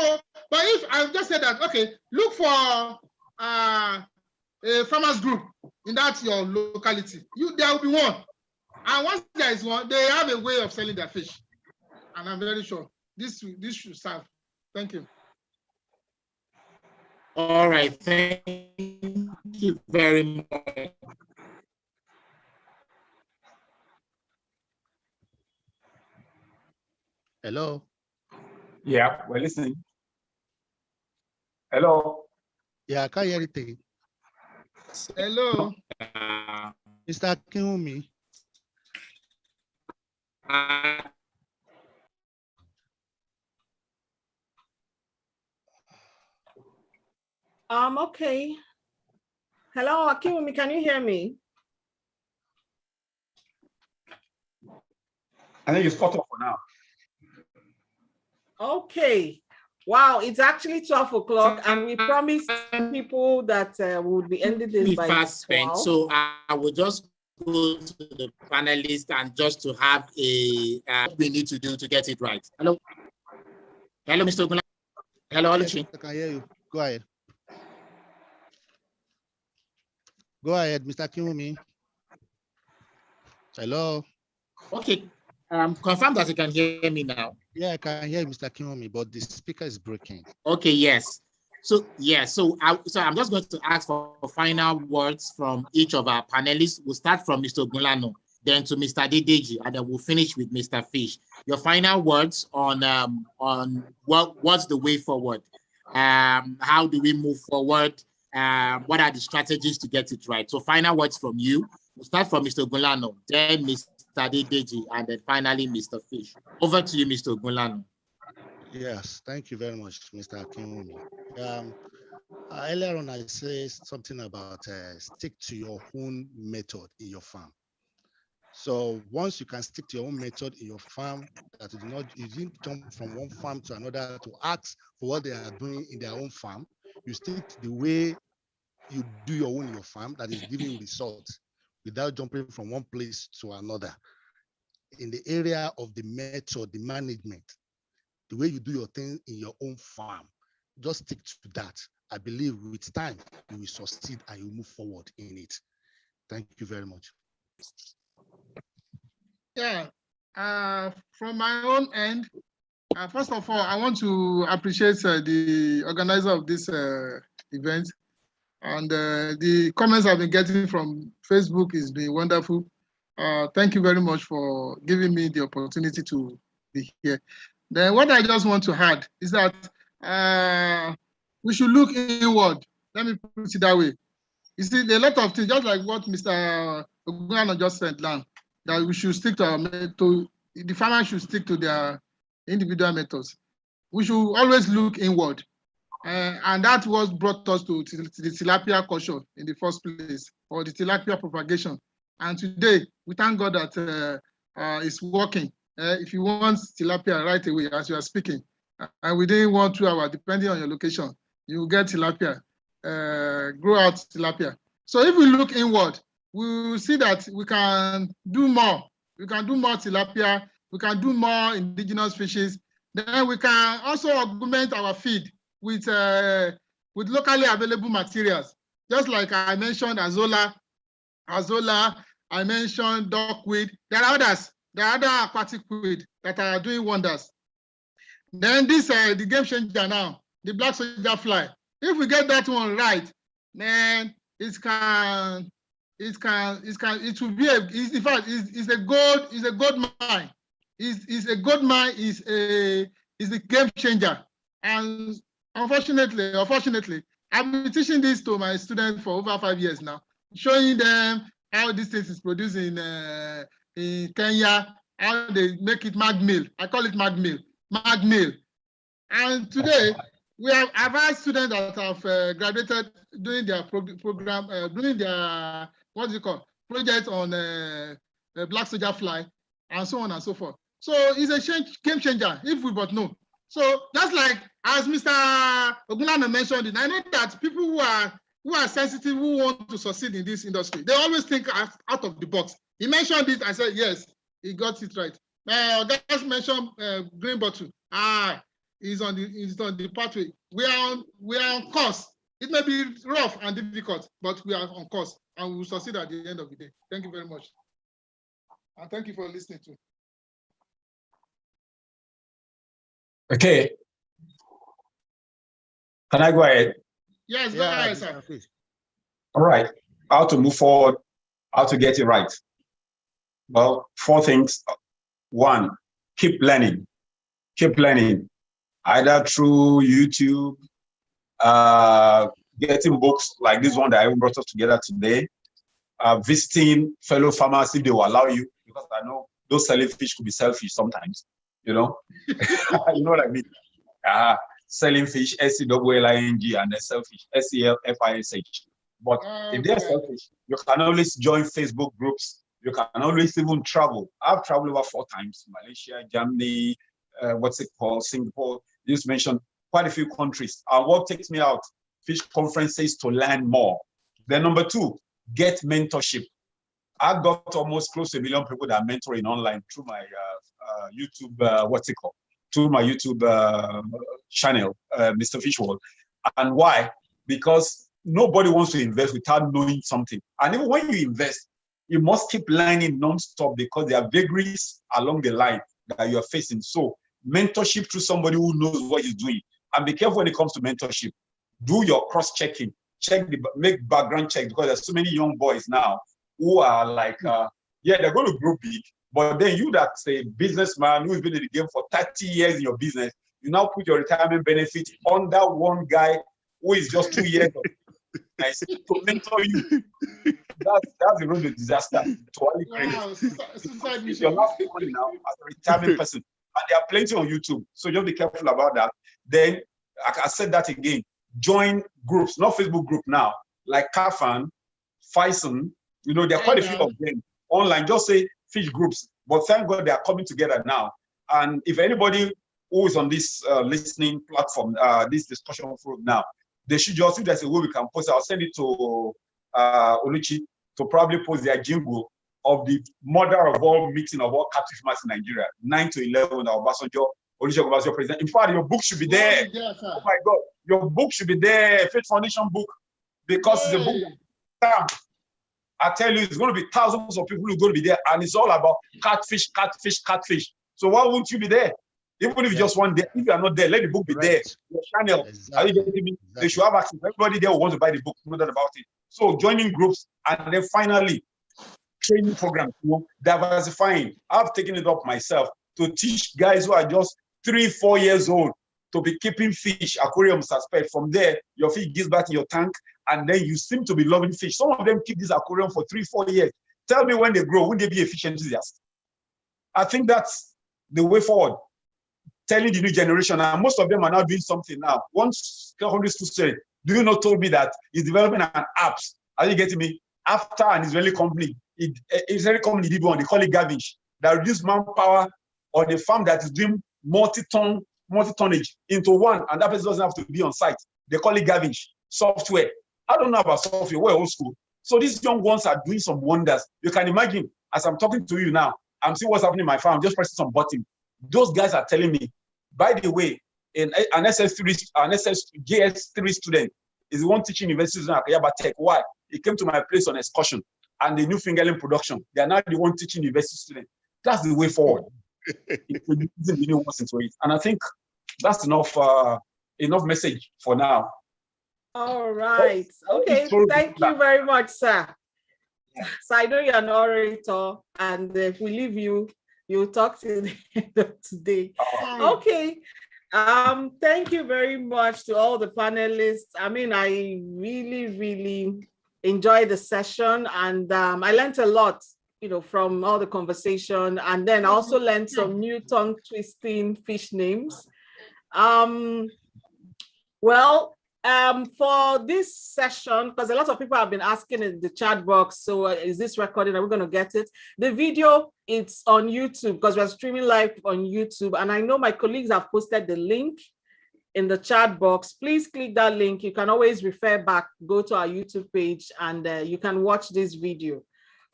but if I just said that, okay, look for a farmers group in that your locality. There will be one. And once there is one, they have a way of selling their fish. And I'm very sure this should serve. Thank you. All right, thank you very much. Hello. Yeah, we're listening. Hello. Yeah, I can't hear anything. Hello. Mr. Kinwumi. Okay. Hello, Akiwumi, can you hear me? I think it's cut off for now. Okay. Wow, it's actually 12 o'clock, and we promised people that we would be ending this by 12. So I will just go to the panelists and just to have a what we need to do to get it right. Hello. Hello, Mr. Ogunla. Hello, Oluchi. I can hear you. Go ahead. Go ahead, Mr. Kinwumi. Hello. Okay. Confirm that you can hear me now. Yeah, I can hear Mr. Kinwumi, but the speaker is breaking. Okay, yes. So I'm just going to ask for final words from each of our panelists. We'll start from Mr. Ogunlano, then to Mr. Adedeji, and then we'll finish with Mr. Fish. Your final words on what's the way forward? How do we move forward? What are the strategies to get it right? So final words from you. We'll start from Mr. Ogunlano, then Mr. Adedeji, and then finally Mr. Fish. Over to you, Mr. Ogunlano. Yes, thank you very much, Mr. Akinwumi. Earlier on, I said something about stick to your own method in your farm. So once you can stick to your own method in your farm, that you didn't jump from one farm to another to ask for what they are doing in their own farm. You stick to the way you do your own in your farm that is giving you results without jumping from one place to another. In the area of the method, the management, the way you do your thing in your own farm, just stick to that. I believe with time, you will succeed and you move forward in it. Thank you very much. Yeah, from my own end, first of all, I want to appreciate the organizer of this event. And the comments I've been getting from Facebook has been wonderful. Thank you very much for giving me the opportunity to be here. Then what I just want to add is that we should look inward. Let me put it that way. You see, a lot of things, just like what Mr. Ogunlano just said now, that we should stick to our method, the farmers should stick to their individual methods. We should always look inward. And that was brought us to the tilapia culture in the first place, or the tilapia propagation. And today, we thank God that it's working. If you want tilapia right away, as you are speaking, and within 1 or 2 hours, depending on your location, you will get tilapia, grow out tilapia. So if we look inward, we will see that we can do more. We can do more tilapia. We can do more indigenous fishes. Then we can also augment our feed with locally available materials. Just like I mentioned Azola, I mentioned duckweed. There are others. There are other aquatic weed that are doing wonders. Then this the game changer now, the black soldier fly. If we get that one right, then it will be in fact it's a gold mine. It's a gold mine, is a game changer. And unfortunately, I've been teaching this to my students for over 5 years now, showing them how this thing is produced in Kenya, how they make it mag meal. I call it mag meal. And today, I've had students that have graduated doing their program, doing their, project on black soldier fly, and so on and so forth. So it's a game changer, if we but know. So just like as Mr. Ogunlano mentioned it, I know that people who are sensitive, who want to succeed in this industry, they always think out of the box. He mentioned it, I said, yes, he got it right. Just mentioned green bottle. He's on the pathway. We are on course. It may be rough and difficult, but we are on course and we will succeed at the end of the day. Thank you very much. And thank you for listening to. Okay. Can I go ahead? Yes, go ahead, sir. All right. How to move forward, how to get it right. Well, 4 things. 1, keep learning. Keep learning. Either through YouTube, getting books like this one that I brought us together today, visiting fellow farmers if they will allow you, because I know those selling fish could be selfish sometimes, you know? You know what I mean? Selling fish, S-E-L-L-I-N-G, and then selfish, S-E-L-F-I-S-H. But if they're selfish, you can always join Facebook groups. You can always even travel. I've traveled over 4 times, Malaysia, Germany, Singapore. You just mentioned quite a few countries. And what takes me out? Fish conferences to learn more. Then number 2, get mentorship. I've got almost close to 1 million people that are mentoring online through my YouTube, through my YouTube channel, Mr. Fish World. And why? Because nobody wants to invest without knowing something. And even when you invest, you must keep learning non-stop because there are vagaries along the line that you are facing. So mentorship through somebody who knows what he's doing. And be careful when it comes to mentorship. Do your cross-checking. Make background check, because there's so many young boys now who are like Yeah, they're going to grow big. But then you that's a businessman who's been in the game for 30 years in your business, you now put your retirement benefit under one guy who is just 2 years of business to mentor you. That's the road to disaster. Wow, suicide It's your mission. last money now as a retirement person. And there are plenty on YouTube. So just be careful about that. Then, like I said that again, join groups, not Facebook group now, like Kafan, Faison, there are quite a few of them online. Just say fish groups. But thank God they are coming together now. And if anybody who is on this listening platform, this discussion forum now, they should just, if there's a way we can post, I'll send it to Oluchi to probably post their jingle of the mother of all meeting of all captive farmers in Nigeria, 9 to 11, Obasanjo, Olusegun Obasanjo president. In fact, your book should be there. Oh my God, your book should be there, Faith Foundation book, because it's a book. I tell you, it's going to be thousands of people who are going to be there, and it's all about catfish, catfish, catfish. So why won't you be there? Even if you just want there, if you are not there, let the book be there. Your channel, are you getting me? They should have access. Everybody there who wants to buy the book, know that about it. So joining groups, and then finally, training programs, diversifying. I've taken it up myself to teach guys who are just 3-4 years old to be keeping fish, aquarium suspect. From there, your fish gives back in your tank, and then you seem to be loving fish. Some of them keep this aquarium for 3-4 years. Tell me when they grow, will they be a fish enthusiast? I think that's the way forward. Telling the new generation, and most of them are now doing something now. One secondary school student, do you know, told me that he's developing an app. Are you getting me? After an Israeli company, Israeli company did one, they call it Gavish, that reduced manpower on a farm that is doing multi-tonnage into one, and that person doesn't have to be on site. They call it Gavish software. I don't know about software, we're old school. So these young ones are doing some wonders. You can imagine, as I'm talking to you now, I'm seeing what's happening in my farm, I'm just pressing some button. Those guys are telling me, by the way, an JS3 student is the one teaching universities in Akayaba Tech. Why? He came to my place on excursion, and the new fingerling production, they are now the one teaching university students. That's the way forward. Introducing the new ones into it. And I think that's enough message for now. All right. Okay. Thank you very much, sir. So I know you're an orator, and if we leave you, you'll talk till the end of today. Okay. Thank you very much to all the panelists. I mean, I really enjoyed the session, and I learned a lot, from all the conversation, and then I also learned some new tongue twisting fish names. For this session, because a lot of people have been asking in the chat box, so is this recording? Are we going to get it? The video, it's on YouTube, because we're streaming live on YouTube. And I know my colleagues have posted the link in the chat box. Please click that link. You can always refer back, go to our YouTube page, and you can watch this video.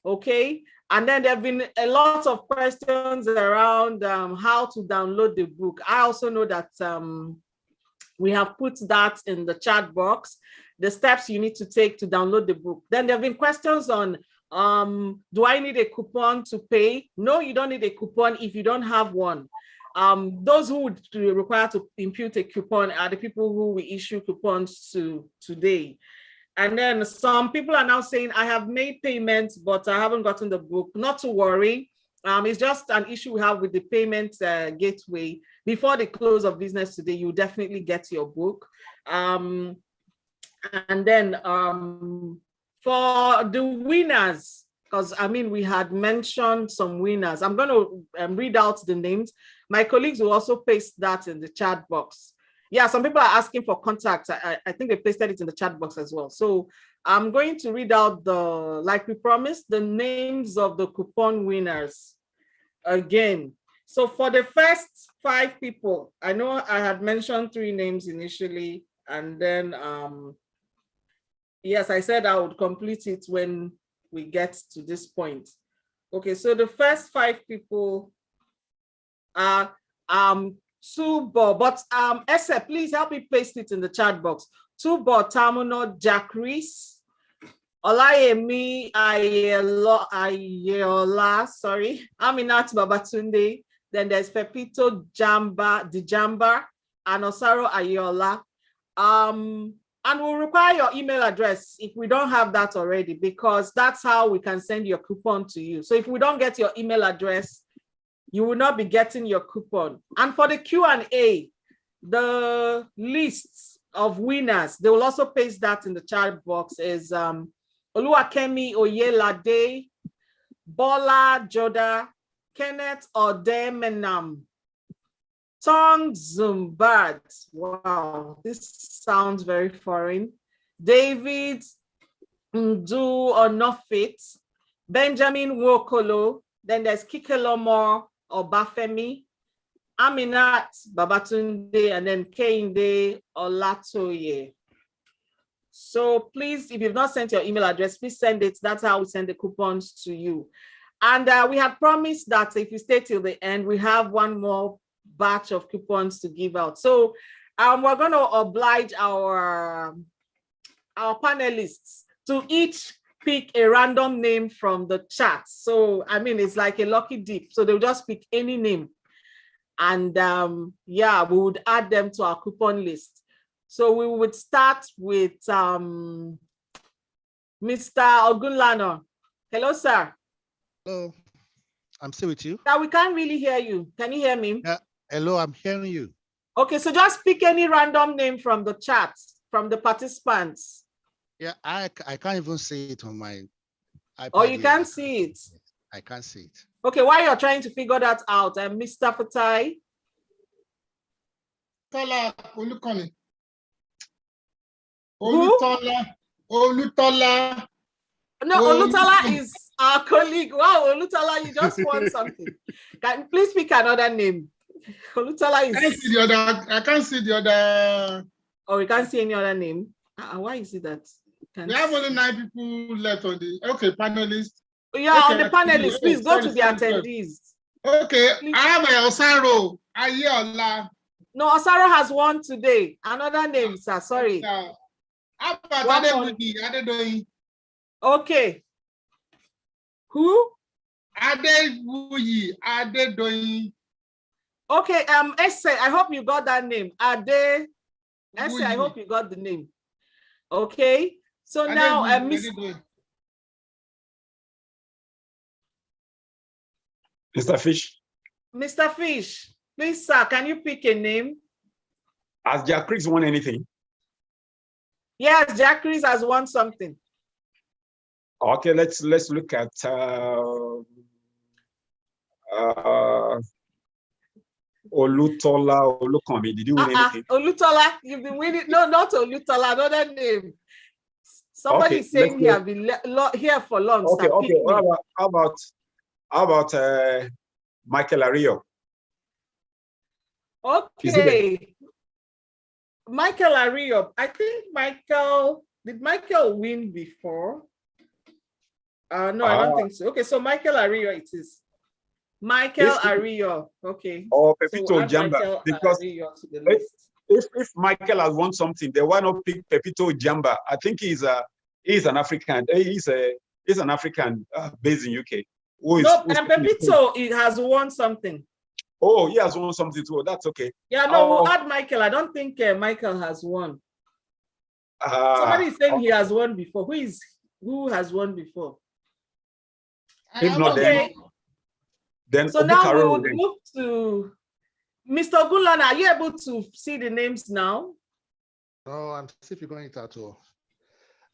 Okay. And then there have been a lot of questions around how to download the book. I also know that we have put that in the chat box, the steps you need to take to download the book. Then there have been questions on, do I need a coupon to pay? No, you don't need a coupon if you don't have one. Those who would require to impute a coupon are the people who we issue coupons to today. And then some people are now saying, I have made payments, but I haven't gotten the book. Not to worry. It's just an issue we have with the payment gateway. Before the close of business today, you definitely get your book. And then for the winners, because we had mentioned some winners. I'm going to read out the names. My colleagues will also paste that in the chat box. Yeah, some people are asking for contacts. I think they pasted it in the chat box as well. So I'm going to read out like we promised, the names of the coupon winners again. So for the first 5 people, I know I had mentioned 3 names initially, and then yes, I said I would complete it when we get to this point. Okay, so the first 5 people are Subo, but Ese, please help me paste it in the chat box. Tubo Tamuno Jack Reese, Olayemi Ayeola, sorry, Aminat Babatunde. Then there's Pepito Dijamba and Osaro Ayeola. And we'll require your email address if we don't have that already, because that's how we can send your coupon to you. So if we don't get your email address, you will not be getting your coupon. And for the Q&A, the lists of winners, they will also paste that in the chat box, is Oluwakemi Oyelade, Bola Joda, Kenneth Odemenam, Tong Zumbat. Wow, this sounds very foreign. David Ndu Onofit, Benjamin Wokolo, then there's Kikelomo Obafemi, Aminat Babatunde, and then Kehinde Olatoye. So please, if you've not sent your email address, please send it. That's how we send the coupons to you. And we had promised that if you stay till the end, we have one more batch of coupons to give out. So we're going to oblige our panelists to each pick a random name from the chat. So, I mean, it's like a lucky dip. So they'll just pick any name. And yeah, we would add them to our coupon list. So we would start with Mr. Ogunlana. Hello, sir. Hello, I'm still with you. Now we can't really hear you. Can you hear me? Yeah. Hello, I'm hearing you. Okay, so just pick any random name from the chat, from the participants. Yeah, I can't even see it on my iPad. Oh, you can't see it? I can't see it. Okay, while you're trying to figure that out, Mr. Fatai. Tola Olukoni. Who? Olutola. No, Olutala is our colleague. Wow, Olutala, you just won something. Can please pick another name? Olutala is. I can't see the other. Oh, we can't see any other name. Why is it that? We have only 9 people left on the panelists. Yeah, okay, on the panelists, please go to the attendees. Okay, please. I have Osaro Ayeola. No, Osaro has won today. Another name, sir. Sorry. How about Adedoyin? Okay. Who? Adedoyin. Okay, Ese, I hope you got that name. Ese, I hope you got the name. Okay. So now, Mr. Fish. Mr. Fish, please, sir, can you pick a name? Has Jack Chris won anything? Yes, Jack Chris has won something. Okay, let's look at Olutola Olukomi. Did you win anything? Olutola, you've been winning. No, not Olutola, another name. Somebody is saying he has been here for long. Okay, okay. How about Michael Ario? Okay. Michael Ario. I think did Michael win before? No, I don't think so. Okay, so Michael Ario it is. Michael Ario. Okay. Or Pepito Jamba. Because if Michael has won something, then why not pick Pepito Jamba? I think he's an African. He's an African based in UK. And Pepito has won something. Oh, he has won something too. That's okay. Yeah, no, we'll add Michael. I don't think Michael has won. Somebody is saying he has won before. Who has won before? If not, then so now we will move to Mr. Ogunlana. Are you able to see the names now? No, I'm still figuring it out.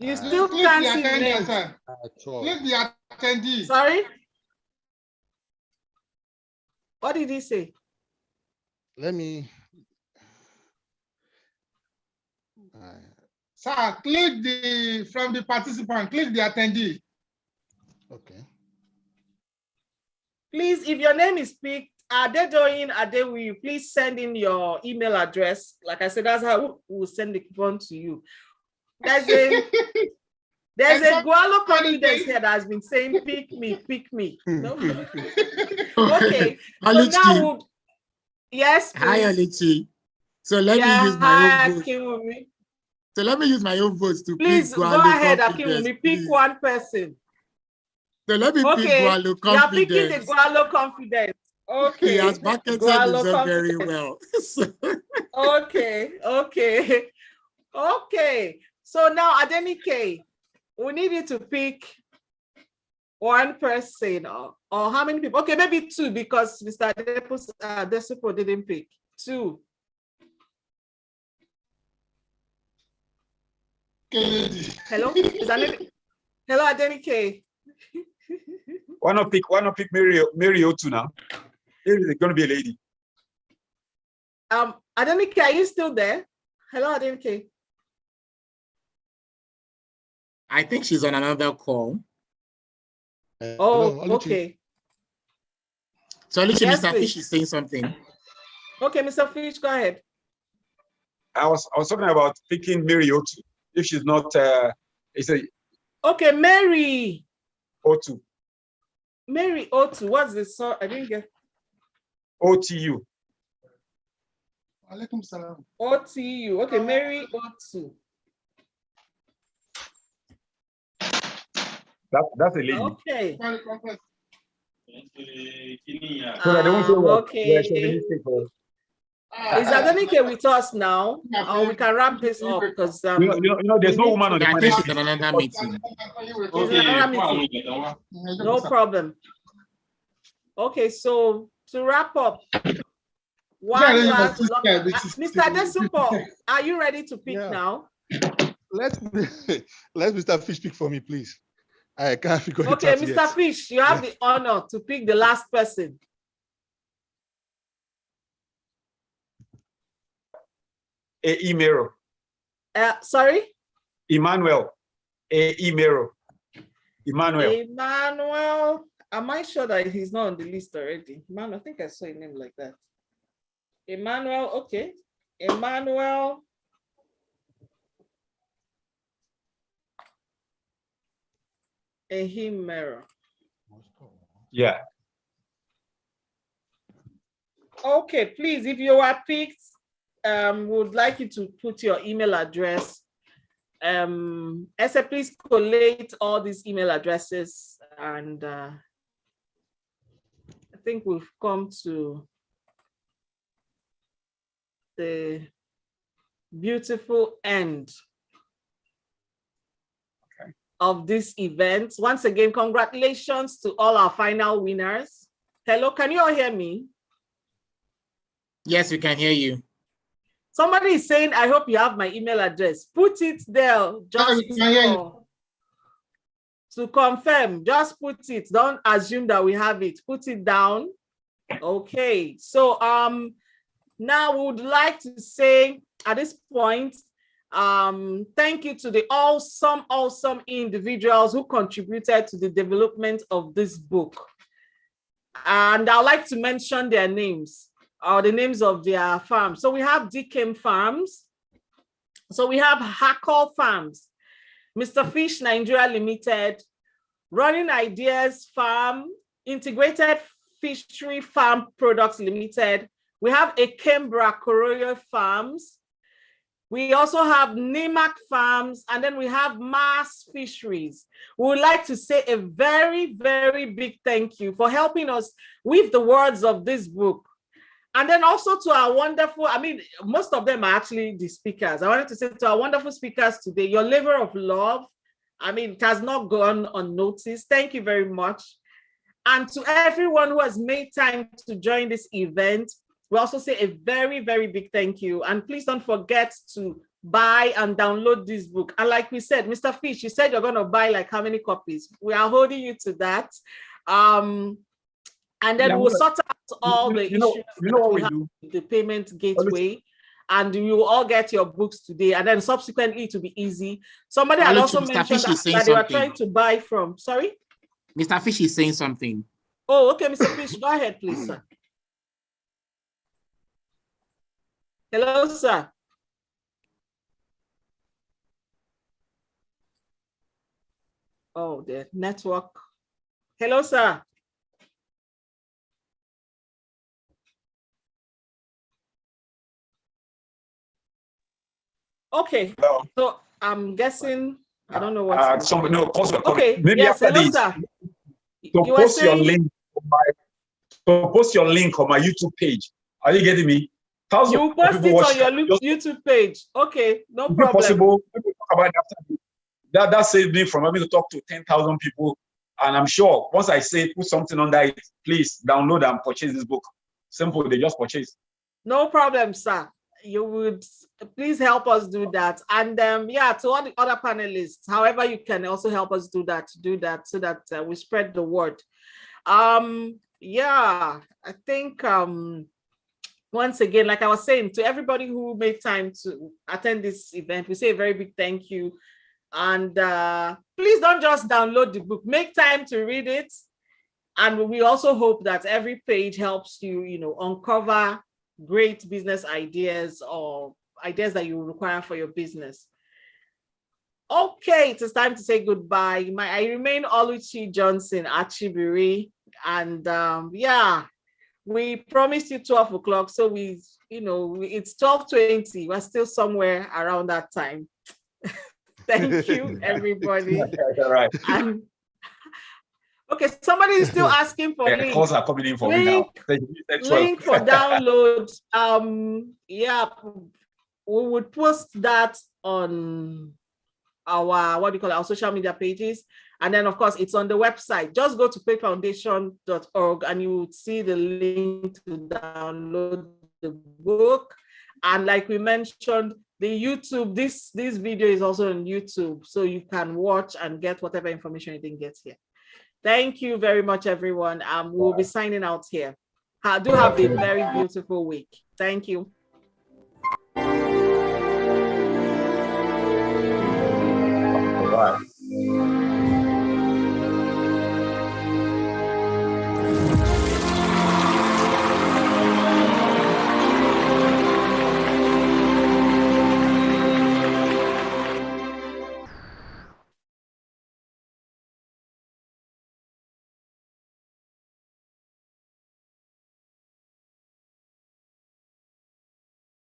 You still can't see the names. Click the attendee. Sorry? What did he say? Let me. Sir, click from the participant, click the attendee. Okay. Please, if your name is picked, Adedoyin Adewiyu, please send in your email address. Like I said, that's how we'll send the coupon to you. There's a Gualo confidence here that has been saying, pick me. No? Okay. So now yes, please. Hi, Alichi. So let me use my own vote. So let me use my own votes to please go ahead, Akinwumi. Pick one person. So let me pick Gualo Confidence. You are picking the Gualo Confidence. Okay. He has marketed himself very well. Okay. Okay. So now, Adenike, we need you to pick one person or how many people? Okay, maybe two because Mr. Desipo didn't pick. Two. Kennedy. Hello? Hello, Adenike. Why not pick Mary Otu now? It's going to be a lady. Adenike, are you still there? Hello, Adenike. I think she's on another call. Oh, okay. So Oluchi, Yes, Mr. please. Fish is saying something. Okay, Mr. Fish, go ahead. I was talking about picking Mary Otu. If she's not, it's a Okay, Mary. Otu. Mary Otu. What's the song? I didn't get. OTU. Alaikum salam. OTU. Okay, Mary Otu. That's a lady. Okay. So that they won't say Okay. chauvinistic or- Is Adenike with us now? Or we can wrap this up because you know, there's no woman on the I panel. think she's on another meeting. no problem. Okay, so to wrap up, one last Mr. Desipo, are you ready to pick now? Let Mr. Fish pick for me, please. I can't figure it Okay, out Mr. yet. Fish, you have the honor to pick the last person. Emero. Sorry? Emmanuel. Emero. Emmanuel. Emmanuel. Am I sure that he's not on the list already? Emmanuel, I think I saw a name like that. Emmanuel, okay. Emmanuel. Ehimero. Yeah. Okay, please, if you are picked, would like you to put your email address. Esther, please collate all these email addresses, and I think we've come to the beautiful end of this event. Once again, congratulations to all our final winners. Hello, can you all hear me? Yes, we can hear you. Somebody is saying, I hope you have my email address. Put it there just to confirm. Just put it. Don't assume that we have it. Put it down. Okay. So now we would like to say at this point, thank you to the awesome individuals who contributed to the development of this book. And I'd like to mention their names, or the names of their farms. So we have DKM Farms. So we have Hackle Farms, Mr. Fish Nigeria Limited, Running Ideas Farm, Integrated Fishery Farm Products Limited. We have Ekembra Koroyo Farms. We also have Nimak Farms, and then we have Mars Fisheries. We would like to say a very, very big thank you for helping us with the words of this book. And then also to our wonderful, I mean, most of them are actually the speakers. I wanted to say to our wonderful speakers today, your labor of love, I mean, it has not gone unnoticed. Thank you very much. And to everyone who has made time to join this event, we also say a very, very big thank you. And please don't forget to buy and download this book. And like we said, Mr. Fish, you said you're going to buy like how many copies? We are holding you to that. And then we'll sort out all the issues what we have do? with the payment gateway. And you will all get your books today. And then subsequently to be easy. Somebody had also mentioned that they were trying to buy from, sorry? Mr. Fish is saying something. Oh, okay, Mr. Fish, go ahead, please, sir. Hello, sir. Oh, the network. Hello, sir. Okay, so I'm guessing, I don't know what. Okay, maybe yes, after this, sir. So post your link on my YouTube page. Are you getting me? Thousands You of post people it watch on your just YouTube page. Okay, no if problem. possible. People talk about that saved me from having to talk to 10,000 people. And I'm sure once I say put something under it, please download and purchase this book. Simple, they just purchase. No problem, sir. You would please help us do that. And yeah, to all the other panelists, however you can also help us do that so that we spread the word. Yeah, I think once again, like I was saying, to everybody who made time to attend this event, we say a very big thank you. And please don't just download the book, make time to read it. And we also hope that every page helps you, uncover great business ideas or ideas that you require for your business. Okay, it is time to say goodbye. I remain Oluchi Johnson Achibiri. And yeah, we promised you 12 o'clock. So it's 12:20. We're still somewhere around that time. Thank you, everybody. All right. And okay, somebody is still asking for link. Calls are coming in for me now. Link for download. Yeah, we would post that on our our social media pages. And then of course it's on the website. Just go to payfoundation.org and you would see the link to download the book. And like we mentioned, the YouTube, this video is also on YouTube, so you can watch and get whatever information you didn't get here. Thank you very much, everyone. We'll be signing out here. Do have a very beautiful week. Thank you. All right.